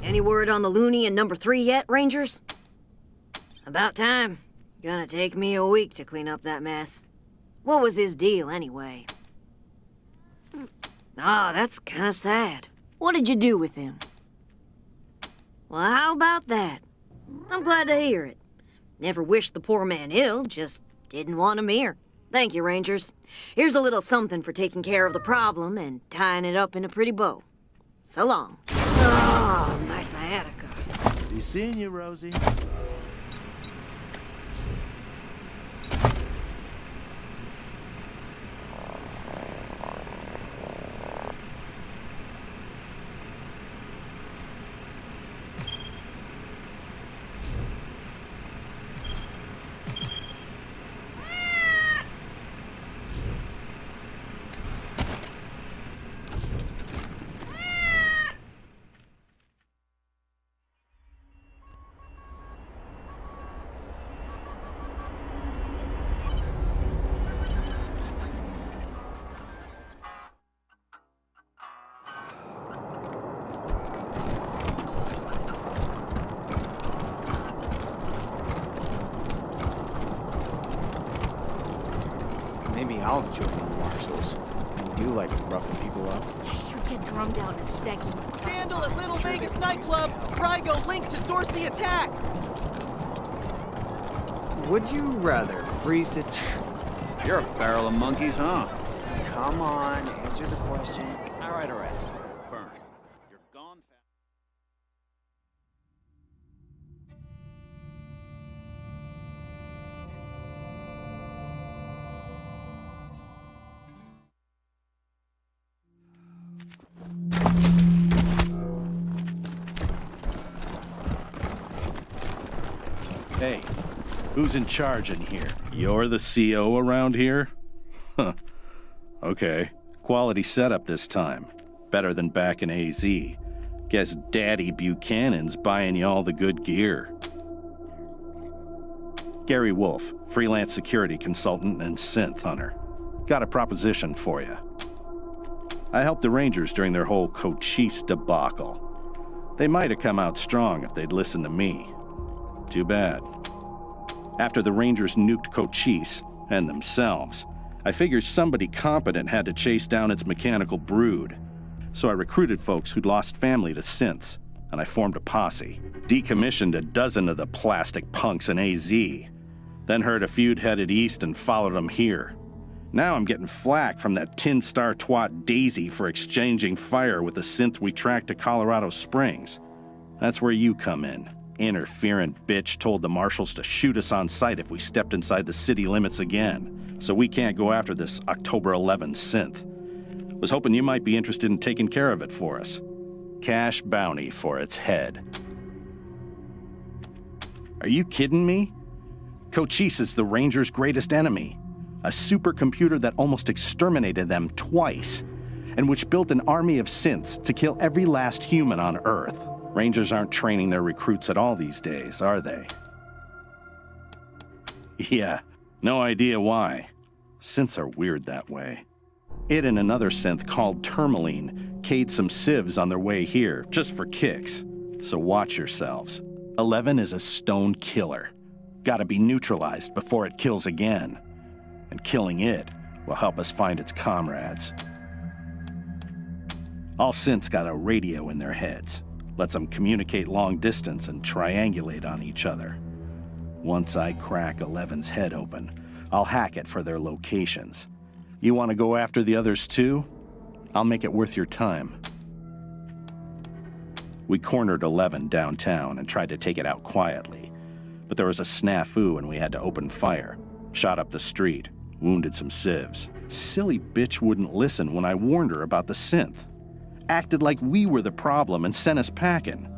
Any word on the loony in number 3 yet, Rangers? About time. Gonna take me a week to clean up that mess. What was his deal, anyway? Ah, that's kinda sad. What did you do with him? Well, how about that? I'm glad to hear it. Never wished the poor man ill, just didn't want him here. Thank you, Rangers. Here's a little something for taking care of the problem and tying it up in a pretty bow. So long. Oh, my sciatica. Be seeing you, Rosie. Maybe I'll join the Marshals. I do like roughing people up. You'll get drummed out in a second. Scandal at Little Vegas nightclub. Rygo linked to Dorsey attack. Would you rather freeze to... You're a barrel of monkeys, huh? Come on, answer the question. All right. Burn. You're gone fast. Hey, who's in charge in here? You're the CO around here? Huh. Okay. Quality setup this time. Better than back in AZ. Guess Daddy Buchanan's buying you all the good gear. Gary Wolf, freelance security consultant and synth hunter. Got a proposition for you. I helped the Rangers during their whole Cochise debacle. They might have come out strong if they'd listened to me. Too bad. After the Rangers nuked Cochise, and themselves, I figured somebody competent had to chase down its mechanical brood. So I recruited folks who'd lost family to synths, and I formed a posse. Decommissioned a dozen of the plastic punks in AZ. Then heard a feud headed east and followed them here. Now I'm getting flack from that tin star twat Daisy for exchanging fire with the synth we tracked to Colorado Springs. That's where you come in. Interferent bitch told the marshals to shoot us on sight if we stepped inside the city limits again, so we can't go after this October 11 synth. Was hoping you might be interested in taking care of it for us. Cash bounty for its head. Are you kidding me? Cochise is the Rangers' greatest enemy. A supercomputer that almost exterminated them twice, and which built an army of synths to kill every last human on Earth. Rangers aren't training their recruits at all these days, are they? Yeah, no idea why. Synths are weird that way. It and another synth called Tourmaline K'd some civs on their way here, just for kicks. So watch yourselves. 11 is a stone killer. Gotta be neutralized before it kills again. And killing it will help us find its comrades. All synths got a radio in their heads. Lets them communicate long distance and triangulate on each other. Once I crack 11's head open, I'll hack it for their locations. You want to go after the others too? I'll make it worth your time. We cornered 11 downtown and tried to take it out quietly, but there was a snafu and we had to open fire. Shot up the street, wounded some civs. Silly bitch wouldn't listen when I warned her about the synth. Acted like we were the problem and sent us packing.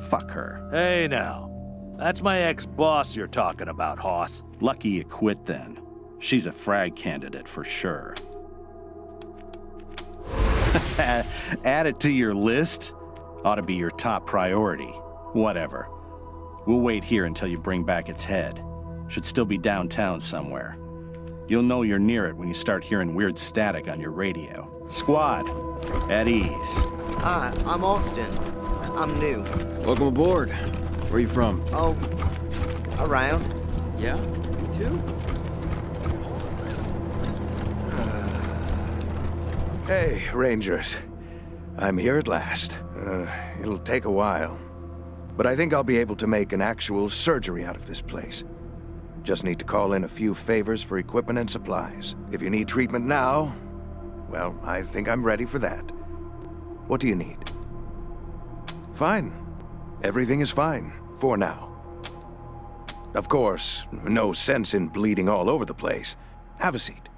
Fuck her. Hey now, that's my ex-boss you're talking about, Hoss. Lucky you quit then. She's a frag candidate for sure. Add it to your list? Ought to be your top priority. Whatever. We'll wait here until you bring back its head. Should still be downtown somewhere. You'll know you're near it when you start hearing weird static on your radio. Squad, at ease. Hi, I'm Austin. I'm new. Welcome aboard. Where are you from? Oh, around. Yeah, me too. Hey, Rangers. I'm here at last. It'll take a while. but I think I'll be able to make an actual surgery out of this place. Just need to call in a few favors for equipment and supplies. If you need treatment now, well, I think I'm ready for that. What do you need? Fine. Everything is fine, for now. Of course, no sense in bleeding all over the place. Have a seat.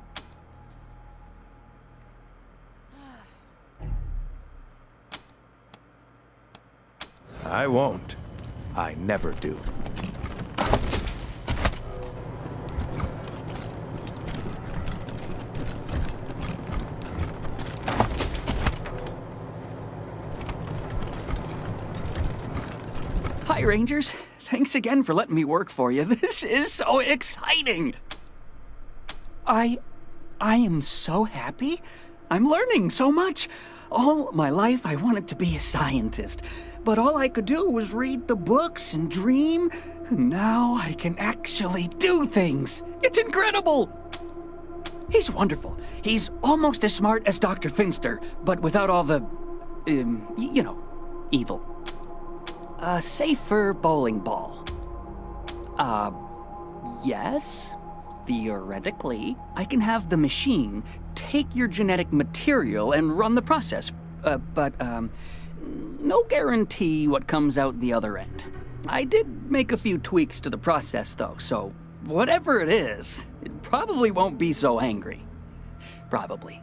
I won't. I never do. Hi, Rangers. Thanks again for letting me work for you. This is so exciting. I am so happy. I'm learning so much. All my life I wanted to be a scientist, but all I could do was read the books and dream. Now I can actually do things. It's incredible. He's wonderful. He's almost as smart as Dr. Finster, but without all the, you know, evil. A safer bowling ball. Yes. Theoretically, I can have the machine take your genetic material and run the process. But no guarantee what comes out the other end. I did make a few tweaks to the process, though, so whatever it is, it probably won't be so angry. Probably.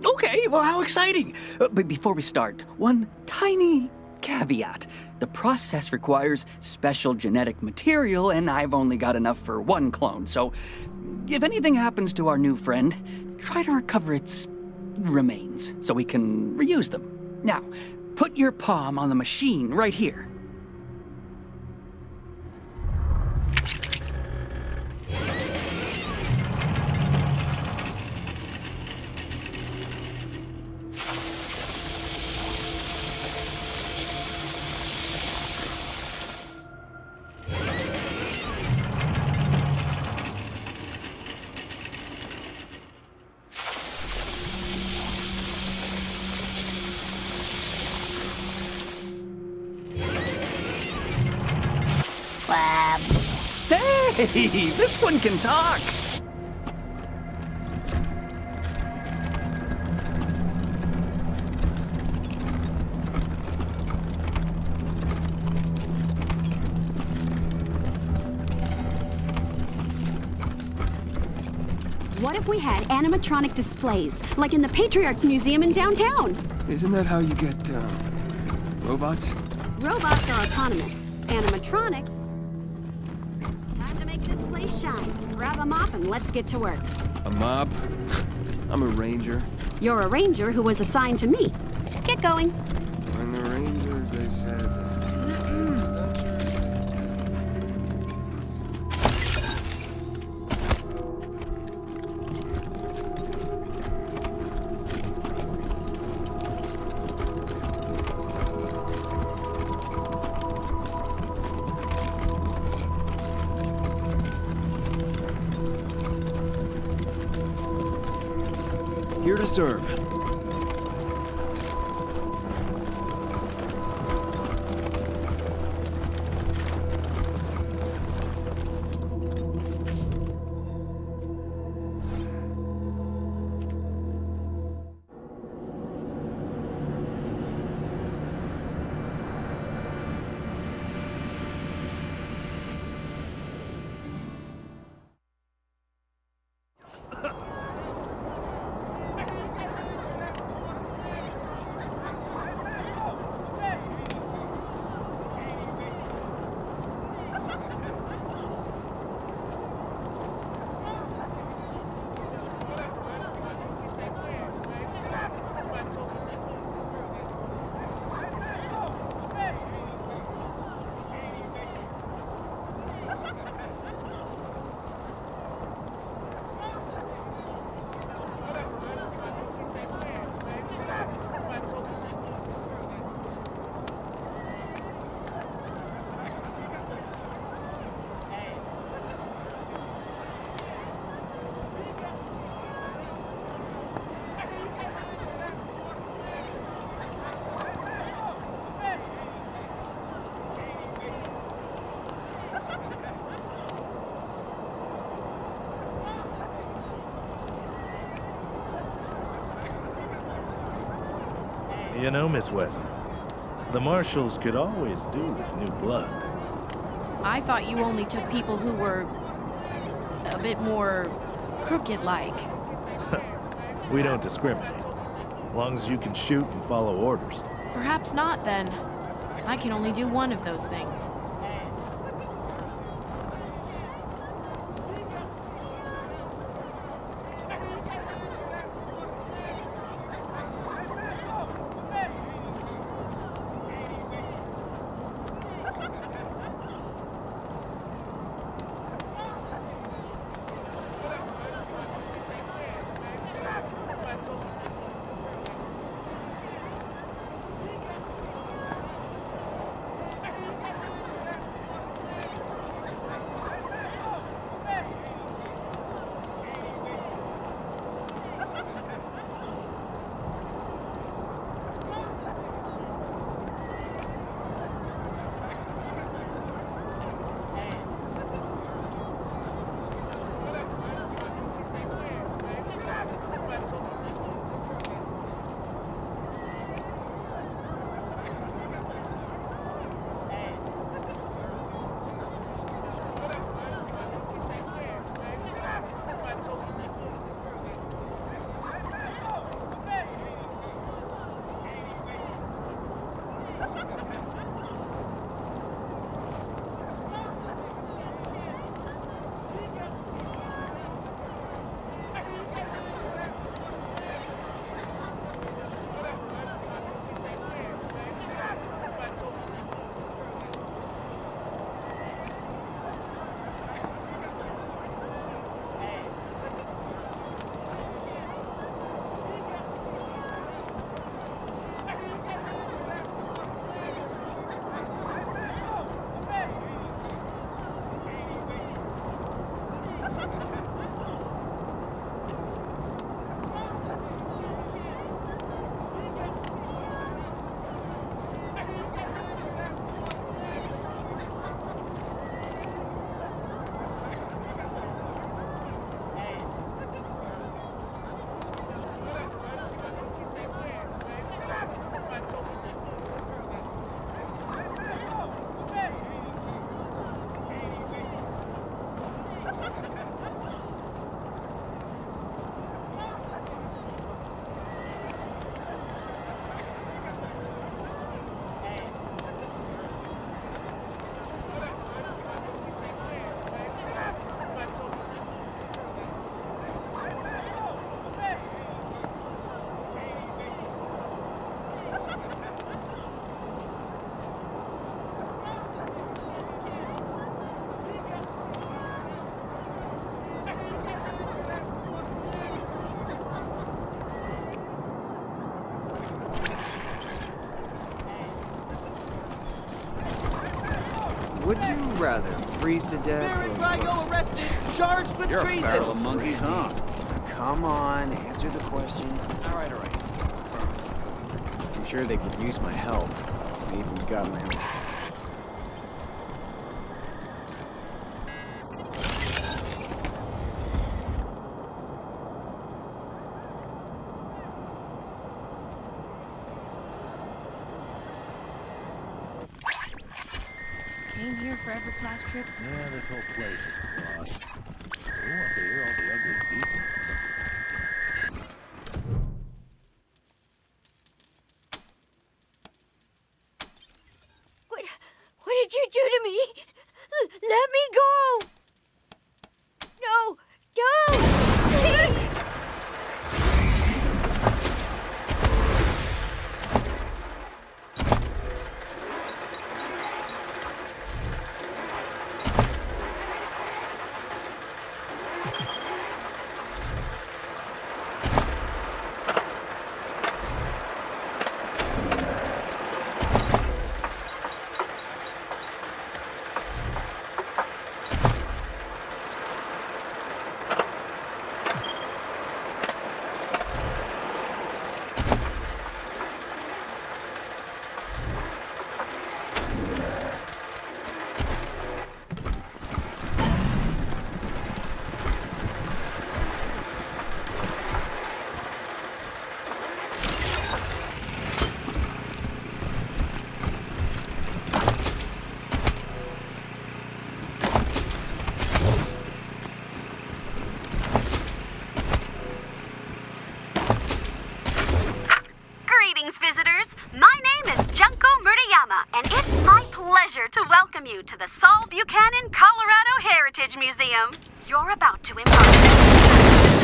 Okay, well, how exciting! But before we start, one tiny caveat. The process requires special genetic material, and I've only got enough for one clone, so if anything happens to our new friend, try to recover its remains so we can reuse them. Now, put your palm on the machine right here. Hey, this one can talk! What if we had animatronic displays, like in the Patriarch's Museum in downtown? Isn't that how you get, robots? Robots are autonomous. Animatronics... Time to make this place shine. Grab a mop and let's get to work. A mop? I'm a ranger. You're a ranger who was assigned to me. Get going. When the rangers, they said... Here to serve. You know, Miss Wesley, the Marshals could always do with new blood. I thought you only took people who were a bit more crooked-like. We don't discriminate. As long as you can shoot and follow orders. Perhaps not, then. I can only do one of those things. Would you rather freeze to death Baron or... Rygo arrested, charged with You're treason. a barrel of monkeys, huh? Come on, answer the question. All right, all right. I'm sure they could use my help. I even got my own... Came here for every class trip. Yeah, this whole place is gross. We want to hear all the ugly details. What did you do to me? Let me go! No, don't! welcome you to the Saul Buchanan Colorado Heritage Museum. You're about to embark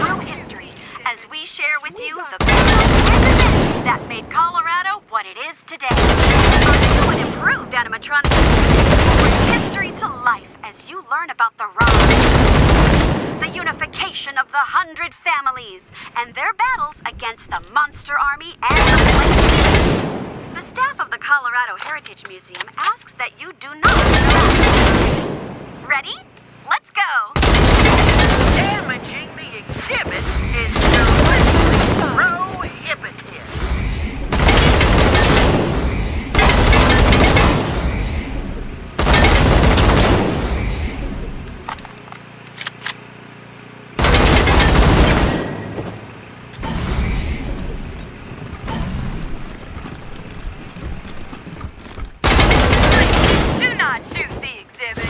through history as we share with you the battles and events that made Colorado what it is today. Our new and improved animatronics bring history to life as you learn about the rise, the unification of the 100 families, and their battles against the Monster Army and the Blade. The staff of the Colorado Heritage Museum asks that you do not interact. Ready? Let's go! Damaging the exhibit is directly prohibited. Do not shoot the exhibit.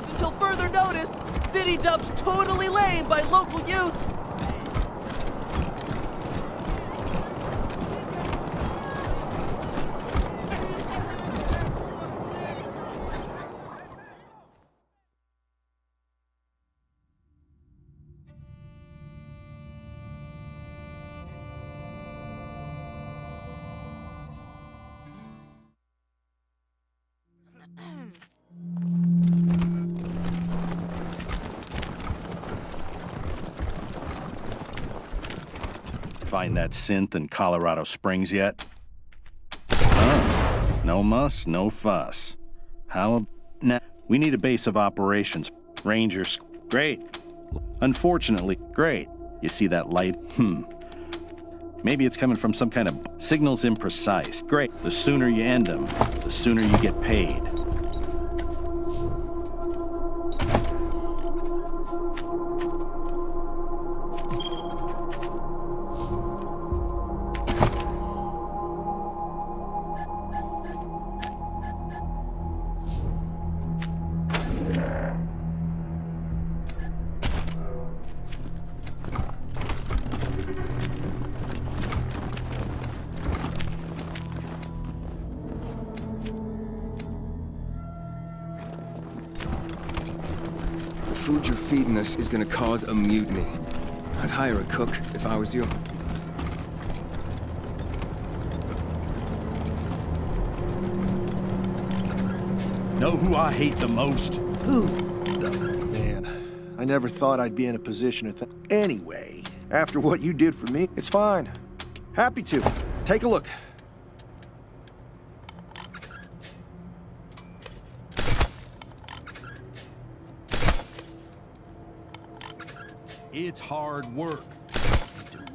Until further notice, city dubbed totally lame by local youth. Find that synth in Colorado Springs yet? Oh, no muss, no fuss. How now? We need a base of operations. Rangers, great. Unfortunately, great. You see that light? Maybe it's coming from some kind of signals imprecise. Great. The sooner you end them, the sooner you get paid. The food you're feeding us is gonna cause a mutiny. I'd hire a cook if I was you. Know who I hate the most? Who? Man, I never thought I'd be in a position to Anyway, after what you did for me, it's fine. Happy to. Take a look. It's hard work.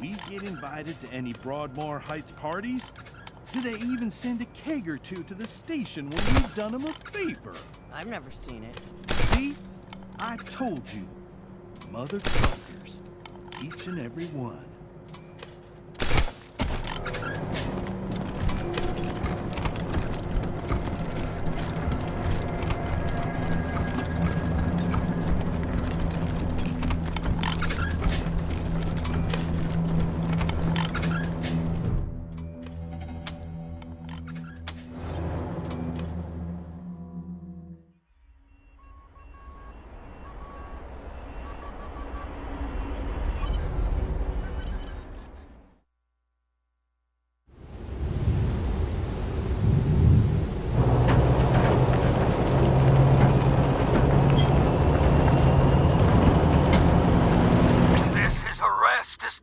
we get invited to any Broadmoor Heights parties? Do they even send a keg or two to the station when we've done them a favor? I've never seen it. See? I told you. Mother truckers. Each and every one.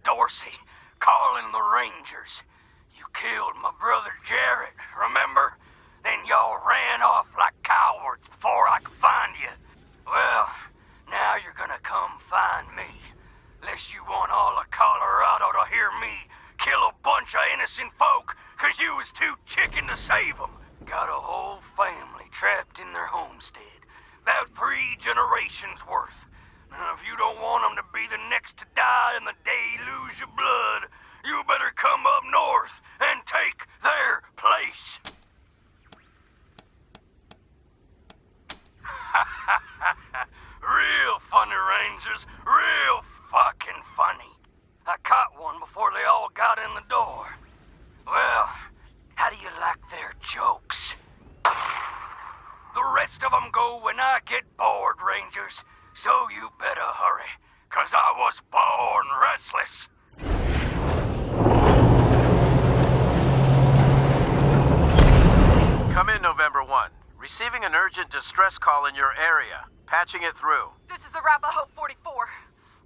Dorsey, calling the Rangers. You killed my brother Jarrett, remember? Then y'all ran off like cowards before I could find you. Well, now you're gonna come find me. Lest you want all of Colorado to hear me kill a bunch of innocent folk 'cause you was too chicken to save them. Got a whole family trapped in their homestead. About 3 generations worth. Now, if you don't want them to be the next to die and the day you lose your blood, you better come up north and take their place. Real funny, Rangers. Real fucking funny. I caught one before they all got in the door. Well, how do you like their jokes? The rest of them go when I get bored, Rangers. So you better hurry, 'cause I was born restless. Come in, November 1. Receiving an urgent distress call in your area. Patching it through. This is Arapahoe 44.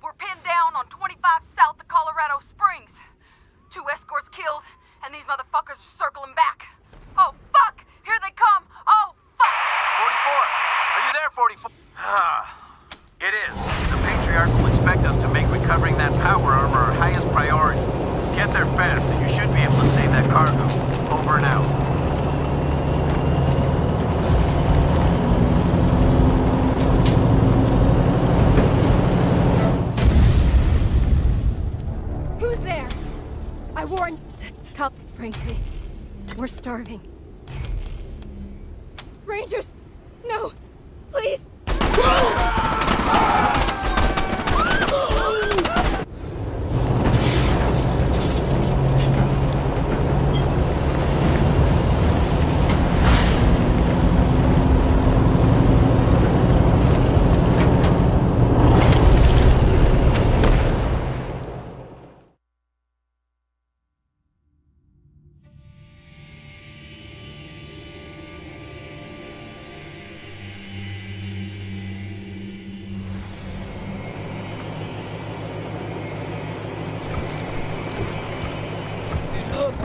We're pinned down on 25 south of Colorado Springs. 2 escorts killed, and these motherfuckers are circling back. Oh, fuck! Here they come! Oh, fuck! 44! Are you there, 44? It is. The Patriarch will expect us to make recovering that power armor our highest priority. Get there fast, and you should be able to save that cargo. Over and out. Who's there? I warned the cop, frankly. We're starving. Rangers! No! Please!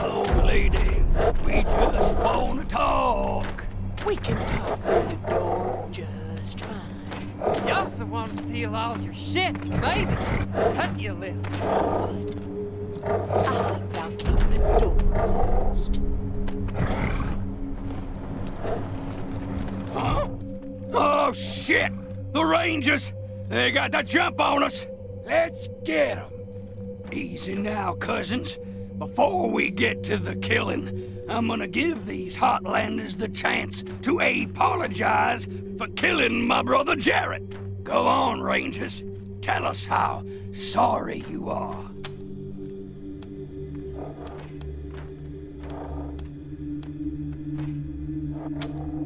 Old lady, we just wanna talk. We can talk through the door just fine. You also want to steal all your shit, baby. Cut you a little. I think I'll keep the door closed. Huh? Oh, shit! The Rangers! They got the jump on us! Let's get them! Easy now, cousins. Before we get to the killing, I'm gonna give these Heartlanders the chance to apologize for killing my brother Jarrett. Go on, Rangers. Tell us how sorry you are.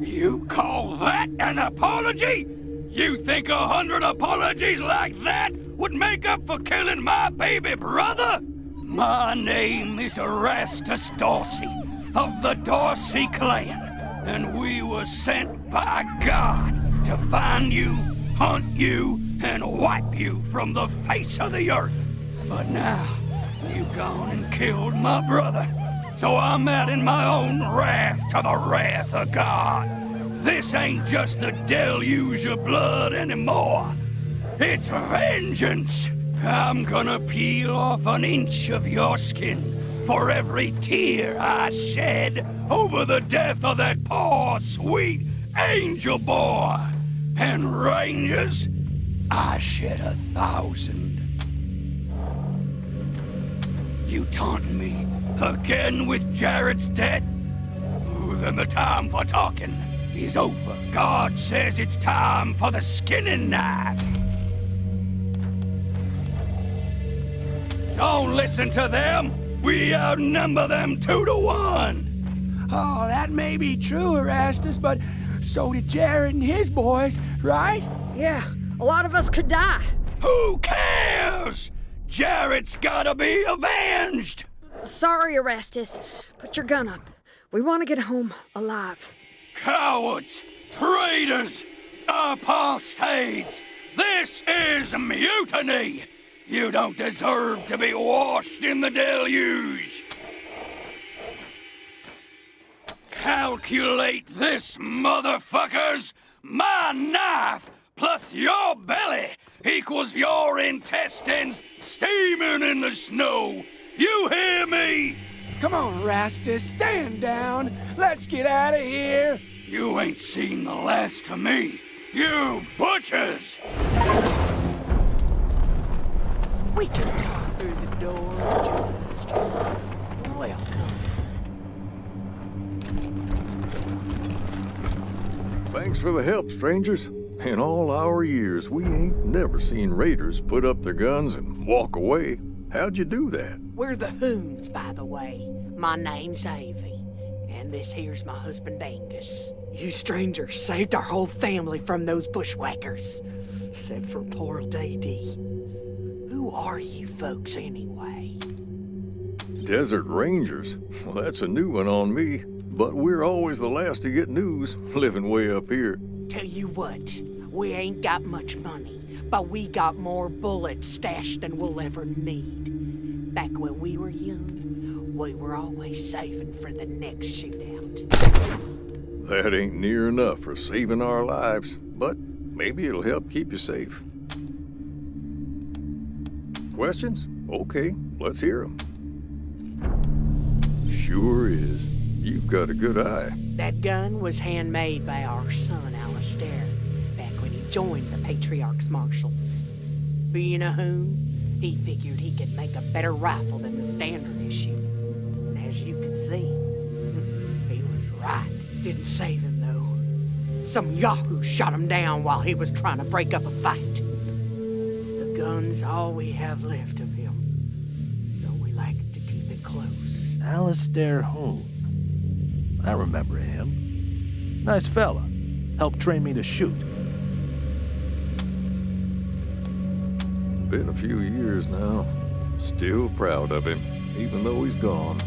You call that an apology? You think 100 apologies like that would make up for killing my baby brother? My name is Erastus Dorsey of the Dorsey clan, and we were sent by God to find you, hunt you, and wipe you from the face of the earth. But now, you've gone and killed my brother, so I'm adding my own wrath to the wrath of God. This ain't just the deluge of blood anymore. It's vengeance. I'm gonna peel off an inch of your skin for every tear I shed over the death of that poor, sweet angel boy. And Rangers, I shed 1,000. You taunting me again with Jarrett's death? Oh, then the time for talking is over. God says it's time for the skinning knife. Don't listen to them. We outnumber them 2 to 1. Oh, that may be true, Erastus, but so did Jarrett and his boys, right? Yeah, a lot of us could die. Who cares? Jarrett's gotta be avenged! Sorry, Erastus. Put your gun up. We want to get home alive. Cowards! Traitors! Apostates! This is mutiny! You don't deserve to be washed in the deluge! Calculate this, motherfuckers! My knife plus your belly equals your intestines steaming in the snow! You hear me? Come on, Erastus, stand down. Let's get out of here. You ain't seen the last of me, you butchers! We can talk through the door just welcome. Thanks for the help, strangers. In all our years, we ain't never seen raiders put up their guns and walk away. How'd you do that? We're the Hoons, by the way. My name's Avie, and this here's my husband Angus. You strangers saved our whole family from those bushwhackers, except for poor Dee. Who are you folks anyway? Desert Rangers? Well, that's a new one on me. But we're always the last to get news, living way up here. Tell you what, we ain't got much money, but we got more bullets stashed than we'll ever need. Back when we were young, we were always saving for the next shootout. That ain't near enough for saving our lives, but maybe it'll help keep you safe. Questions? Okay, let's hear them. Sure is. You've got a good eye. That gun was handmade by our son, Alistair, back when he joined the Patriarch's Marshals. Being a Hoon, he figured he could make a better rifle than the standard issue. And as you can see, he was right. Didn't save him, though. Some yahoo shot him down while he was trying to break up a fight. The gun's all we have left of him, so we like to keep it close. Alistair Hoon. I remember him. Nice fella. Helped train me to shoot. Been a few years now. Still proud of him, even though he's gone.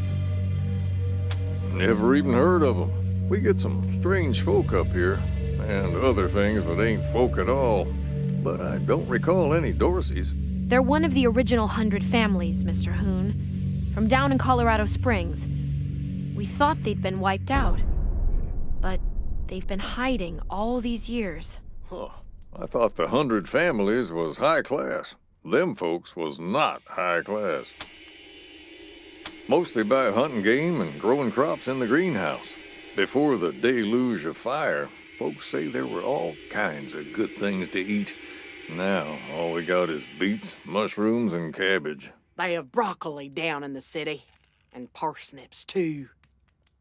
Never even heard of him. We get some strange folk up here, and other things that ain't folk at all. But I don't recall any Dorseys. They're one of the original 100 families, Mr. Hoon, from down in Colorado Springs. We thought they'd been wiped out, but they've been hiding all these years. Huh. I thought the 100 families was high class. Them folks was not high class. Mostly by hunting game and growing crops in the greenhouse. Before the deluge of fire, folks say there were all kinds of good things to eat. Now, all we got is beets, mushrooms, and cabbage. They have broccoli down in the city, and parsnips, too.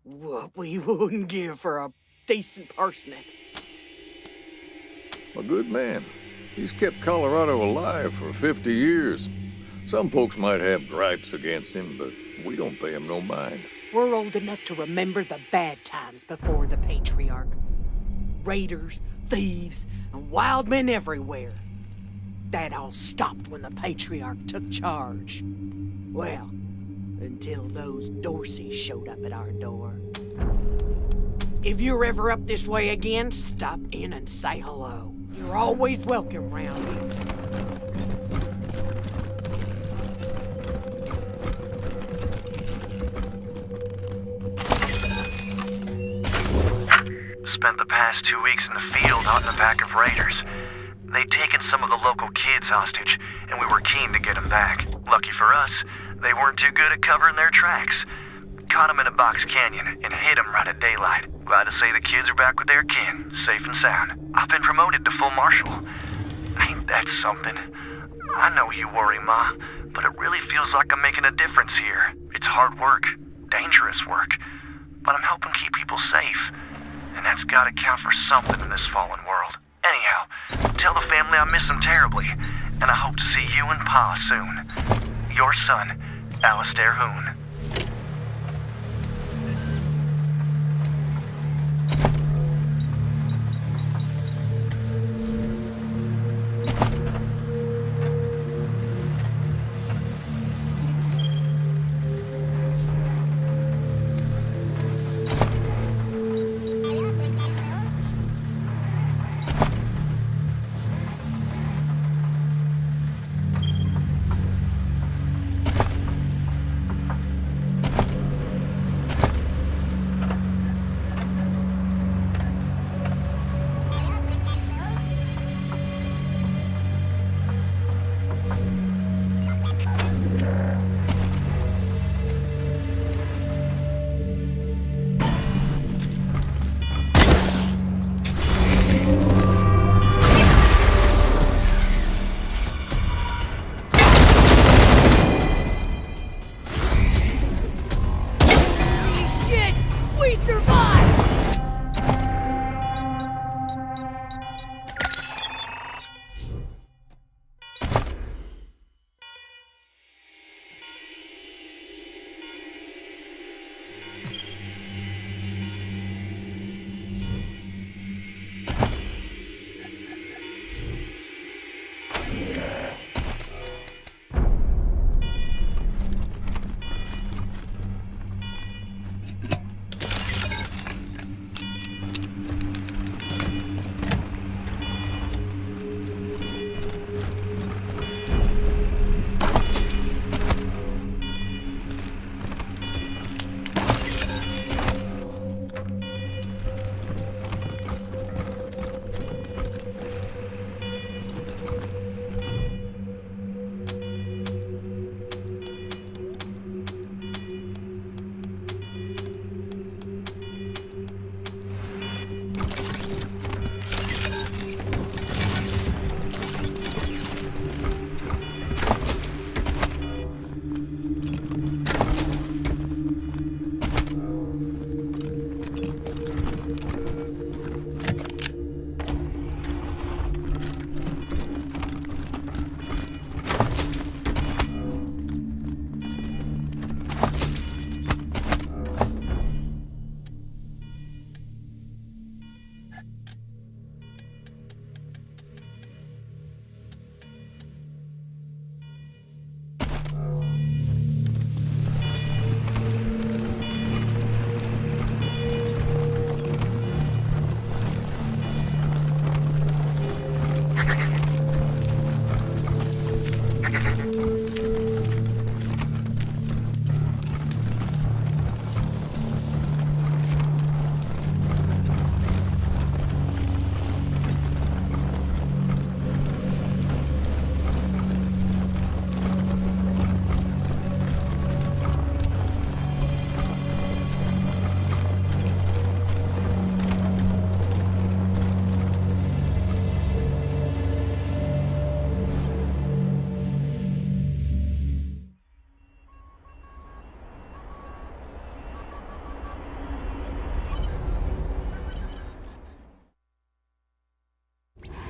What we wouldn't give for a decent parsnip. A good man. He's kept Colorado alive for 50 years. Some folks might have gripes against him, but we don't pay him no mind. We're old enough to remember the bad times before the Patriarch. Raiders, thieves, and wild men everywhere. That all stopped when the Patriarch took charge. Well, until those Dorseys showed up at our door. If you're ever up this way again, stop in and say hello. You're always welcome round here. Spent the past 2 weeks in the field hunting the pack of raiders. They'd taken some of the local kids hostage, and we were keen to get them back. Lucky for us, they weren't too good at covering their tracks. Caught them in a box canyon and hid them right at daylight. Glad to say the kids are back with their kin, safe and sound. I've been promoted to full marshal. Ain't that something? I know you worry, Ma, but it really feels like I'm making a difference here. It's hard work, dangerous work, but I'm helping keep people safe. And that's gotta count for something in this fallen world. Anyhow, tell the family I miss them terribly, and I hope to see you and Pa soon. Your son, Alistair Hoon.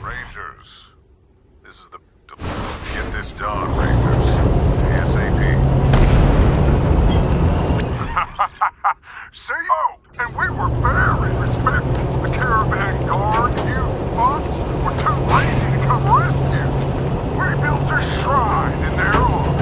Rangers, this is the... Get this done, Rangers. ASAP. See? Oh, and we were very respectful. The caravan guards you fucks were too lazy to come rescue. We built a shrine in their honor.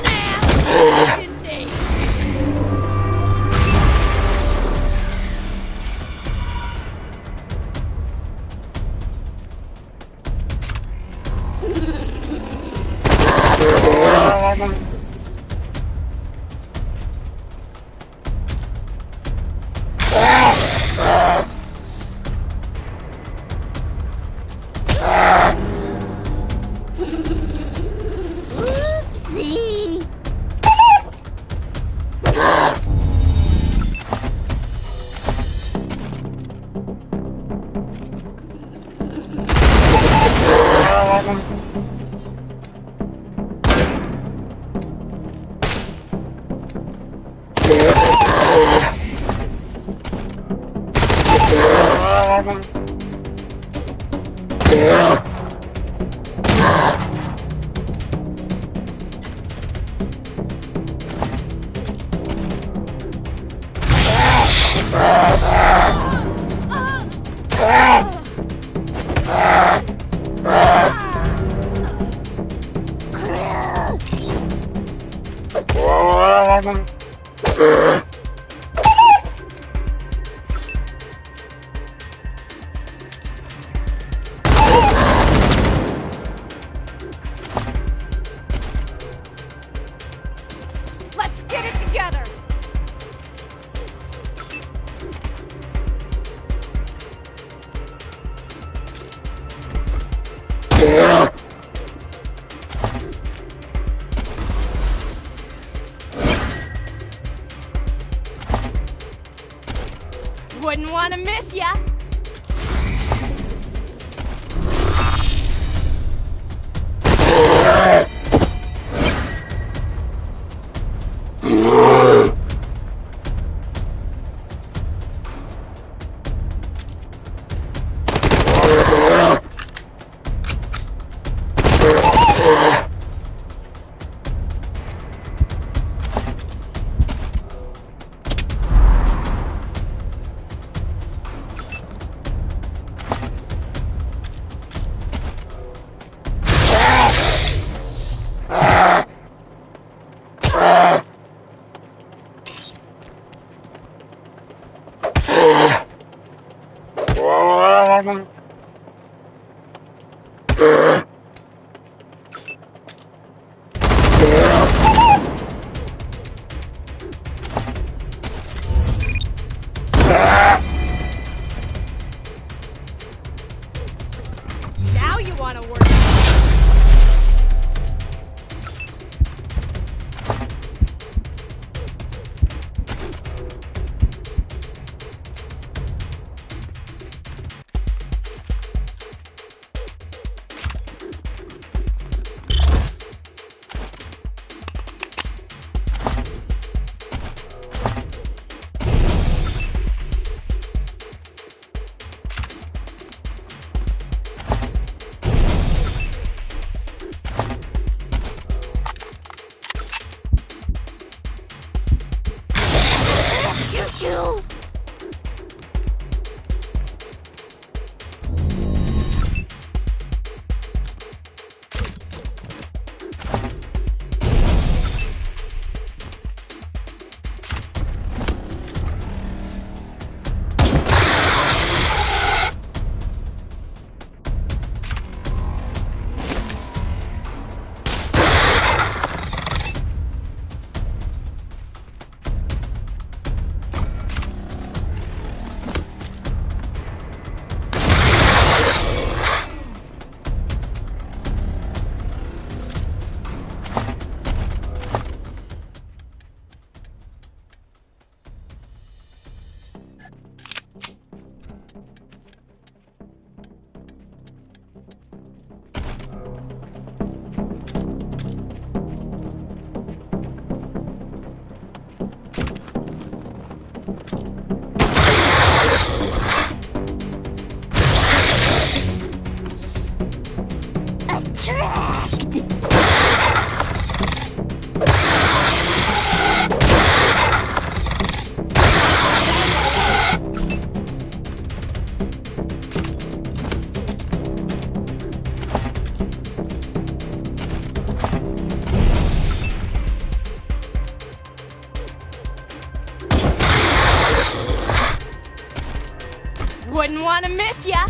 gonna have a name. Oopsie. Let's get it together! Wouldn't want to miss ya! Wouldn't want to miss ya.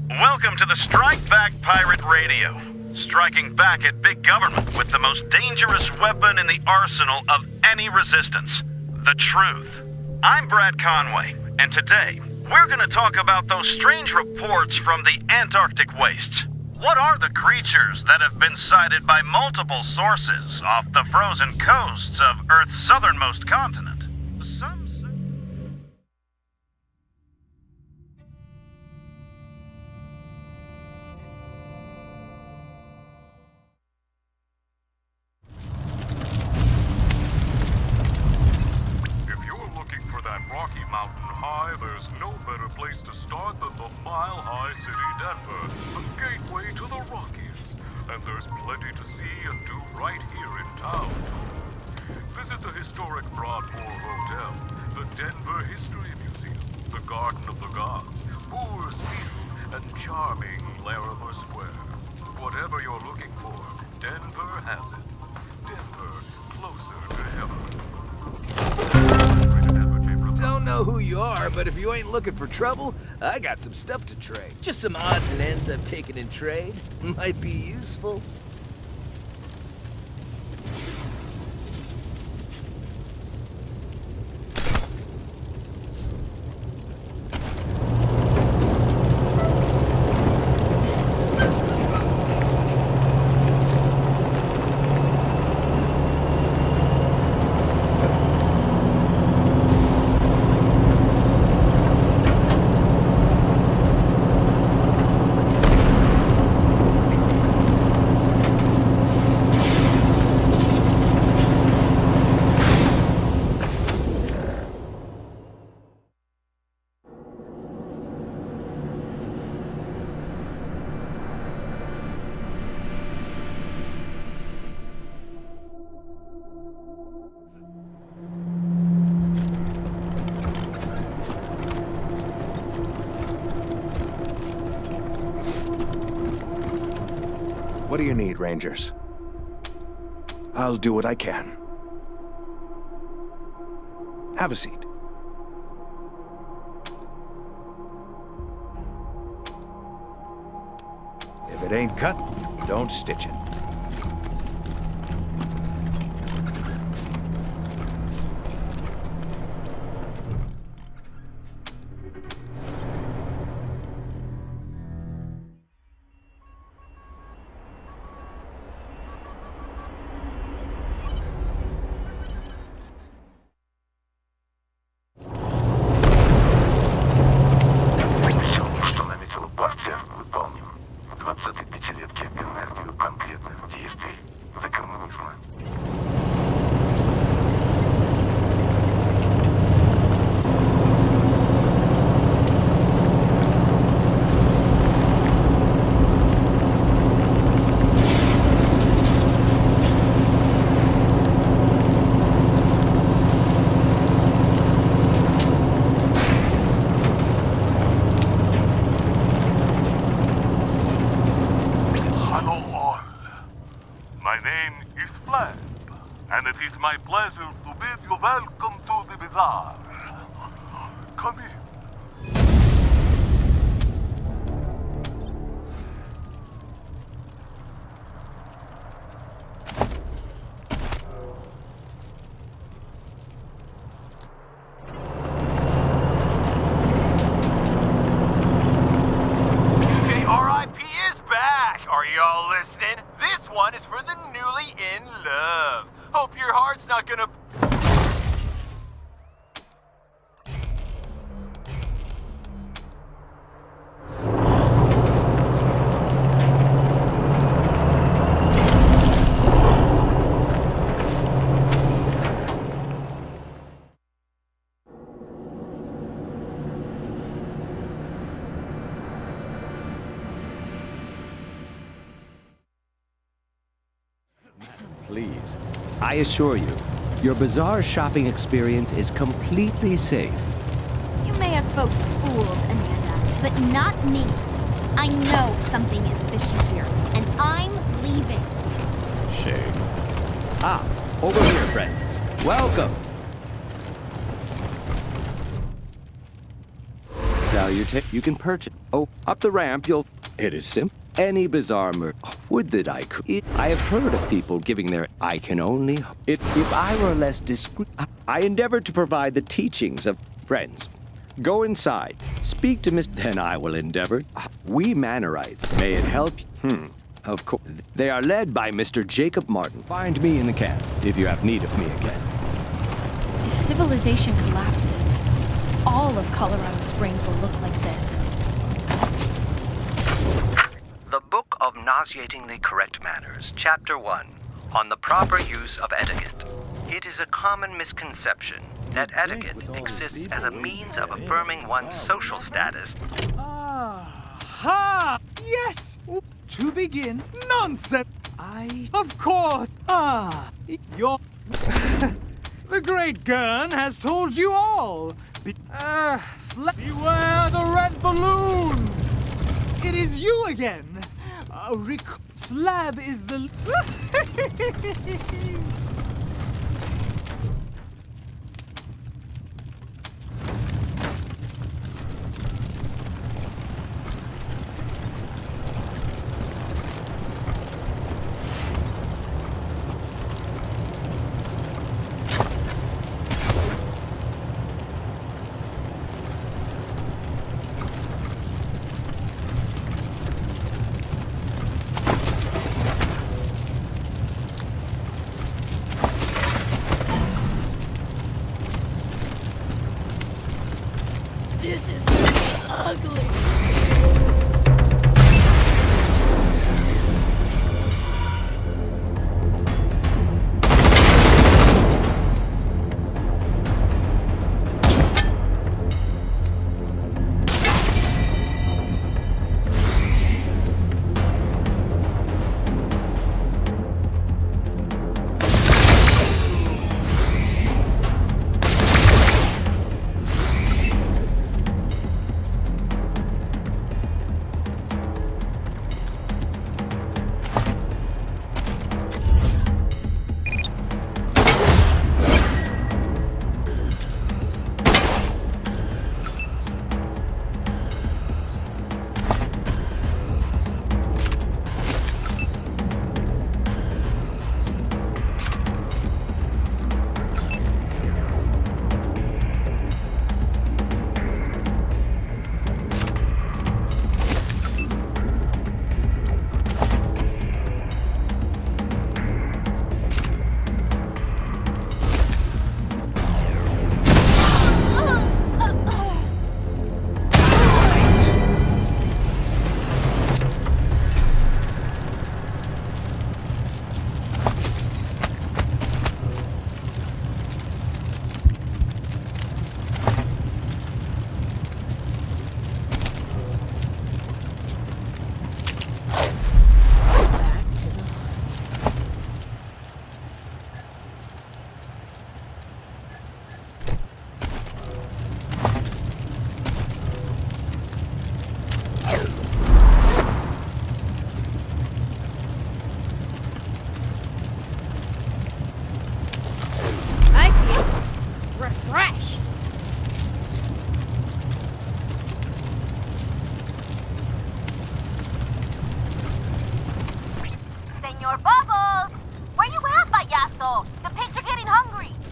Welcome to the Strike Back Pirate Radio. Striking back at big government with the most dangerous weapon in the arsenal of any resistance. The truth. I'm Brad Conway, and today, we're gonna talk about those strange reports from the Antarctic wastes. What are the creatures that have been sighted by multiple sources off the frozen coasts of Earth's southernmost continent? Some say... Rocky Mountain High, there's no better place to start than the Mile High City, Denver, a gateway to the Rockies. And there's plenty to see and do right here in town, too. Visit the historic Broadmoor Hotel, the Denver History Museum, the Garden of the Gods, Moores Field, and charming Larimer Square. Whatever you're looking for, Denver has it. Denver, closer to heaven. Don't know who you are, but if you ain't looking for trouble, I got some stuff to trade. Just some odds and ends I've taken in trade. Might be useful. What do you need, Rangers? I'll do what I can. Have a seat. If it ain't cut, don't stitch it. Hello all. My name is Flab, and it is my pleasure to bid you welcome to the bazaar. Come in. JRIP is back! Are y'all listening? This one is for the newly in love. Hope your heart's not gonna... Please, I assure you, your bazaar shopping experience is completely safe. You may have folks fooled, Amanda, but not me. I know something is fishy here, and I'm leaving. Shame. Ah, over here, friends. Welcome. You can purchase. Oh, up the ramp, you'll... It is simple. Any bazaar would that I could. I have heard of people giving their... I can only... If I were less discreet... I endeavor to provide the teachings of friends. Go inside. Speak to Miss... Then I will endeavor. We Mannerites. May it help... Of course. They are led by Mr. Jacob Martin. Find me in the camp if you have need of me again. If civilization collapses, all of Colorado Springs will look like this. The Book of Nauseatingly Correct Manners, Chapter 1, on the proper use of etiquette. It is a common misconception that etiquette exists as a means of affirming one's social status. Ha! Yes! To begin, nonsense! Of course! Your... The Great Gurn has told you all! Beware the red balloon! It is you again! Flab is the...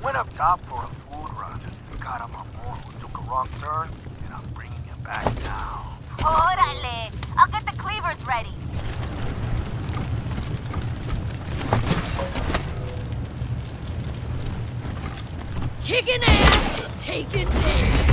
Went up top for a food run. Got him a more who took a wrong turn, and I'm bringing him back now. Órale! I'll get the cleavers ready. Kicking ass, taking names.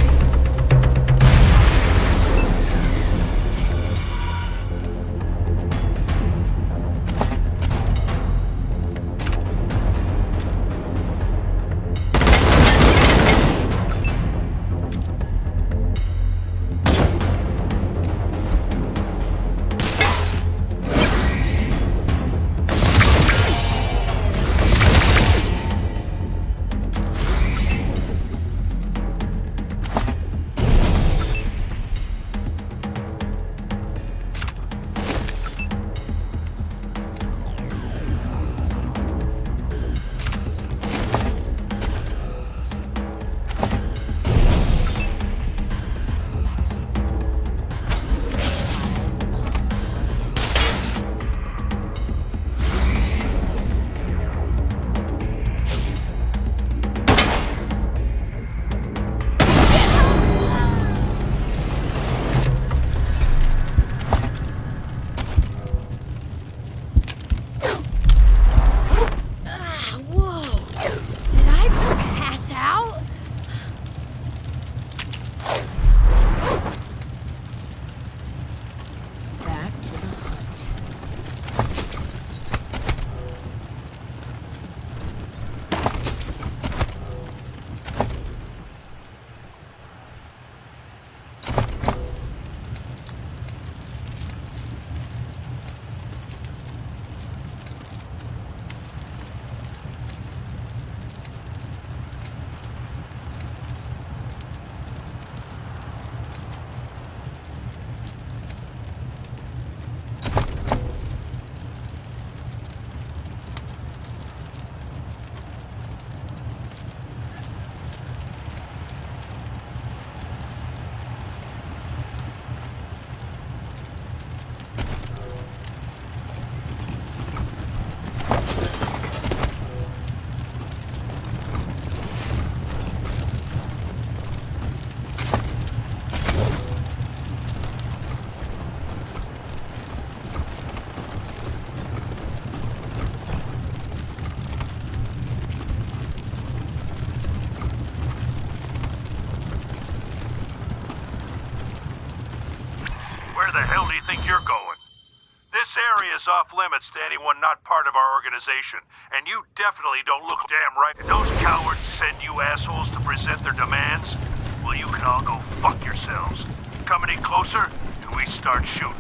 Where the hell do you think you're going? This area is off limits to anyone not part of our organization, and you definitely don't look damn right. And those cowards send you assholes to present their demands? Well, you can all go fuck yourselves. Come any closer, and we start shooting.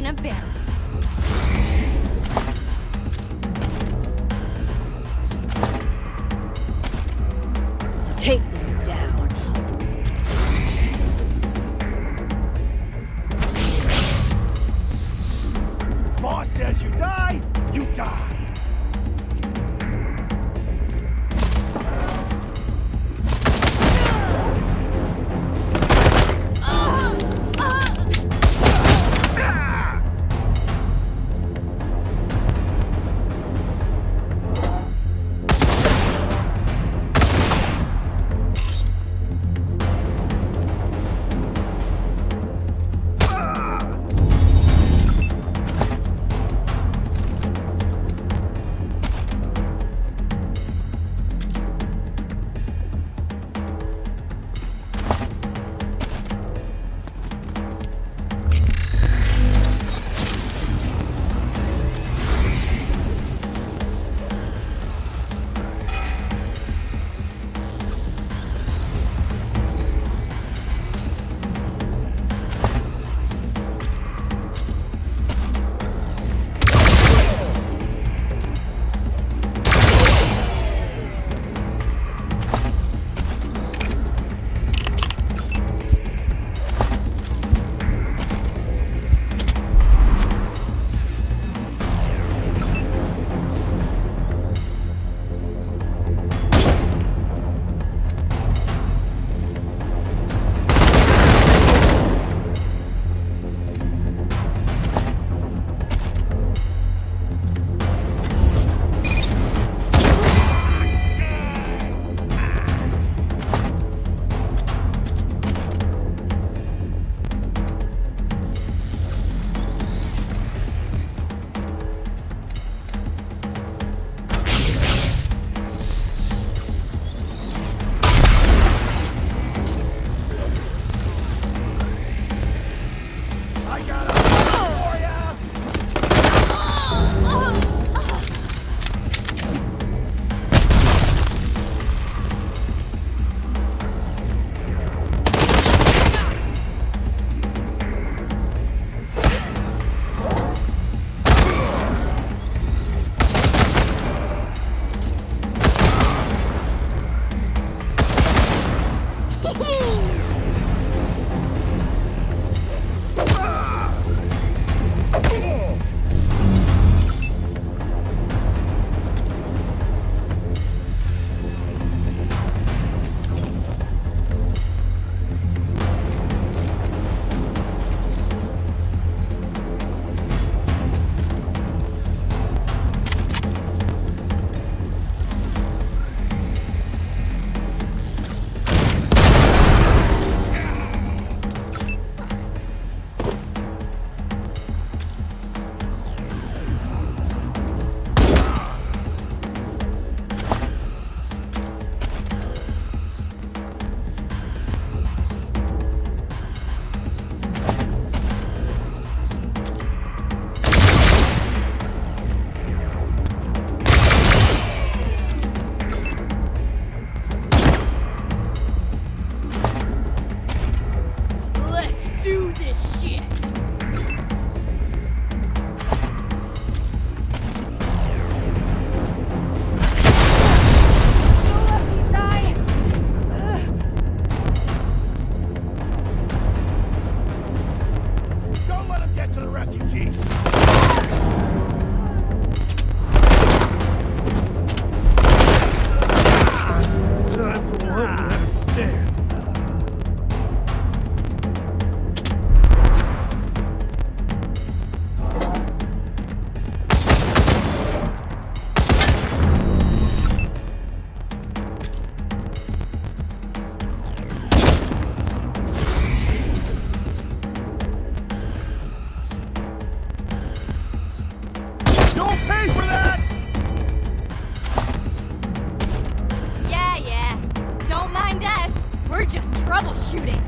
a bit. Take them down. Boss says you die, you die. troubleshooting.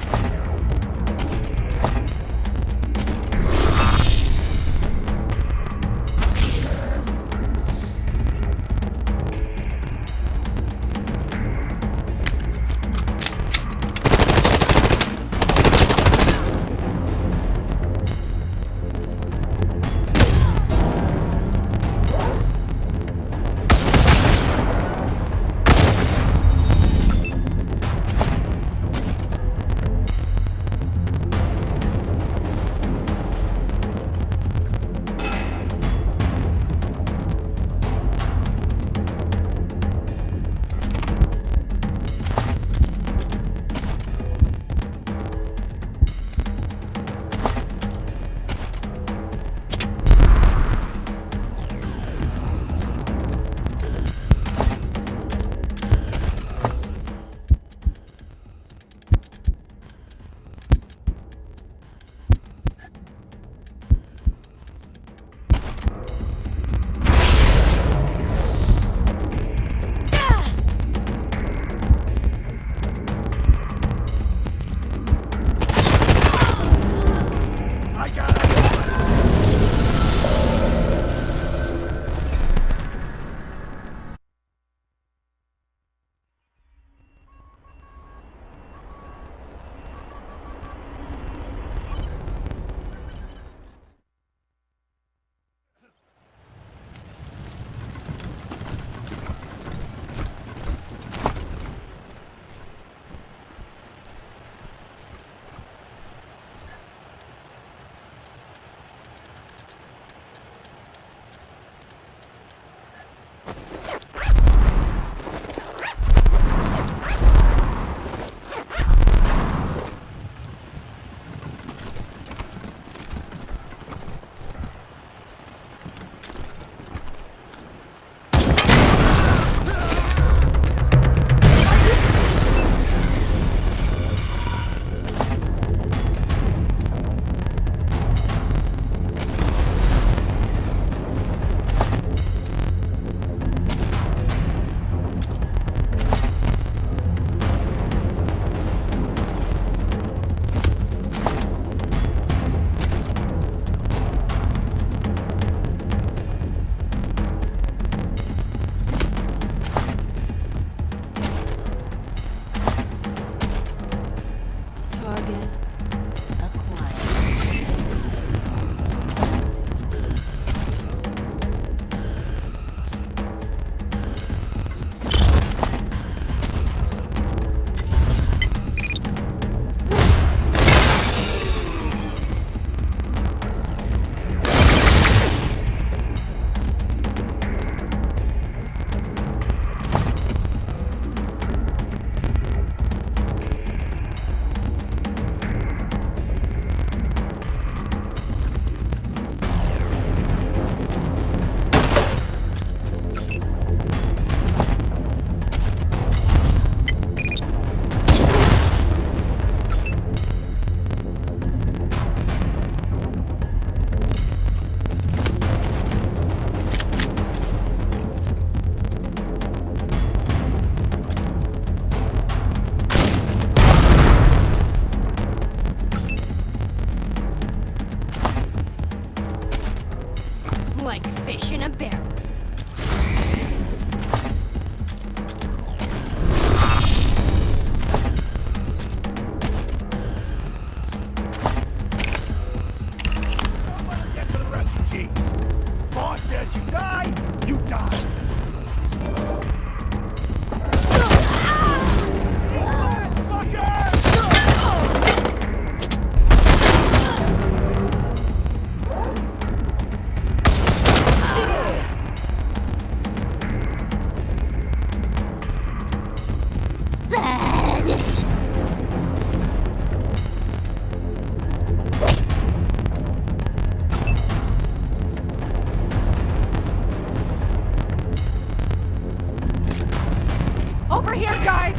Over here, guys!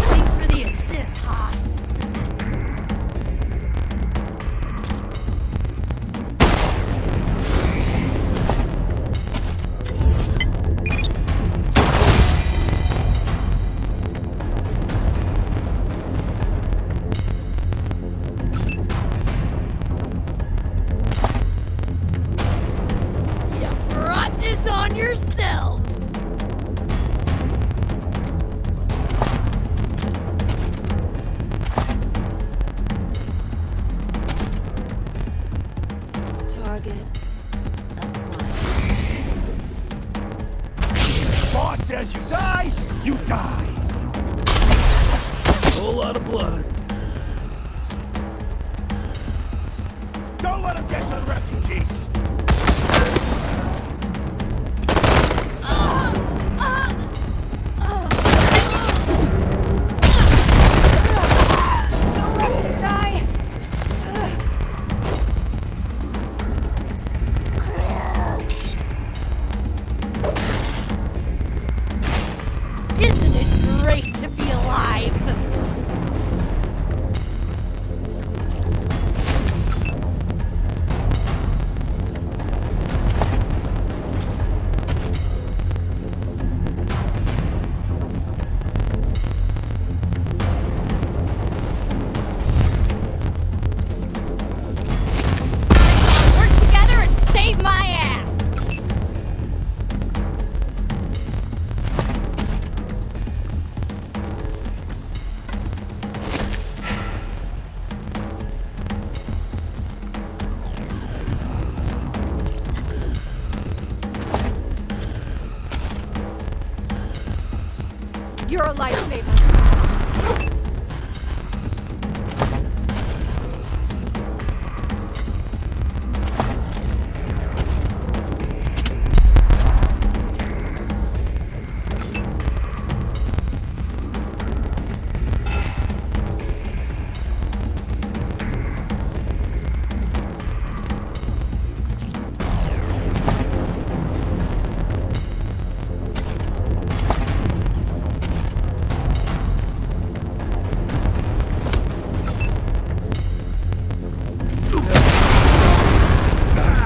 Thanks for the assist, Haas. You brought this on yourselves. Target. Boss says you die, you die. Whole lot of blood. Don't let him get to the refugees. Isn't it great to be alive? Work together and save my ass! You're a lifesaver.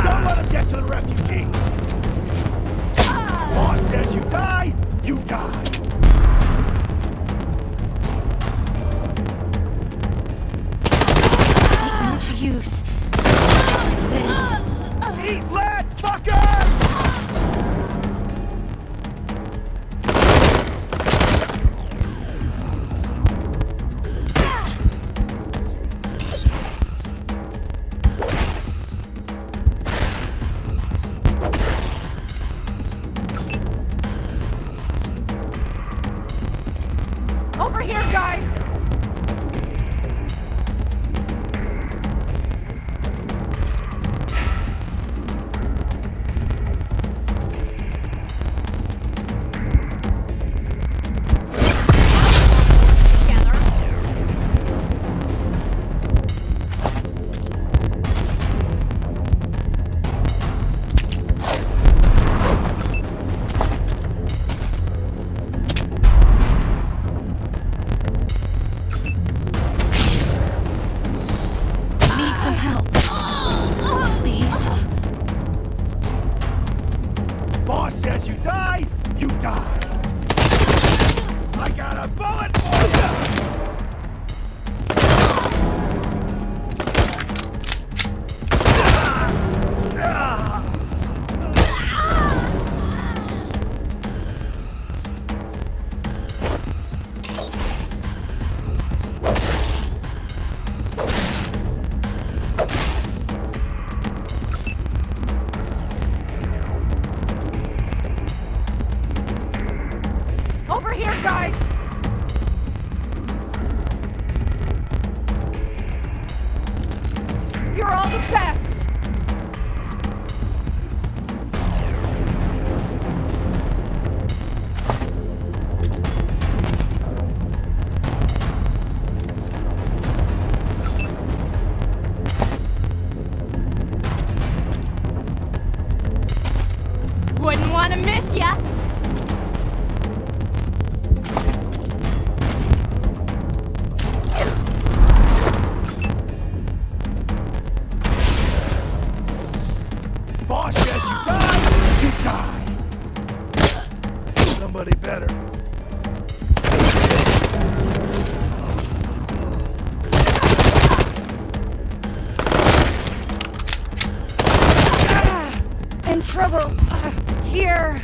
Don't let him get to the refugees. Boss says you die, you die. Ain't much use. This. Eat lead, fucker! Over here, guys! Over here, guys! You're all the best! Wouldn't want to miss ya! Boss says you die, you die. Somebody better. In trouble. Here.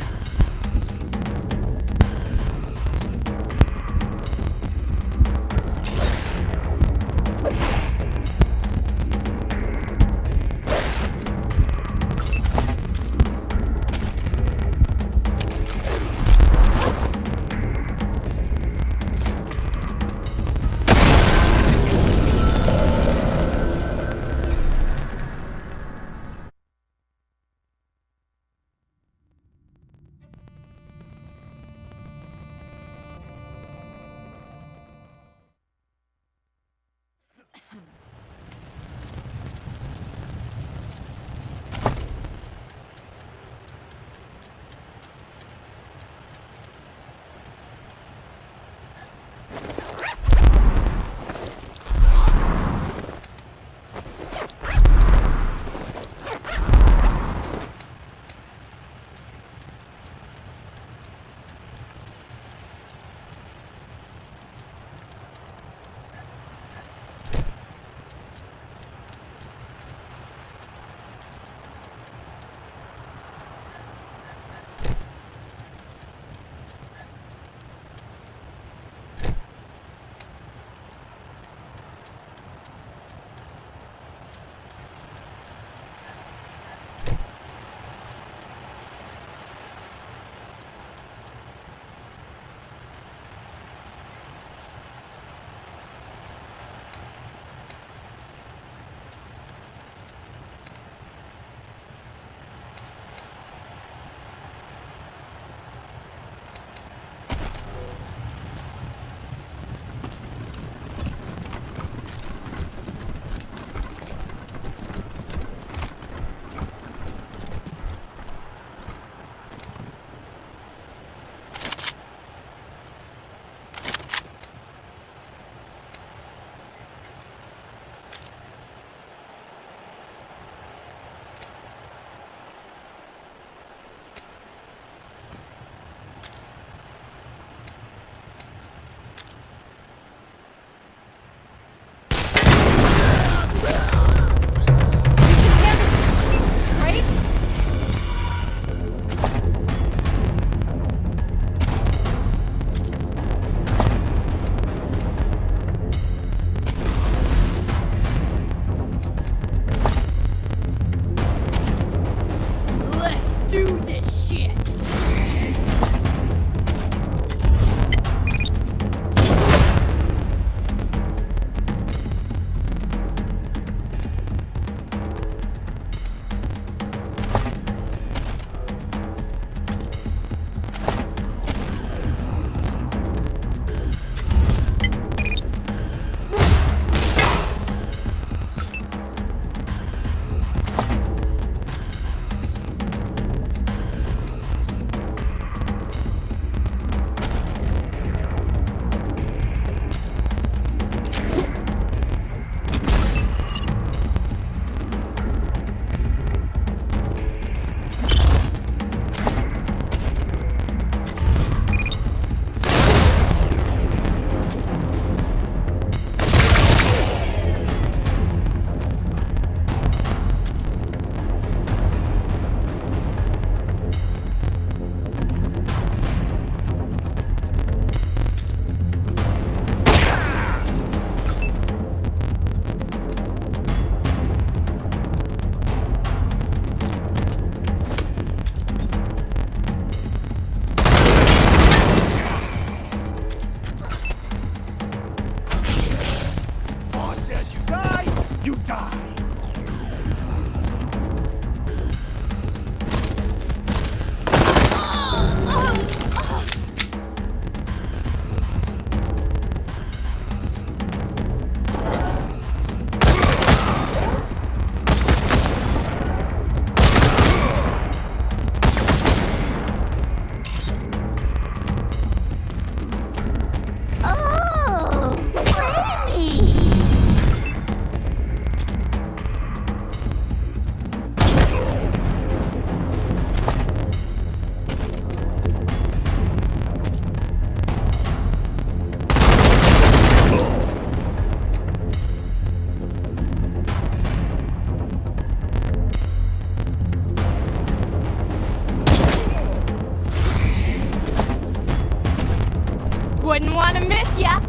Wouldn't want to miss ya.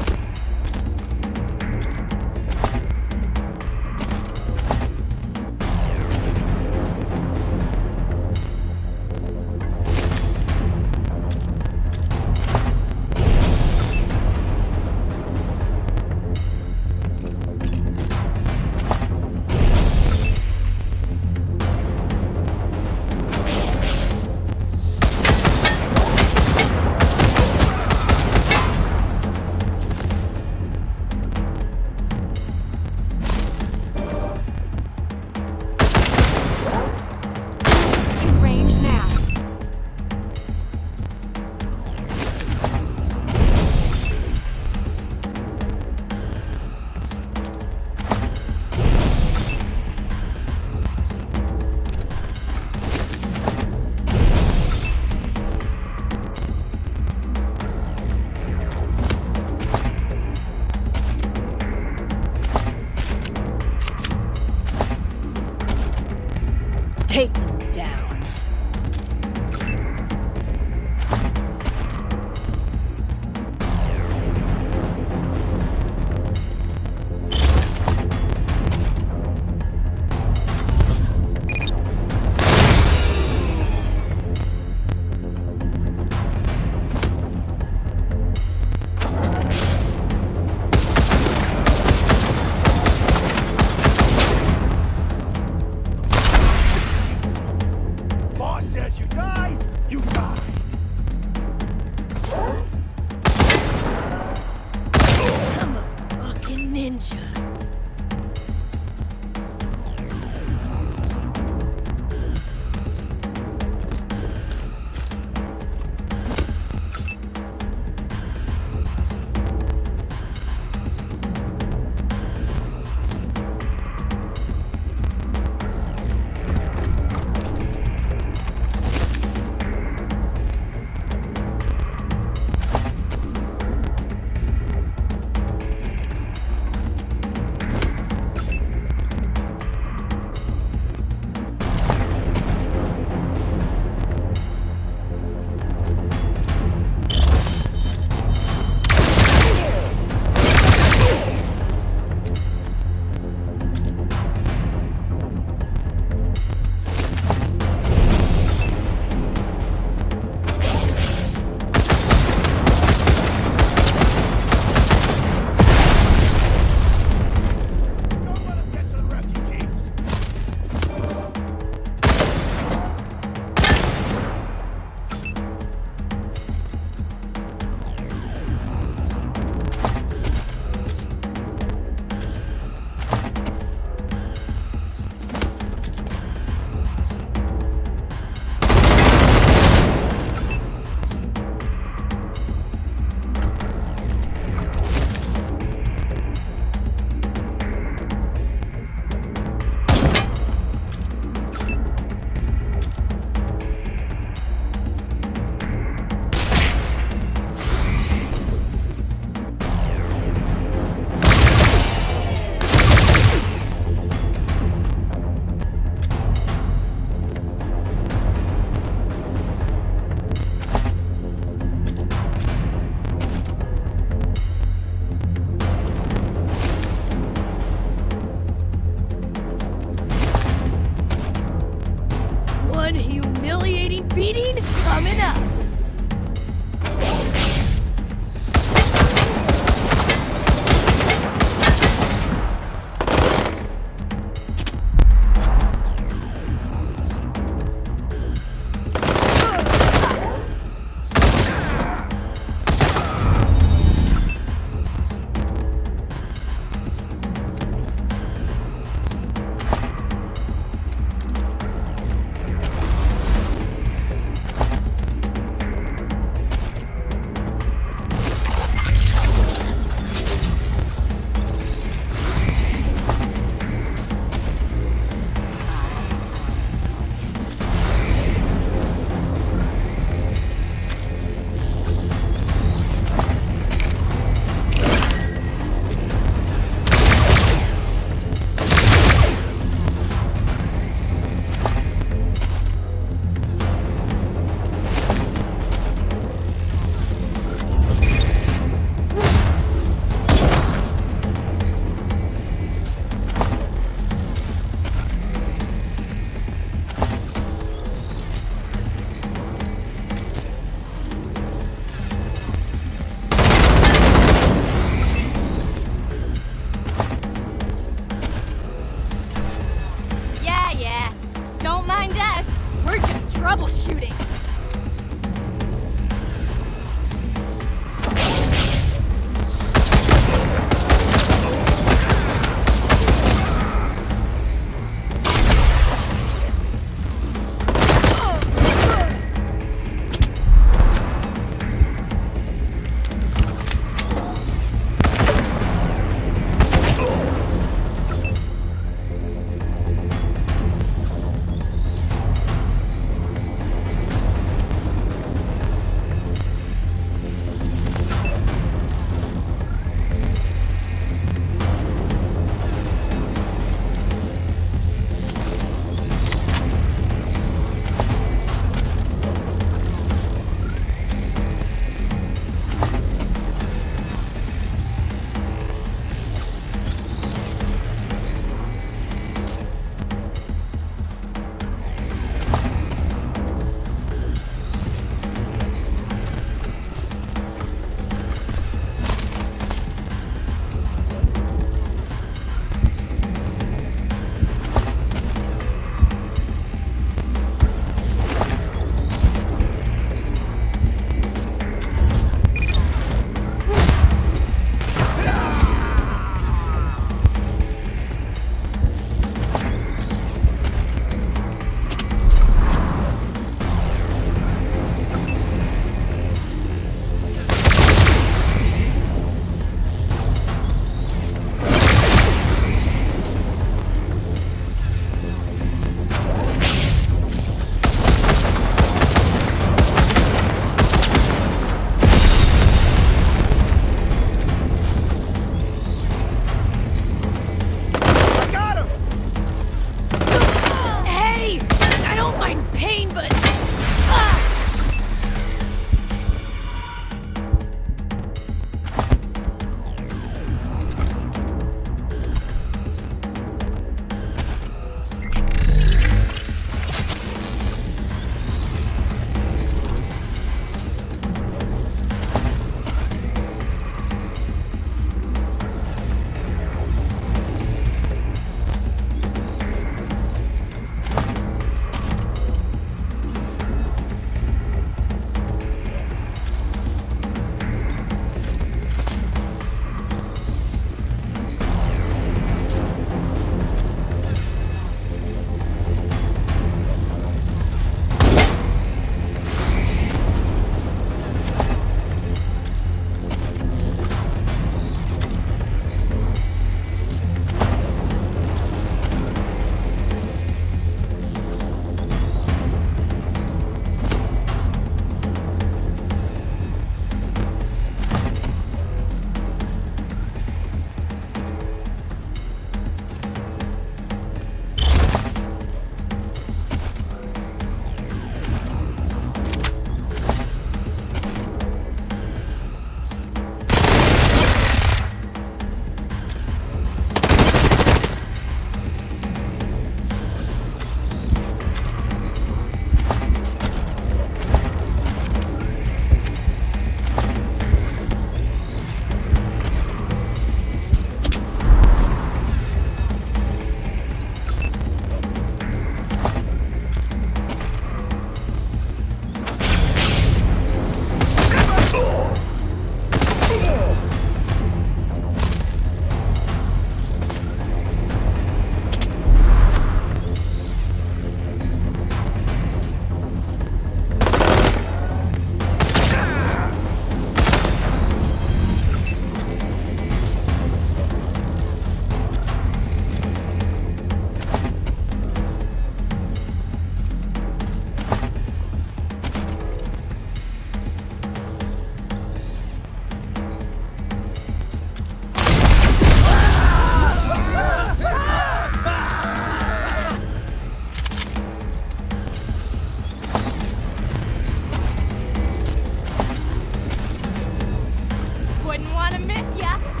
Yeah?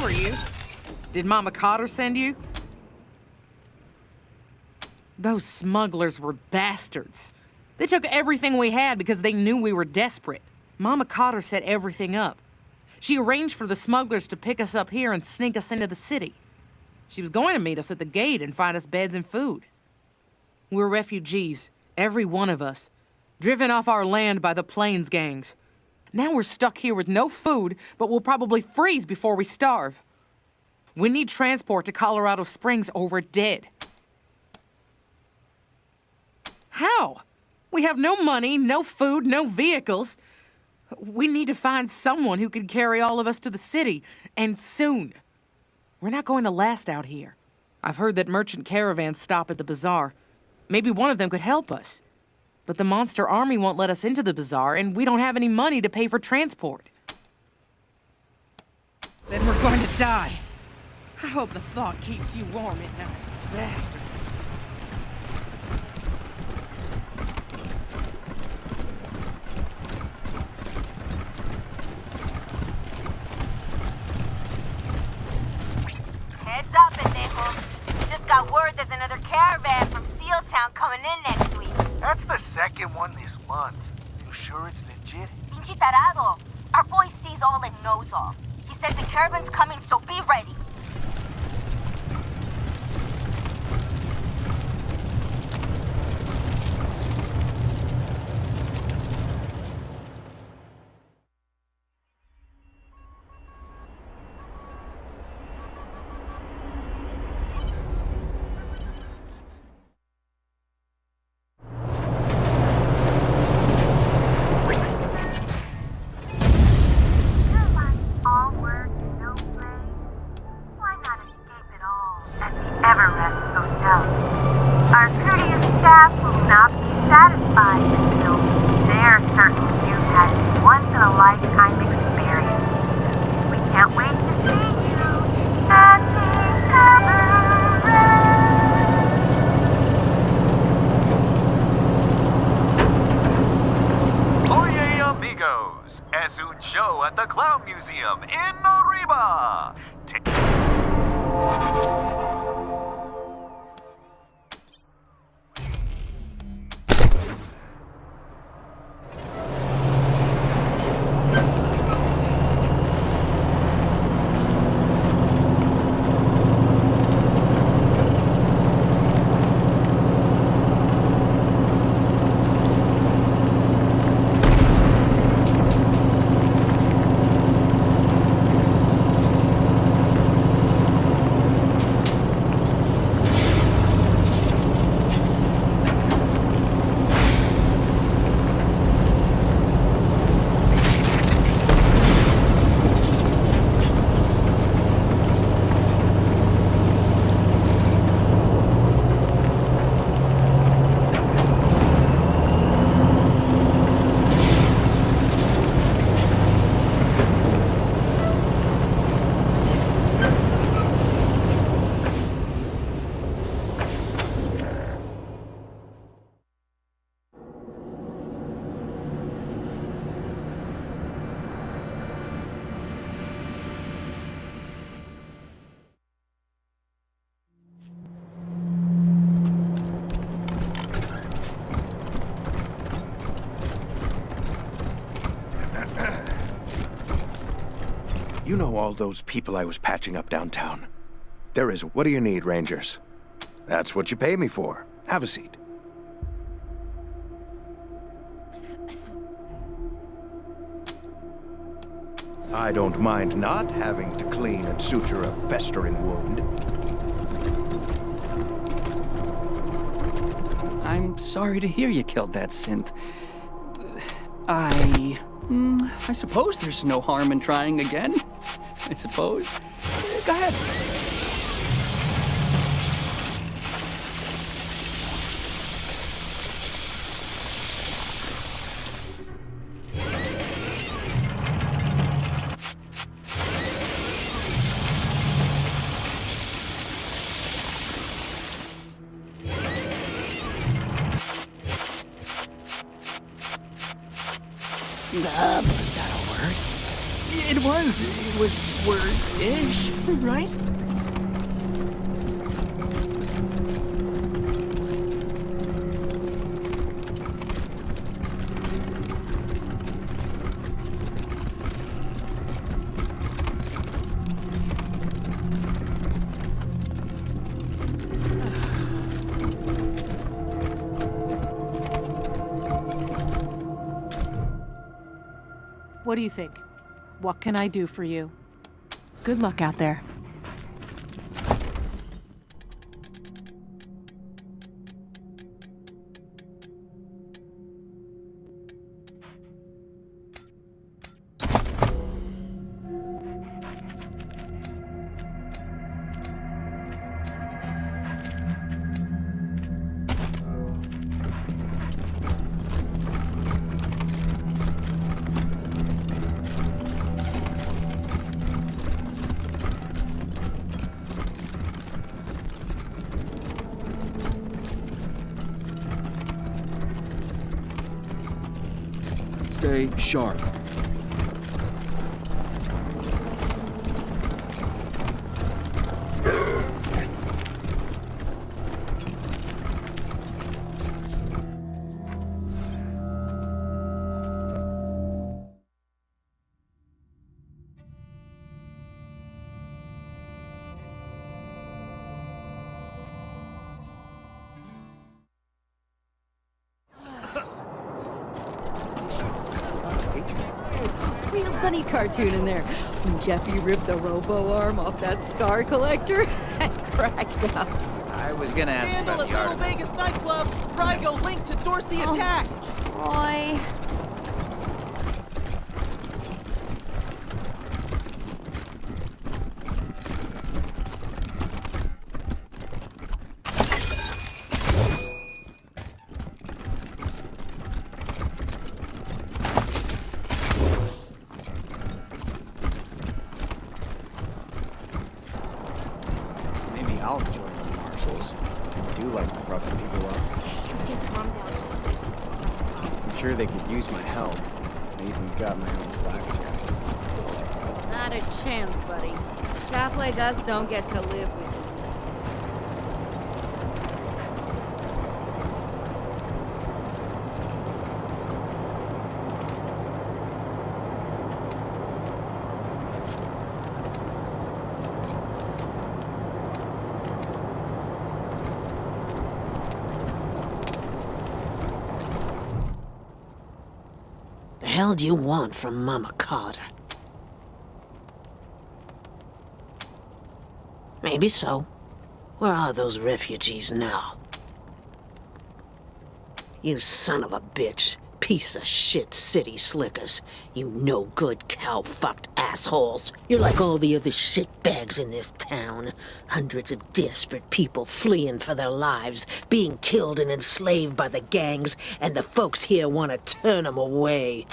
are you? Did Mama Cotter send you? Those smugglers were bastards. They took everything we had because they knew we were desperate. Mama Cotter set everything up. She arranged for the smugglers to pick us up here and sneak us into the city. She was going to meet us at the gate and find us beds and food. We're refugees, every one of us, driven off our land by the Plains gangs. Now we're stuck here with no food, but we'll probably freeze before we starve. We need transport to Colorado Springs or we're dead. How? We have no money, no food, no vehicles. We need to find someone who can carry all of us to the city, and soon. We're not going to last out here. I've heard that merchant caravans stop at the bazaar. Maybe one of them could help us. But the monster army won't let us into the bazaar, and we don't have any money to pay for transport. Then we're going to die. I hope the thought keeps you warm at night, bastards. Heads up, pendejo. Just got word there's another caravan from Seal Town coming in next week. That's the second one this month. You sure it's legit? Pinche tarado. Our boy sees all and knows all. He said the caravan's coming, so be ready. Our courteous staff will not be satisfied until they're certain you've had a once-in-a-lifetime experience. We can't wait to see you at the Oye, amigos! Es un show at the Clown Museum in Arriba! You know all those people I was patching up downtown? There is. What do you need, Rangers? That's what you pay me for. Have a seat. I don't mind not having to clean and suture a festering wound. I'm sorry to hear you killed that synth. I suppose there's no harm in trying again. I suppose. Go ahead. Was that a word? It was word-ish, right? What do you think? What can I do for you? Good luck out there. Stay sharp. Real funny cartoon in there. When Jeffy ripped the robo arm off that scar collector, I cracked up. I was gonna ask Scandal about at the Little article. Vegas nightclub. Rygo linked to Dorsey attack. Troy. Maybe I'll join the marshals. I do like roughing people up. You get calm down to sleep. I'm sure they could use my help. I even got my own blackjack. Not a chance, buddy. Chaff like us don't get to live with you. The hell do you want from Mama Carter? Maybe so. Where are those refugees now? You son of a bitch. Piece of shit city slickers. You no good cow-fucked assholes. You're like all the other shitbags in this town. Hundreds of desperate people fleeing for their lives, being killed and enslaved by the gangs, and the folks here want to turn them away.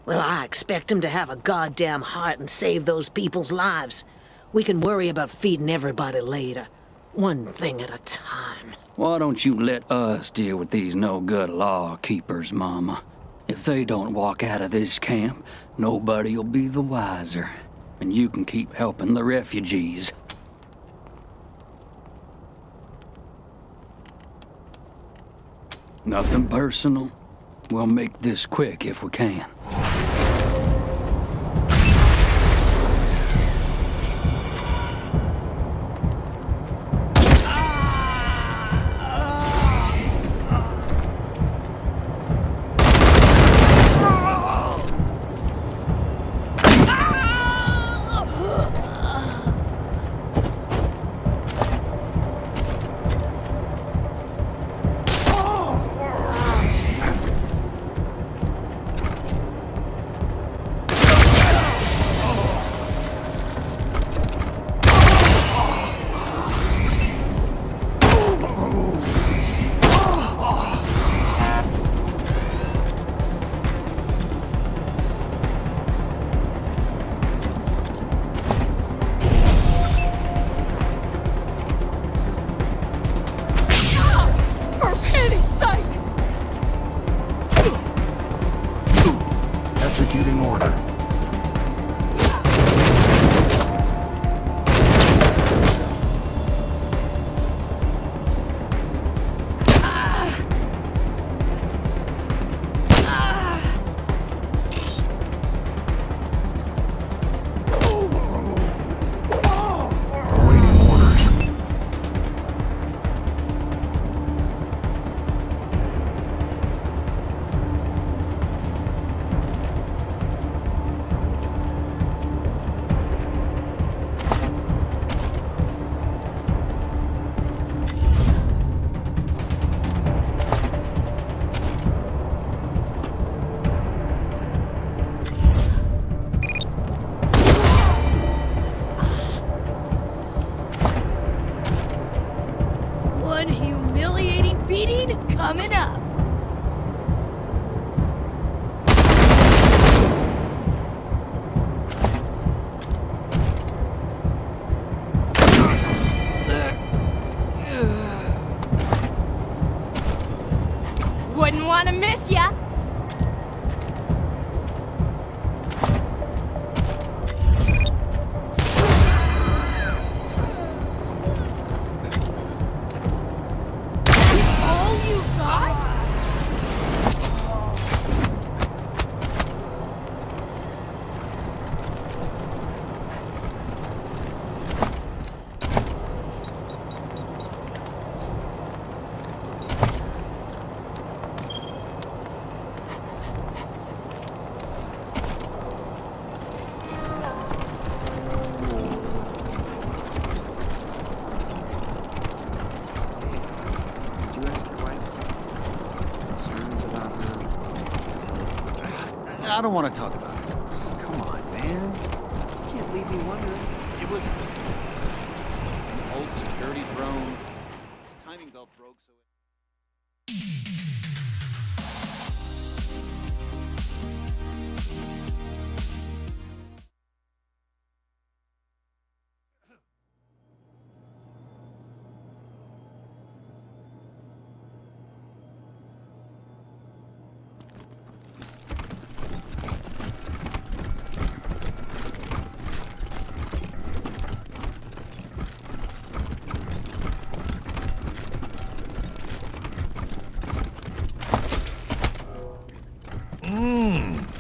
Well, I expect him to have a goddamn heart and save those people's lives. We can worry about feeding everybody later. One thing at a time. Why don't you let us deal with these no-good law keepers, Mama? If they don't walk out of this camp, nobody'll be the wiser. And you can keep helping the refugees. Nothing personal. We'll make this quick if we can. Executing order. Awaiting orders. One humiliating beating coming up. Wouldn't want to miss ya. All you got? Did you ask your wife? Concerns about her? I don't want to talk about it. Come on, man. You can't leave me wondering. It was an old security drone. Its timing belt broke, so it...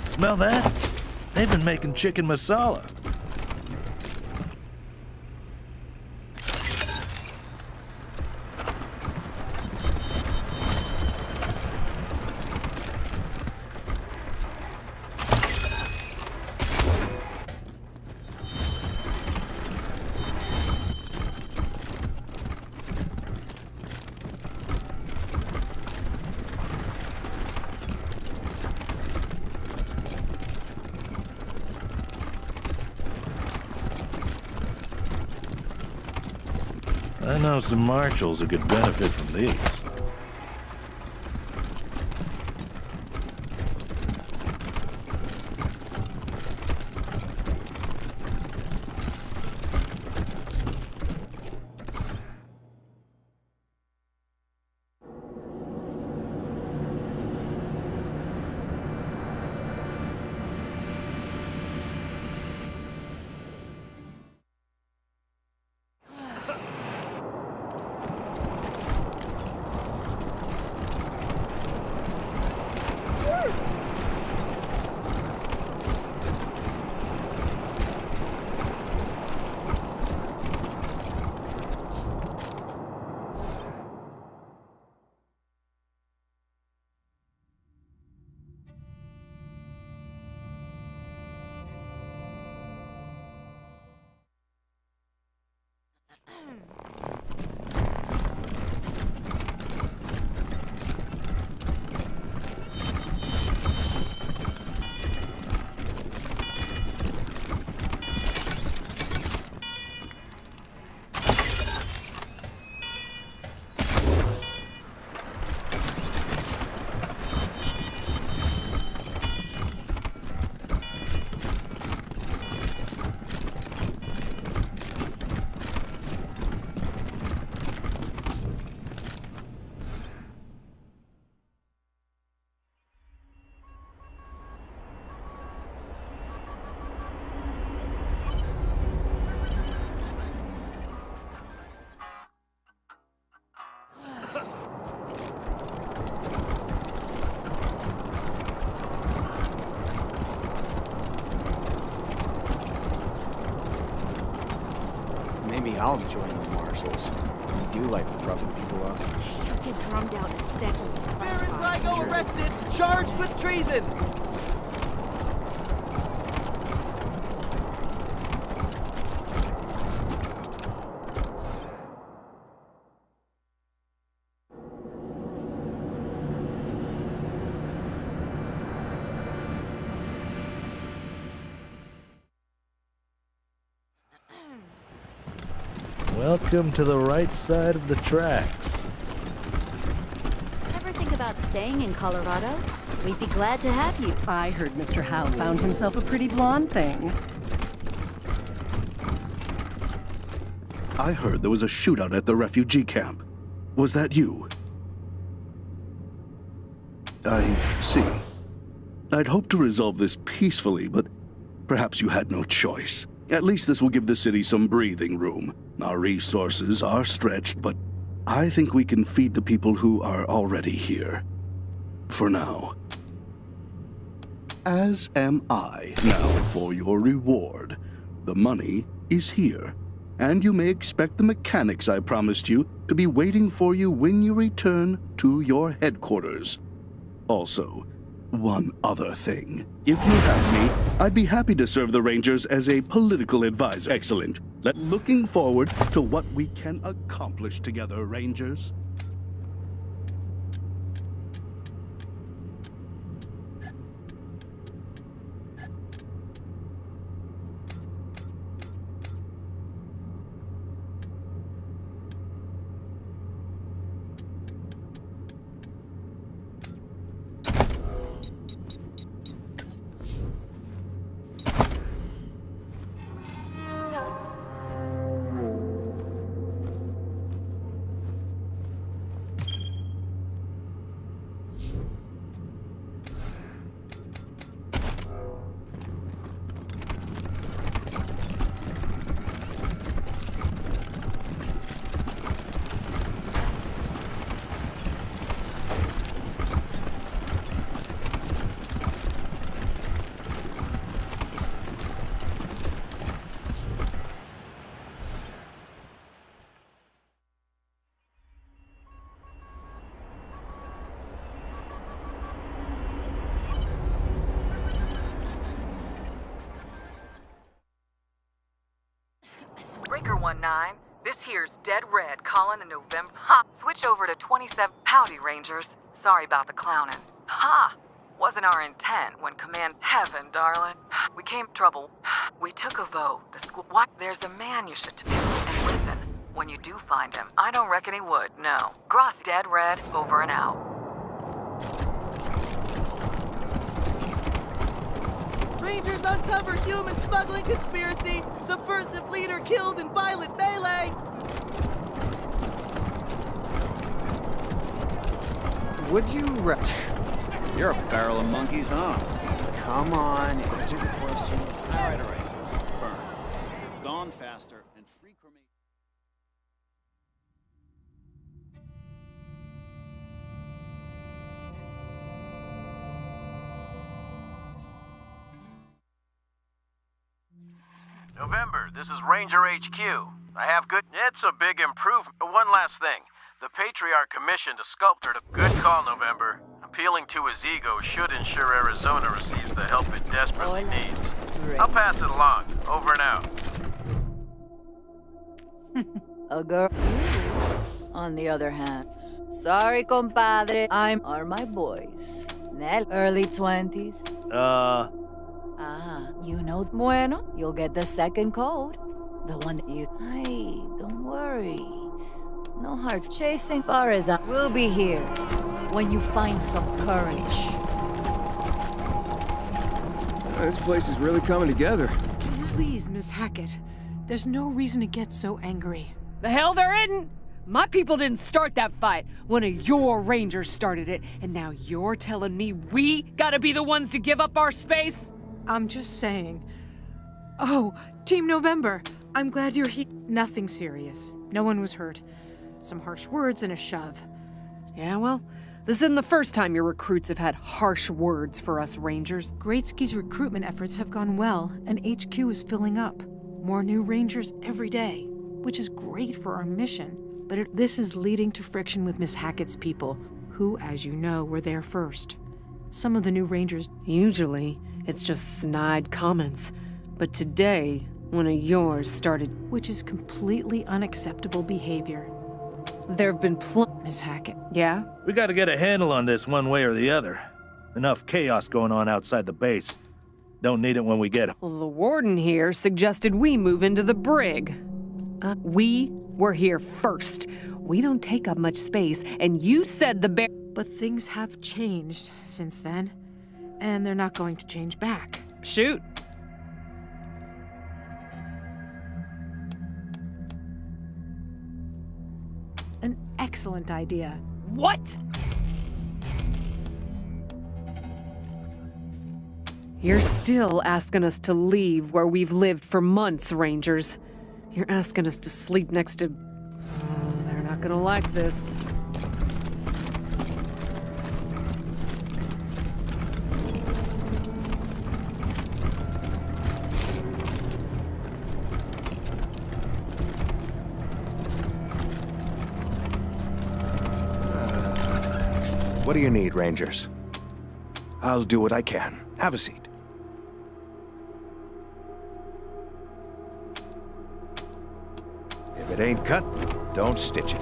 Smell that? They've been making chicken masala. I know some marshals who could benefit from these. Maybe I'll join the marshals. You do like roughing people up. You'll get drummed out in a second. Baron Rygo arrested, charged with treason. Welcome to the right side of the tracks. Ever think about staying in Colorado? We'd be glad to have you. I heard Mr. Howe found himself a pretty blonde thing. I heard there was a shootout at the refugee camp. Was that you? I see. I'd hoped to resolve this peacefully, but perhaps you had no choice. At least this will give the city some breathing room. Our resources are stretched, but I think we can feed the people who are already here. For now. As am I. Now for your reward. The money is here, and you may expect the mechanics I promised you to be waiting for you when you return to your headquarters. Also, one other thing. If you have me, I'd be happy to serve the Rangers as a political advisor. Excellent. Looking forward to what we can accomplish together, Rangers. Breaker 19, this here's Dead Red calling the November. Ha! Switch over to 27. Howdy, Rangers. Sorry about the clowning. Ha! Wasn't our intent when command. Heaven, darling. We came trouble. We took a vote. The school. What? There's a man you should. And listen, when you do find him, I don't reckon he would. No. Grossi. Dead Red. Over and out. Rangers uncover human smuggling conspiracy. Subversive leader killed in violent melee. Would you You're a barrel of monkeys, huh? Come on, answer the question. All right. Burn. Gone faster and free cremation. November, this is Ranger HQ. I have good... It's a big improvement. One last thing. The Patriarch commissioned a sculptor to... Good call, November. Appealing to his ego should ensure Arizona receives the help it desperately needs. I'll pass it along. Over and out. A girl. On the other hand, sorry, compadre. Are my boys. Nel, early 20s. You know, bueno, you'll get the second code. The one that you... Hey, don't worry. No hard chasing far as I... We'll be here when you find some courage. This place is really coming together. Please, Miss Hackett. There's no reason to get so angry. The hell there isn't! My people didn't start that fight. One of your Rangers started it, and now you're telling me we gotta be the ones to give up our space? I'm just saying. Oh, Team November, I'm glad you're here. Nothing serious. No one was hurt. Some harsh words and a shove. Yeah, well, this isn't the first time your recruits have had harsh words for us Rangers. Greatski's recruitment efforts have gone well, and HQ is filling up. More new Rangers every day. which is great for our mission. But this is leading to friction with Miss Hackett's people, who, as you know, were there first. Some of the new Rangers... Usually, it's just snide comments. But today, one of yours started... Which is completely unacceptable behavior. There've been Miss Hackett. Yeah? We gotta get a handle on this one way or the other. Enough chaos going on outside the base. Don't need it when we get... Well, the warden here suggested we move into the brig. We were here first. We don't take up much space, and you said the bear... But things have changed since then, and they're not going to change back. Shoot. An excellent idea. What? You're still asking us to leave where we've lived for months, Rangers. You're asking us to sleep next to... Oh, they're not gonna like this. What do you need, Rangers? I'll do what I can. Have a seat. If it ain't cut, don't stitch it.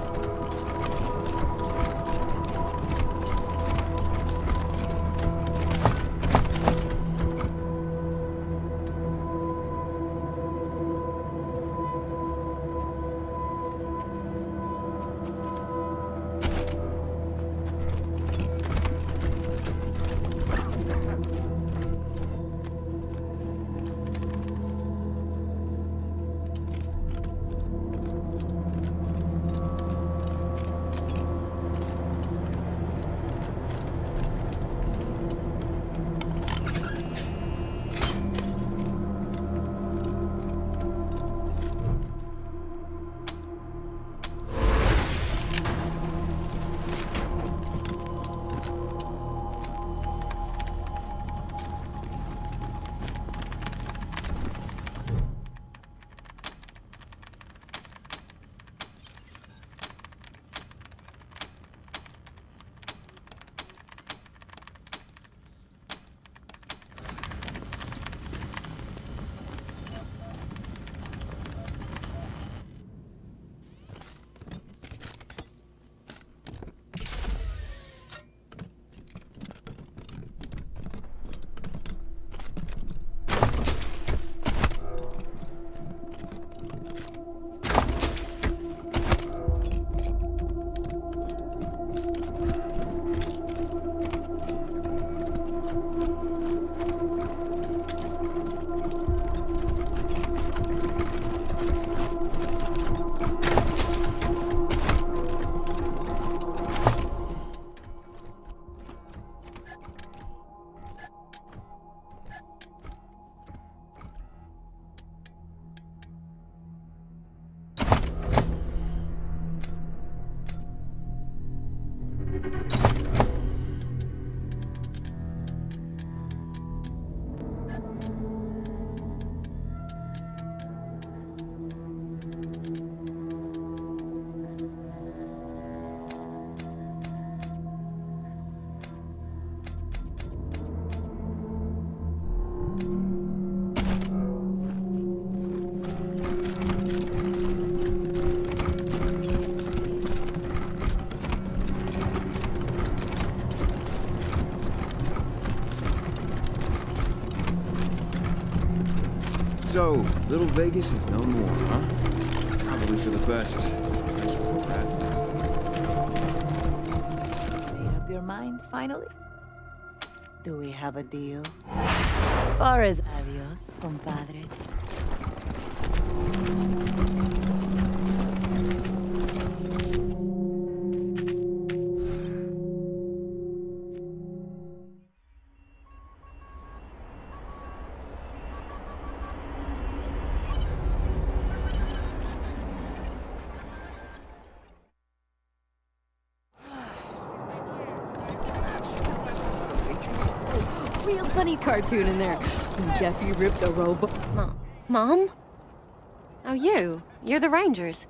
So, Little Vegas is no more, huh? Probably for the best. This was a rat's nest. Made up your mind, finally? Do we have a deal? Far as adios, compadres. Real funny cartoon in there. When Jeffy ripped the robot. Mom? Oh, you're the Rangers.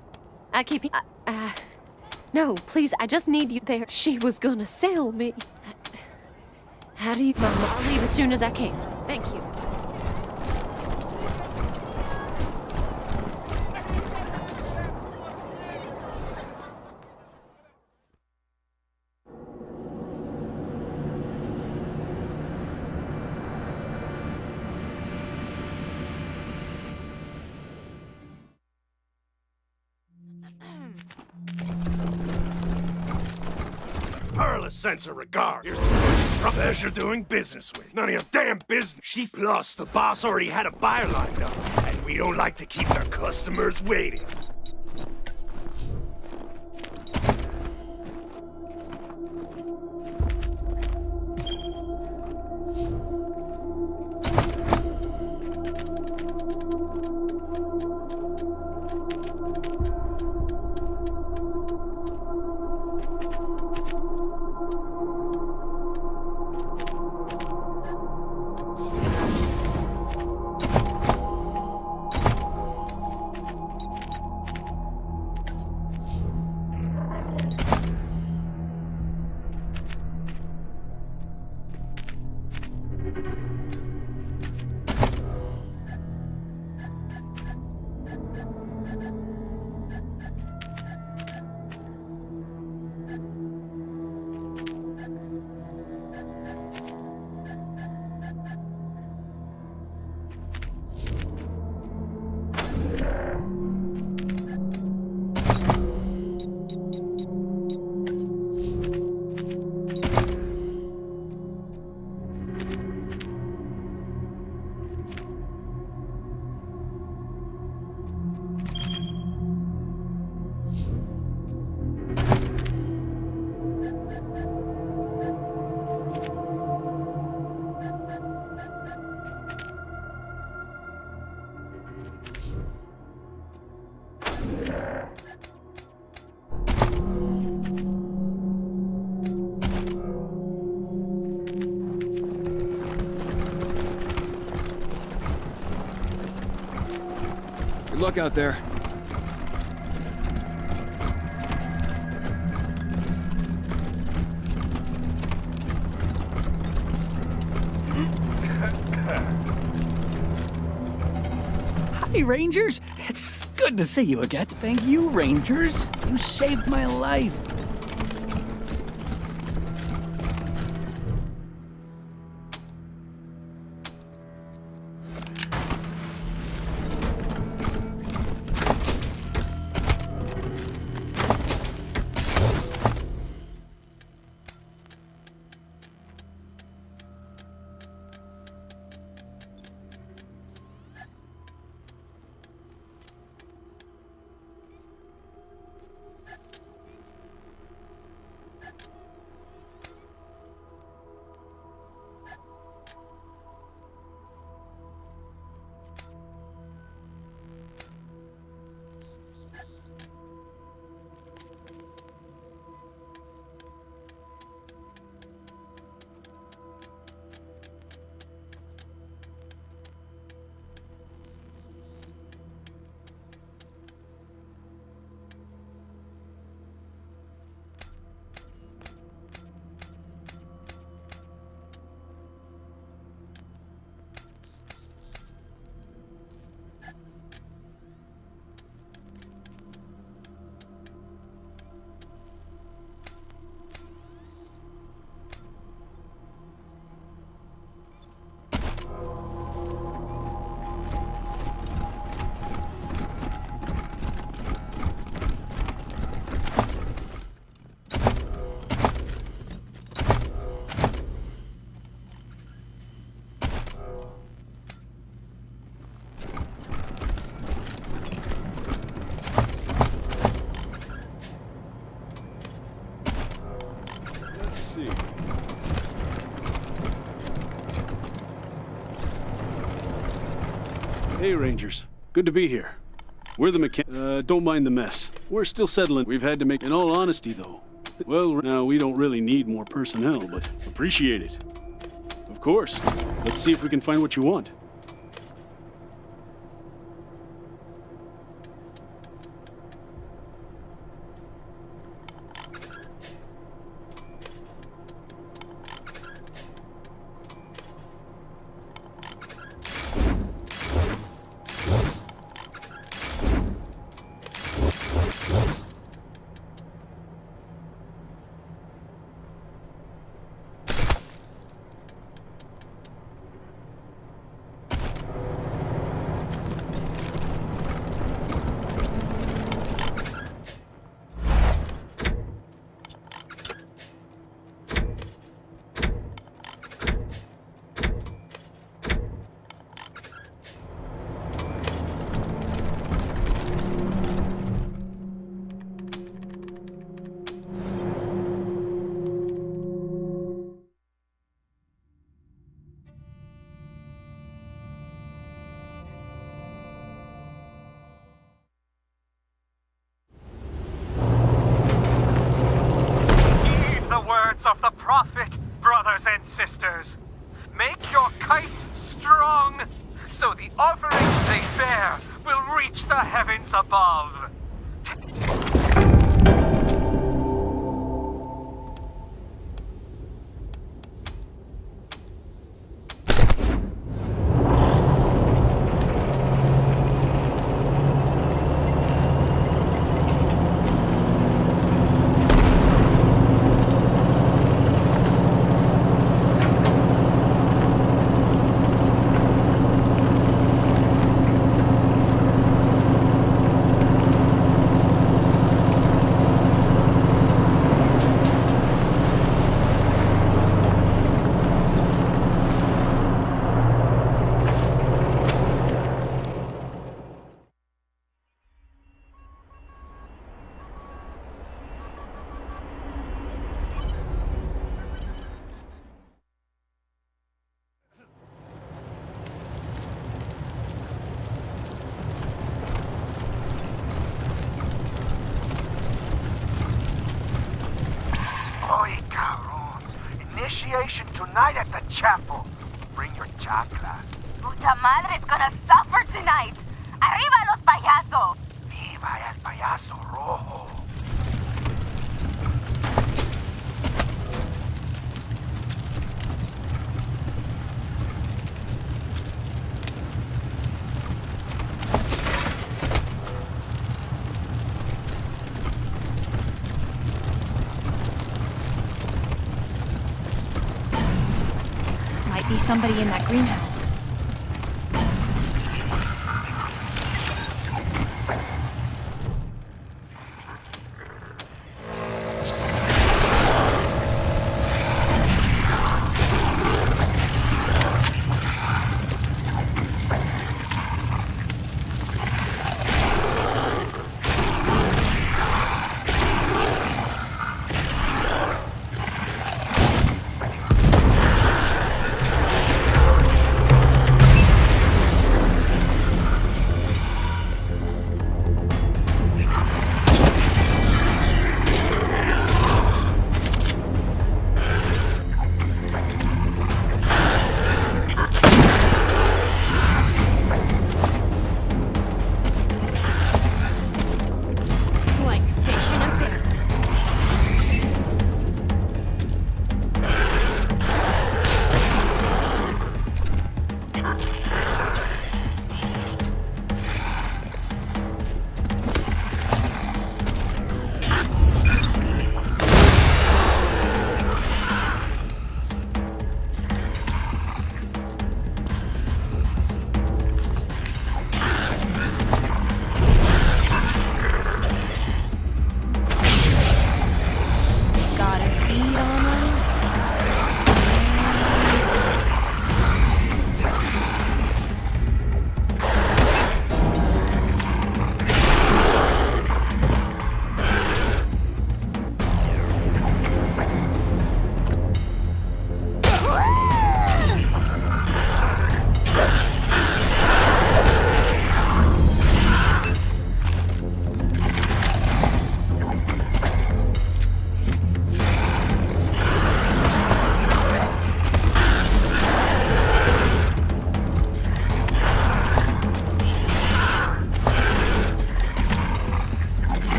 I keep... no, please, I just need you there. She was gonna sell me. How do you... I'll leave as soon as I can. Thank you. Pearl a sense of regard. Here's the pleasure doing business with. None of your damn business. She plus the boss already had a buyer lined up, and we don't like to keep their customers waiting. Good luck out there. Hi, Rangers. It's good to see you again. Thank you, Rangers. You saved my life. Hey, Rangers. Good to be here. We're the don't mind the mess. We're still settling. We've had to make... In all honesty, though, well, now we don't really need more personnel, but appreciate it. Of course. Let's see if we can find what you want. brothers and sisters. Make your kites strong, so the offerings they bear will reach the heavens above. Oye, cabrons. Initiation tonight at the chapel. Bring your chakras. Puta madre's gonna suffer tonight. Arriba los payasos. Viva el payaso rojo. Might be somebody in that greenhouse.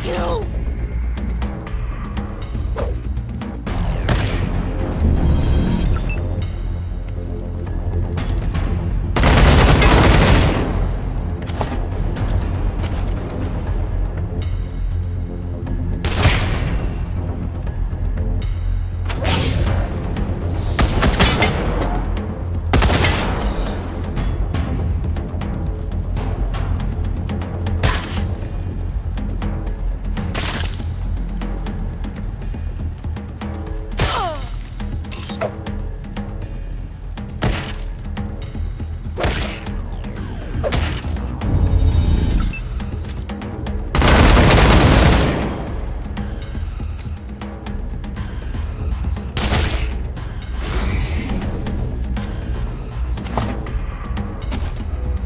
you!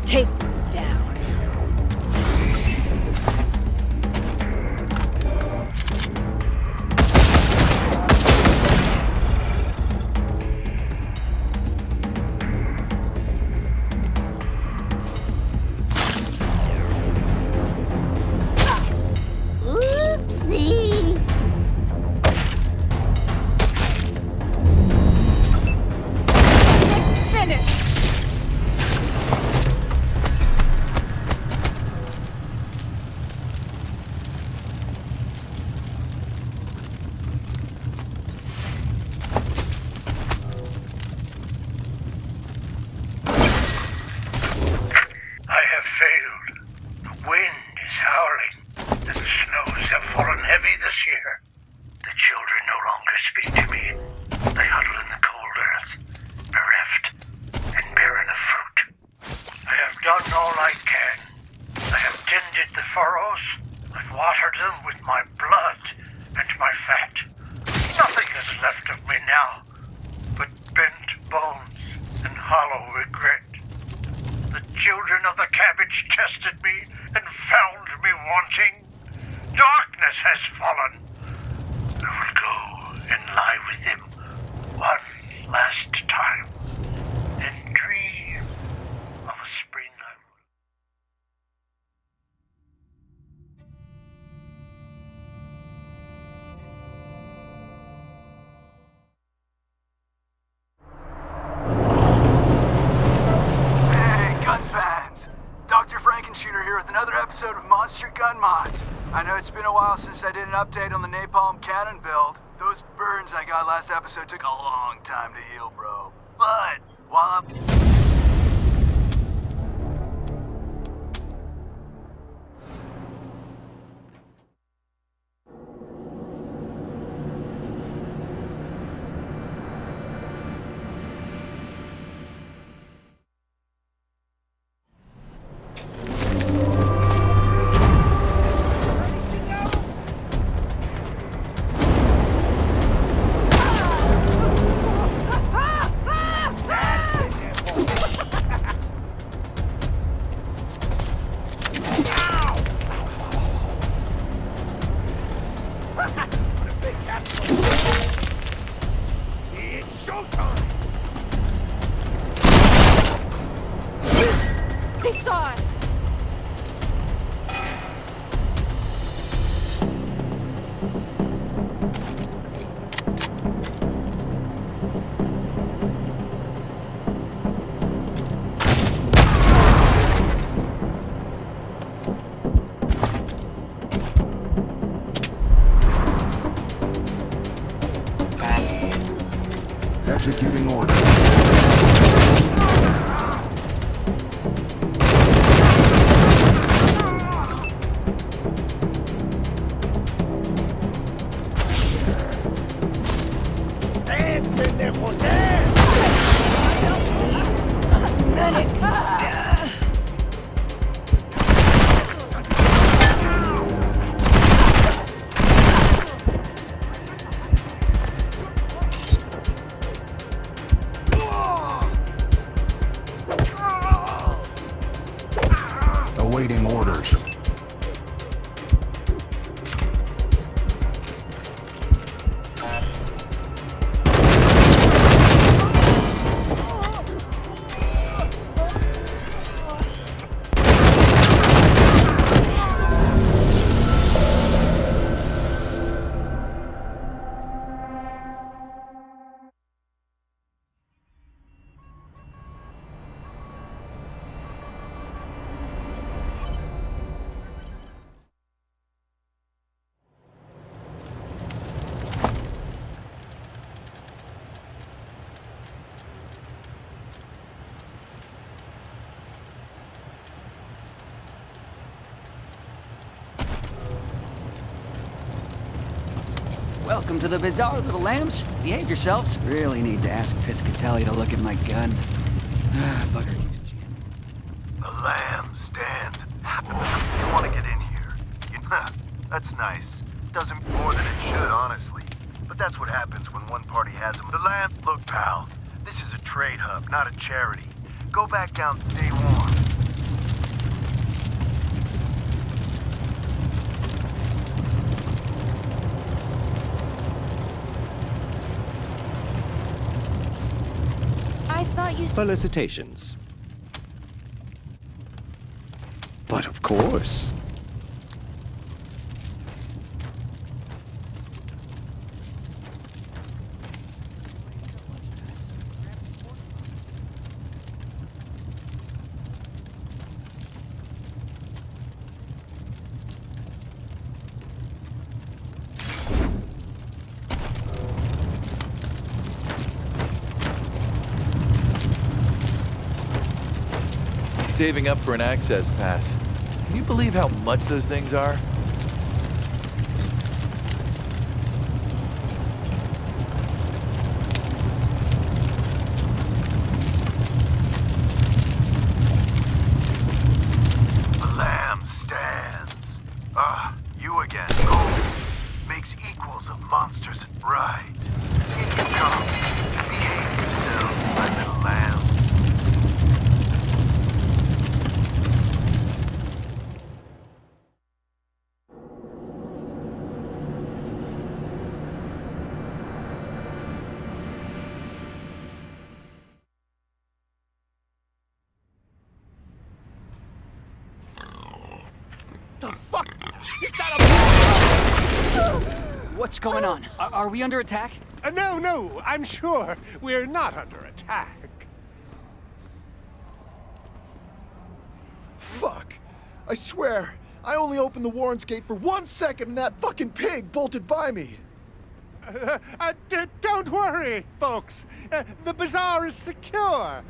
Take them down. Oopsie! Finish! I have failed. The wind is howling, and the snows have fallen heavy this year. The children no longer speak to me. They huddle in the cold earth, bereft and barren of fruit. I have done all I can. I have tended the furrows. I've watered them with my blood and my fat. Nothing is left of me now but bent bones and hollow regret. The children of the cabbage tested me and found me wanting. Darkness has fallen. I will go and lie with them one last time and dream of a spring I will. Hey, gun fans! Dr. Frankenshooter here with another episode of Monster Gun Mods. I know it's been a while since I did an update on the napalm cannon build. Those burns I got last episode took a long time to heal, bro. But while I'm... It's showtime! They saw us! Executing order. Awaiting orders. Welcome to the bazaar, little lambs. Behave yourselves. Really need to ask Piscatelli to look at my gun. Bugger keeps jamming. The lamb stands. You want to get in here. That's nice. Doesn't more than it should, honestly. But that's what happens when one party has them. The lamb. Look, pal. This is a trade hub, not a charity. Go back down, stay warm. I thought you... Felicitations. But of course. Saving up for an access pass. Can you believe how much those things are? The lamb stands. You again. Oh, makes equals of monsters. Right. In you come. Behave yourselves, my little lamb. What's going on? Are we under attack? No, I'm sure we're not under attack. Fuck. I swear, I only opened the Warren's gate for 1 second and that fucking pig bolted by me. Don't worry, folks. The bazaar is secure.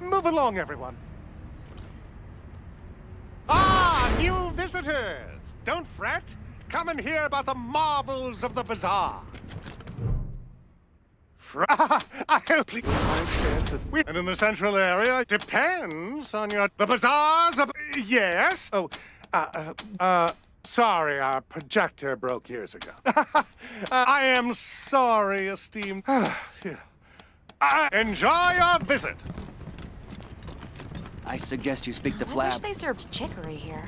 Move along, everyone. New visitors. Don't fret. Come and hear about the marvels of the bazaar. I'll please and in the central area, depends on your... The bazaar's... Yes? Oh, sorry, our projector broke years ago. I am sorry, esteemed... Enjoy your visit. I suggest you speak to I Flab. wish they served chicory here.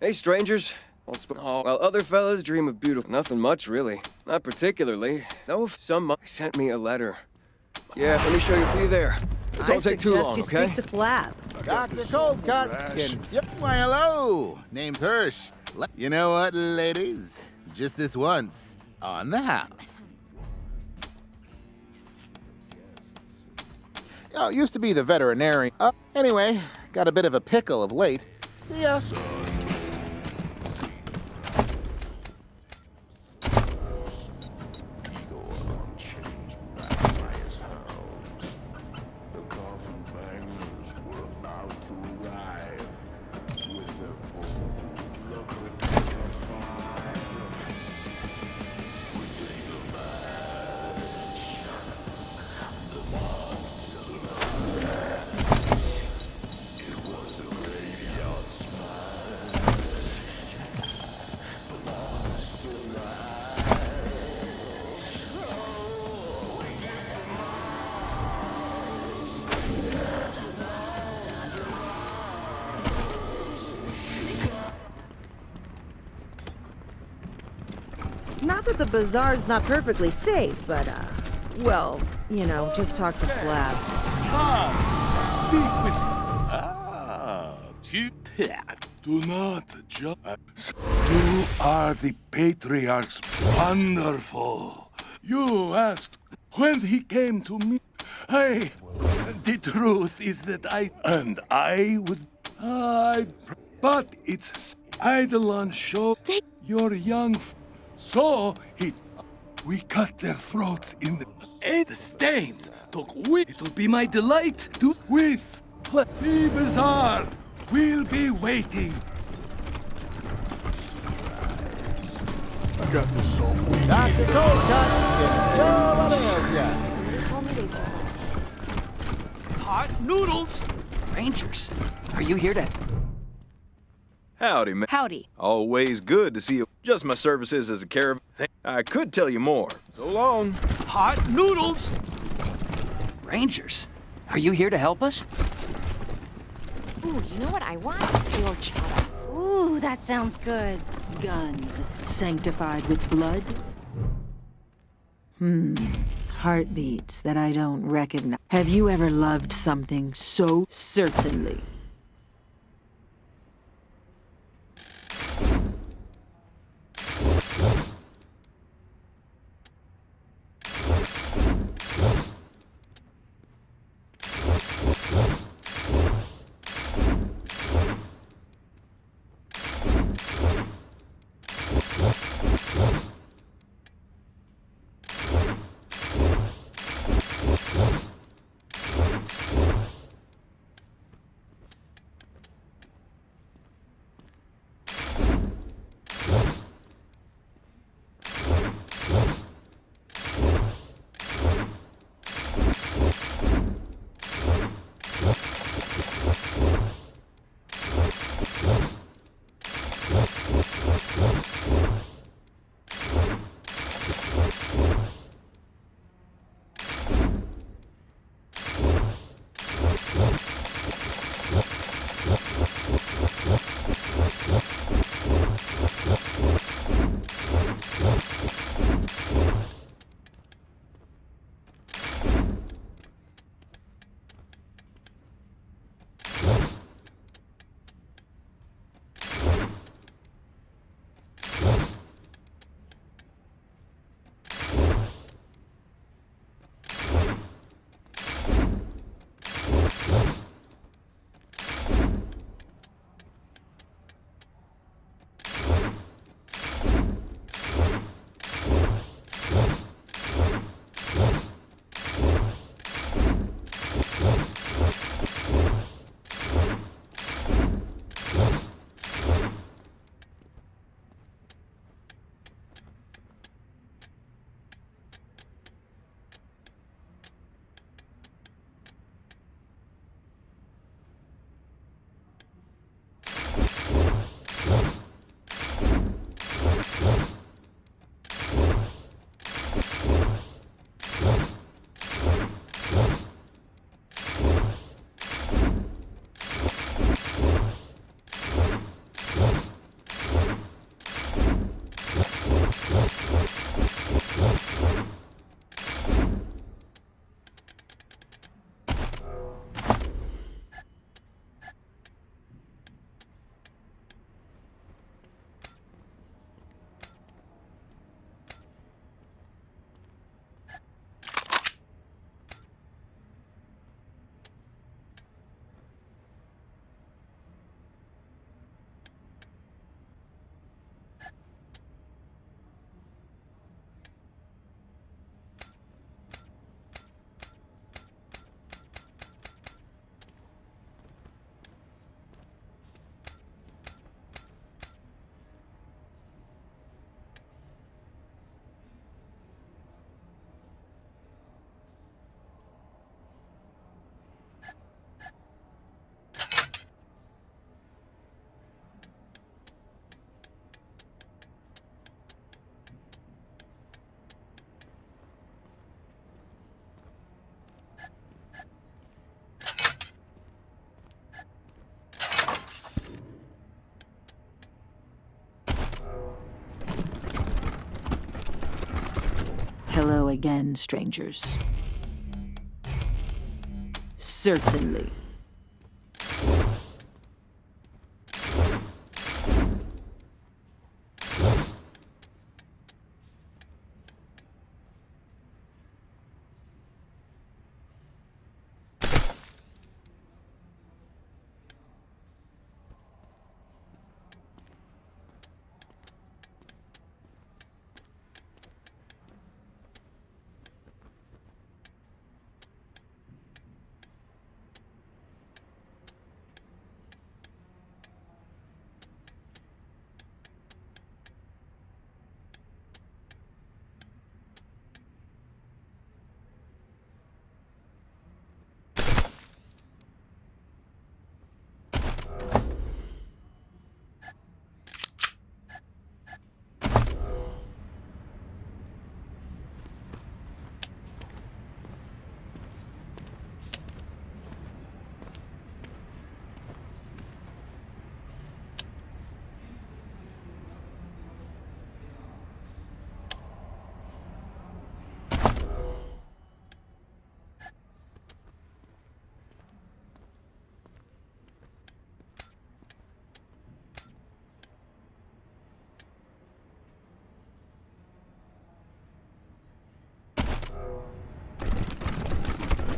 Hey, strangers. While other fellas dream of beautiful... Nothing much, really. Not particularly. Though some sent me a letter. Yeah, let me show you through there. Don't take too long, you okay? speak to Flab. Dr. Coldcut. Yep. Why, hello. Name's Hirsch. You know what, ladies? Just this once. On the house. Oh, used to be the veterinarian. Anyway, got a bit of a pickle of late. See ya. Not that the bazaar's not perfectly safe, but, well, you know, just talk to Flab. Speak with... Do not judge. You are the patriarch's wonderful. You asked when he came to me. The truth is that I would... but it's Eidolon show your young... So we cut their throats in the... And the stains took with... It'll be my delight to... With... The bazaar will be waiting. got this so weak. Dr. Coldcut, what ails ya? Somebody told me they serve Hot noodles! Rangers, are you here to... Howdy, man. Howdy. Always good to see you. Just my services as a caravan. I could tell you more. So long. Hot noodles! Rangers, are you here to help us? Ooh, you know what I want? Your chowder. Ooh, that sounds good. Guns sanctified with blood? Heartbeats that I don't recognize. Have you ever loved something so certainly? Hello again, strangers. Certainly.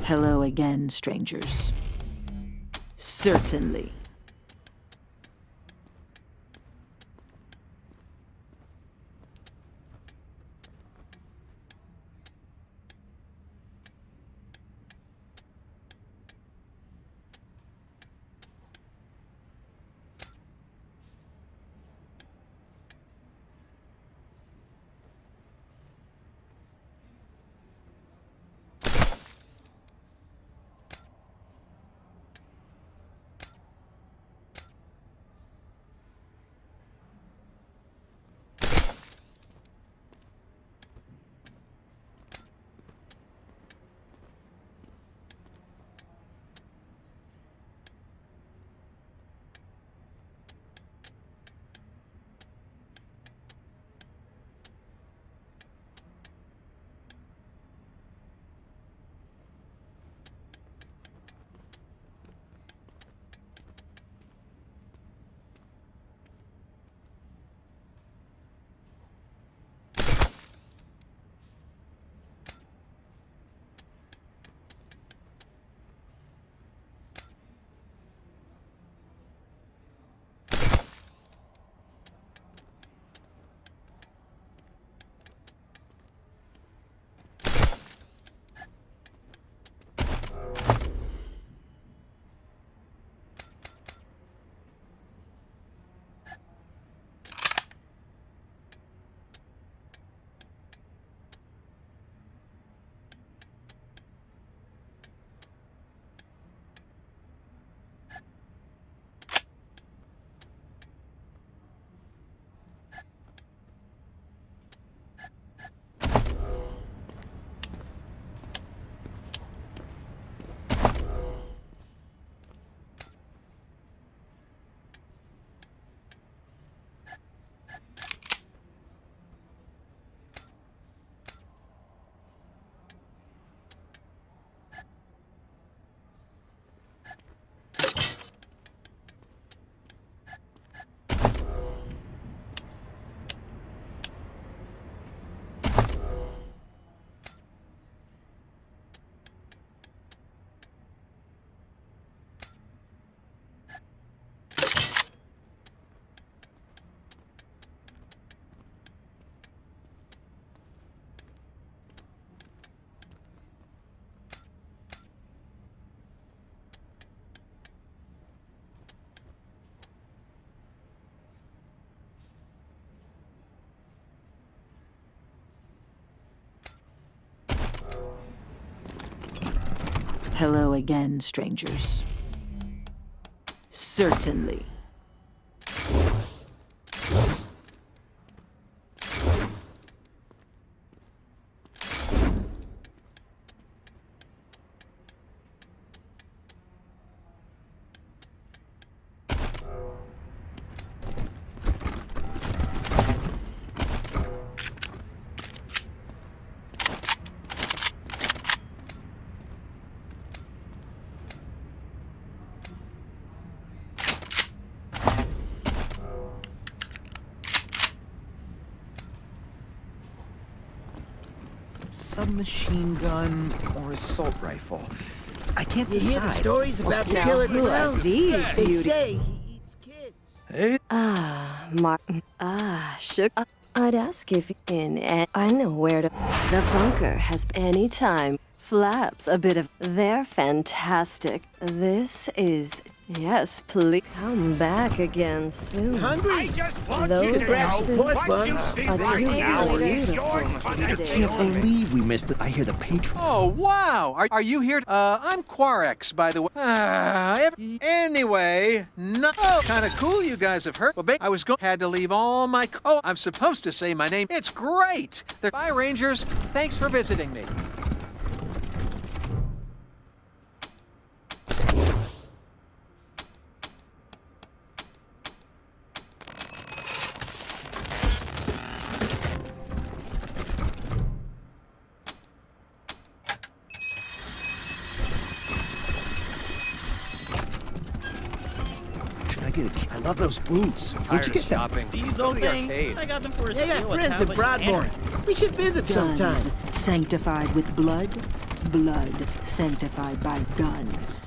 Hello again, strangers. Certainly. Hello again, strangers. Certainly. Submachine gun or assault rifle. I can't You decide. hear the stories about the Now, killer who are clown? these They beauties? say he eats kids. Hey. Shook. I'd ask if I know where to. The bunker has any time. Flaps a bit of. They're fantastic. This is. Yes, please come back again soon. Hungry? I just want you to grab some pork buns. Are I can't believe we missed it. I hear the patron. Oh, wow! Are you here? I'm Quarex, by the way. Anyway, no. Oh, kind of cool you guys have heard. Well, had to leave all my I'm supposed to say my name. It's great! Bye, Rangers. Thanks for visiting me. I love those boots. Where'd you get them? These old things? I got them for a steal. They got friends in Broadmoor. We should visit sometime. Guns sanctified with blood? blood sanctified by guns.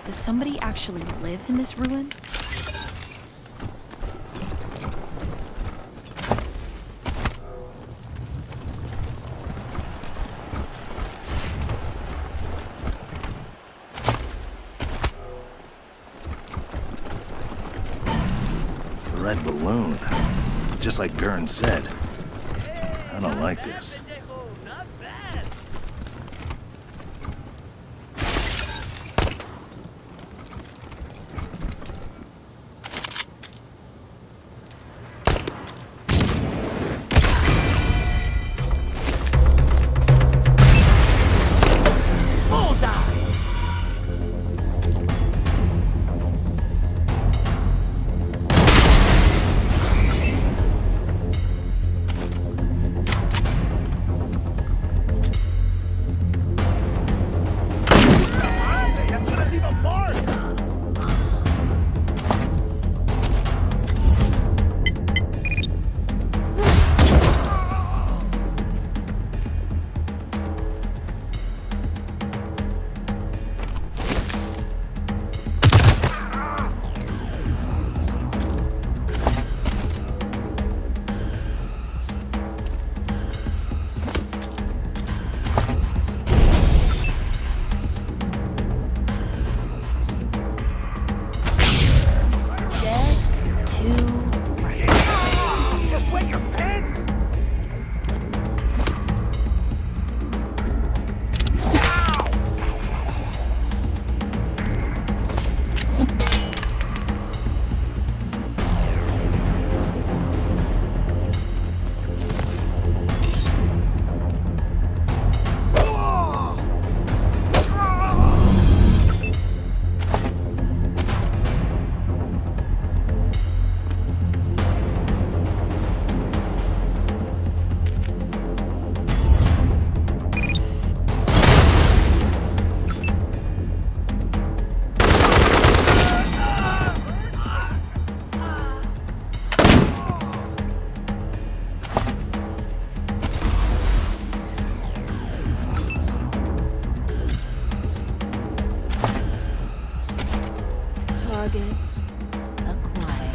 Does somebody actually live in this ruin? The red balloon. Just like Gurn said. I don't like this. Target acquired.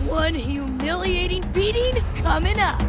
One humiliating beating coming up.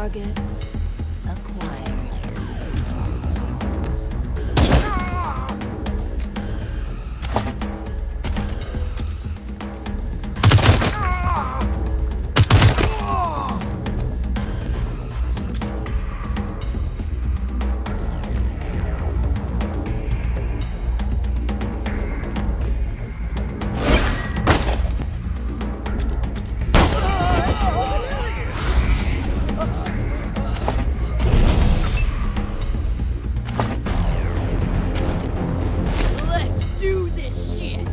Target acquired. Let's do this shit!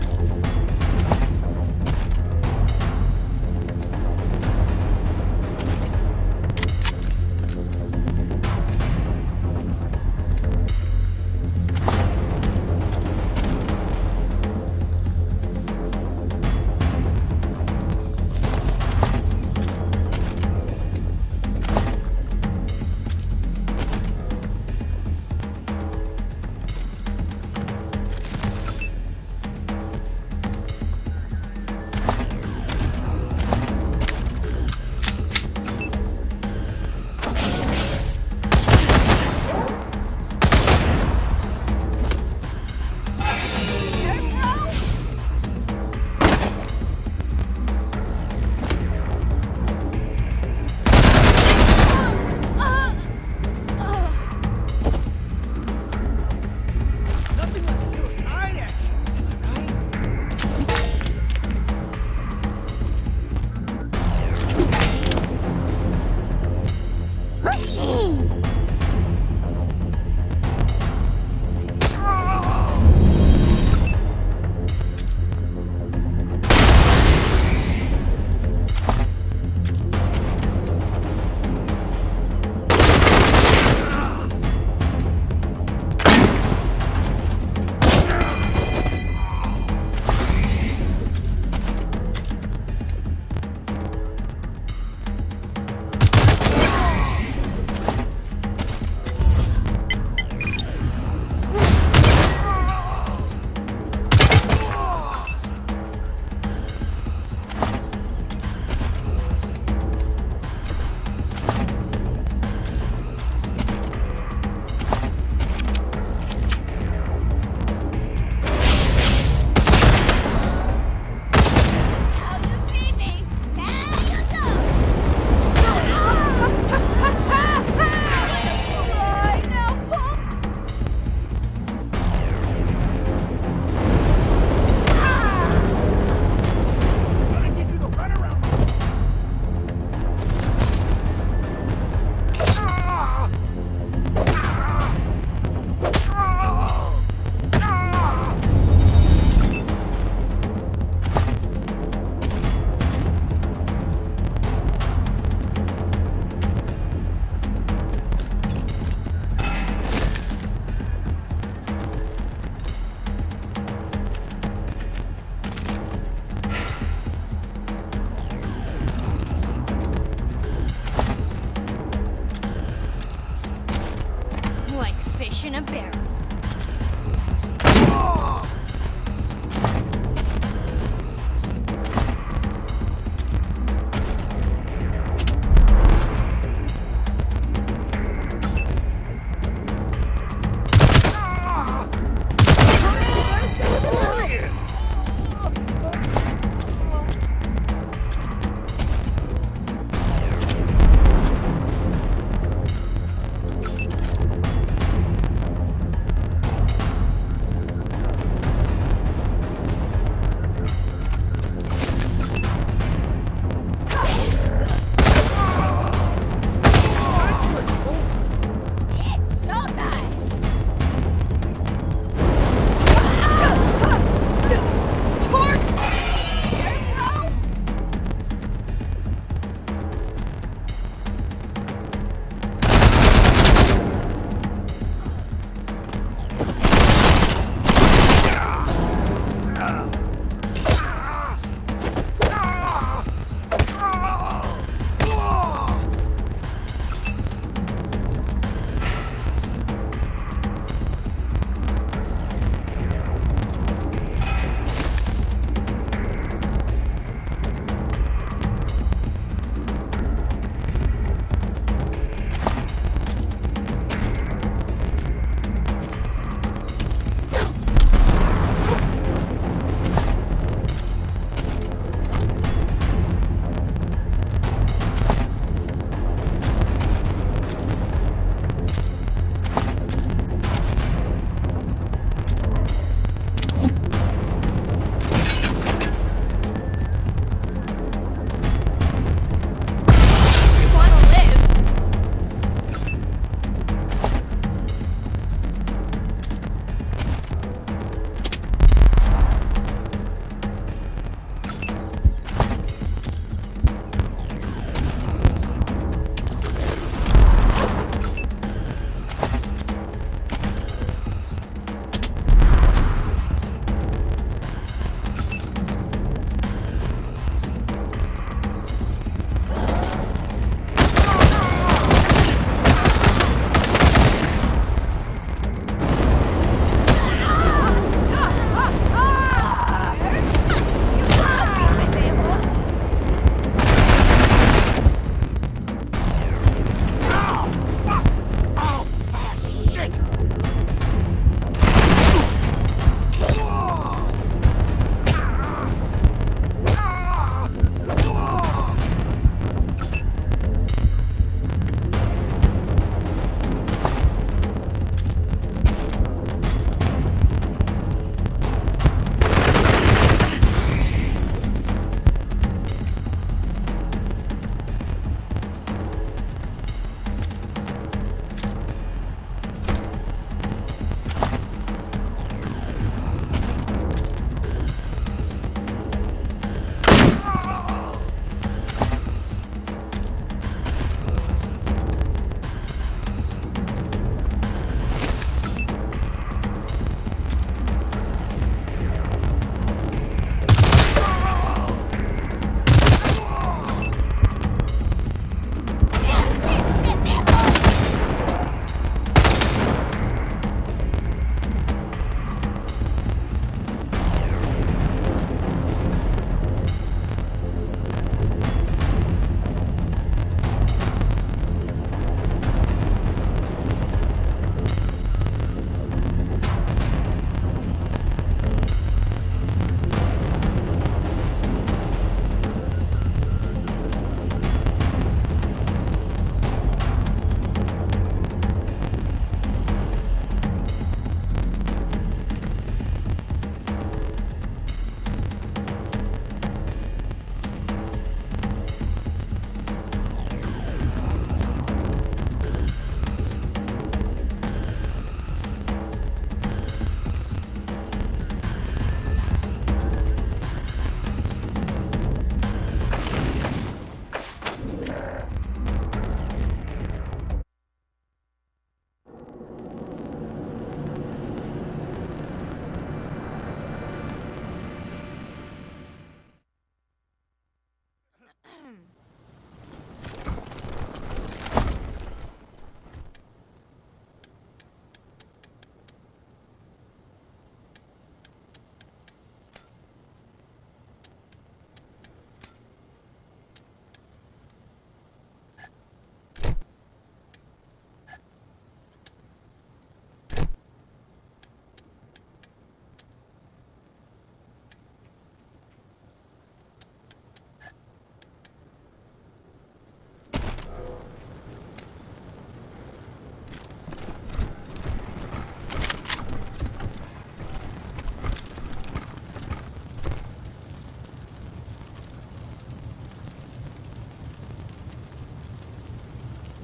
Nothing like a little side action, am I right? Like fish in a barrel.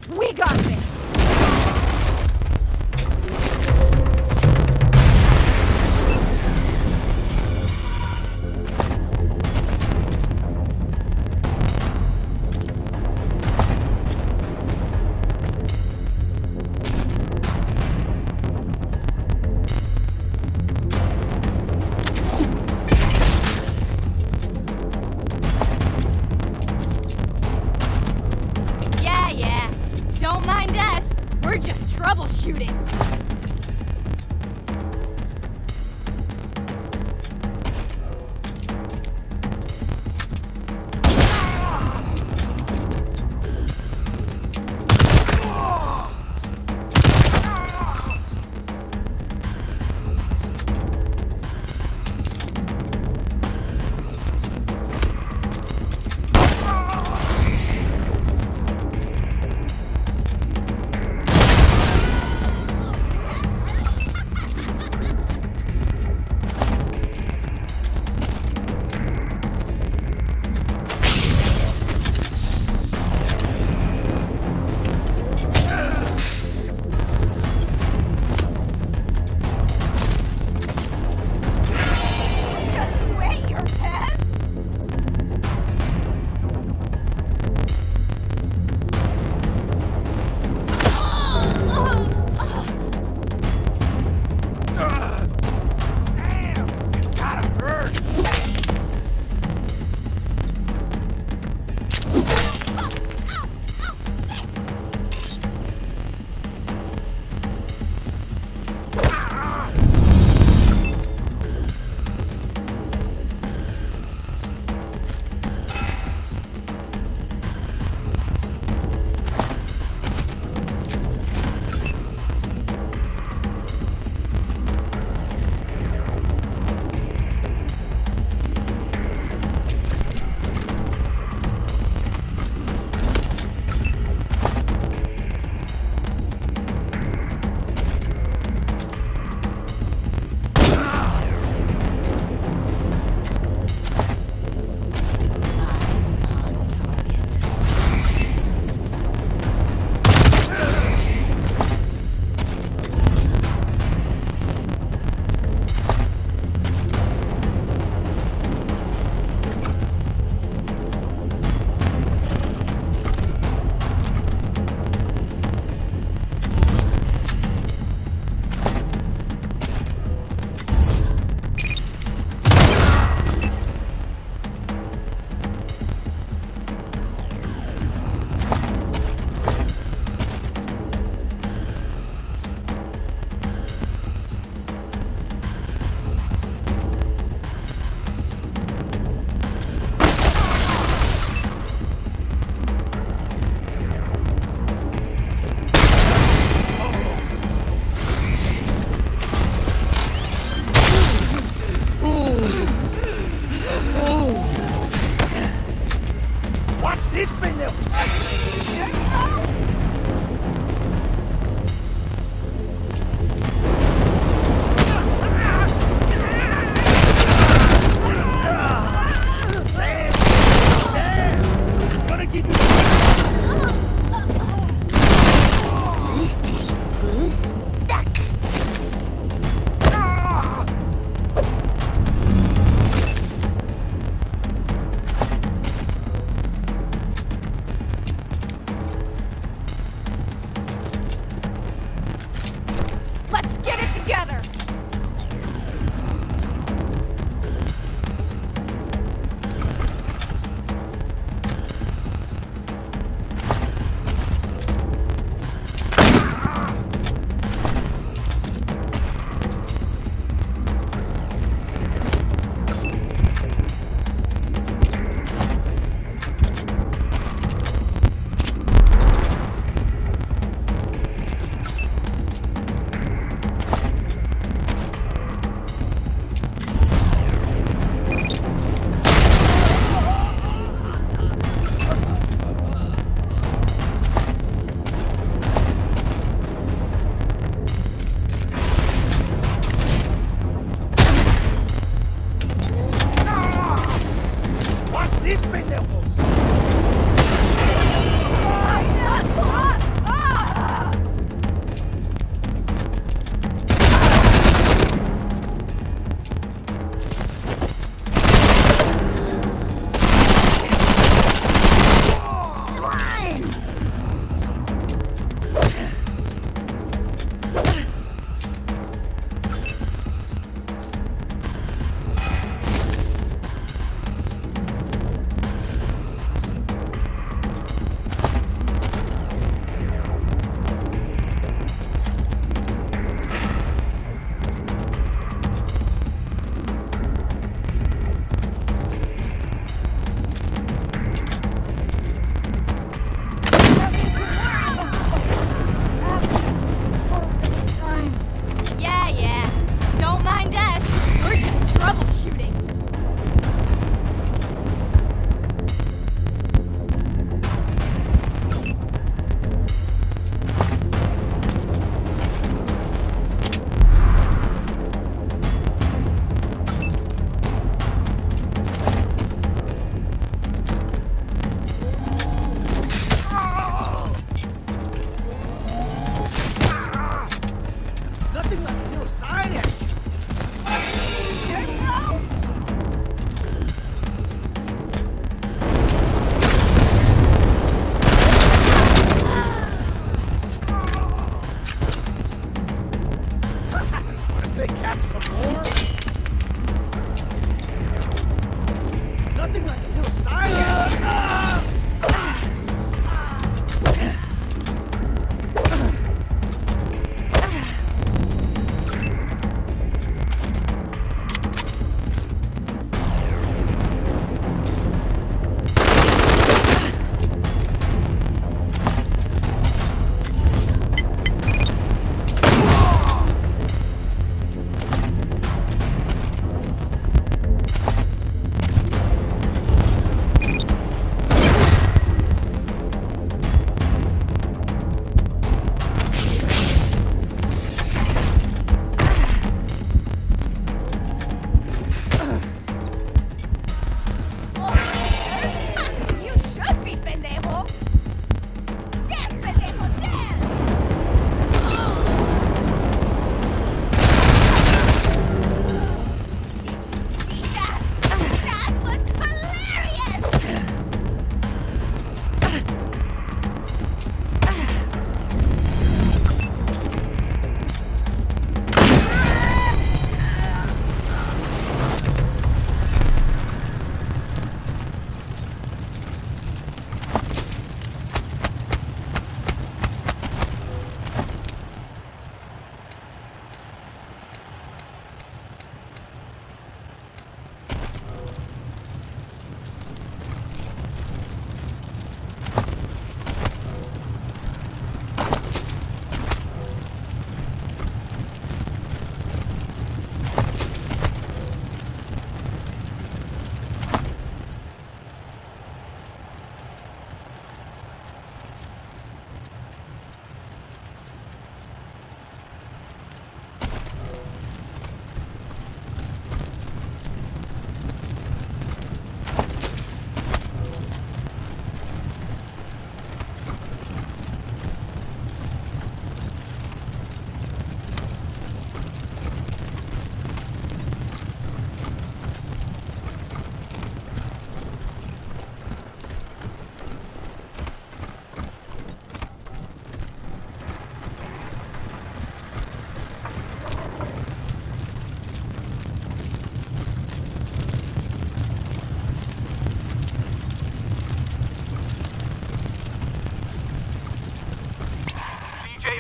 We got this! Yeah. Don't mind us. We're just troubleshooting.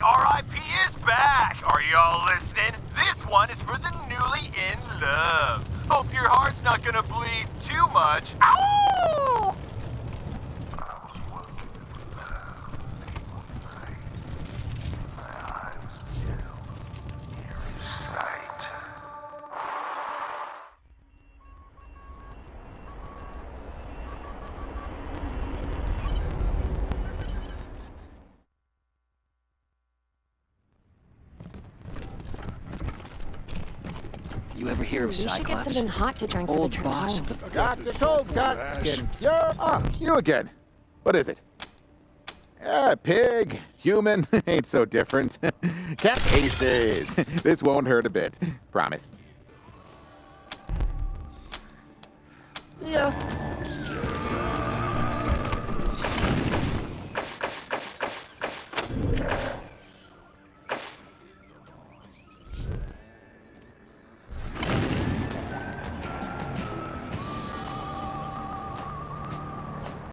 RIP is back! Are y'all listening? This one is for the newly in love. Hope your heart's not gonna bleed too much. Ow! You ever hear of We should get Cyclops? something hot to drink for Old the trip boss home. of the Got the cold cut, skin cure. Ah, you again. What is it? Pig, human, ain't so different. Cat aces. This won't hurt a bit. Promise. See ya.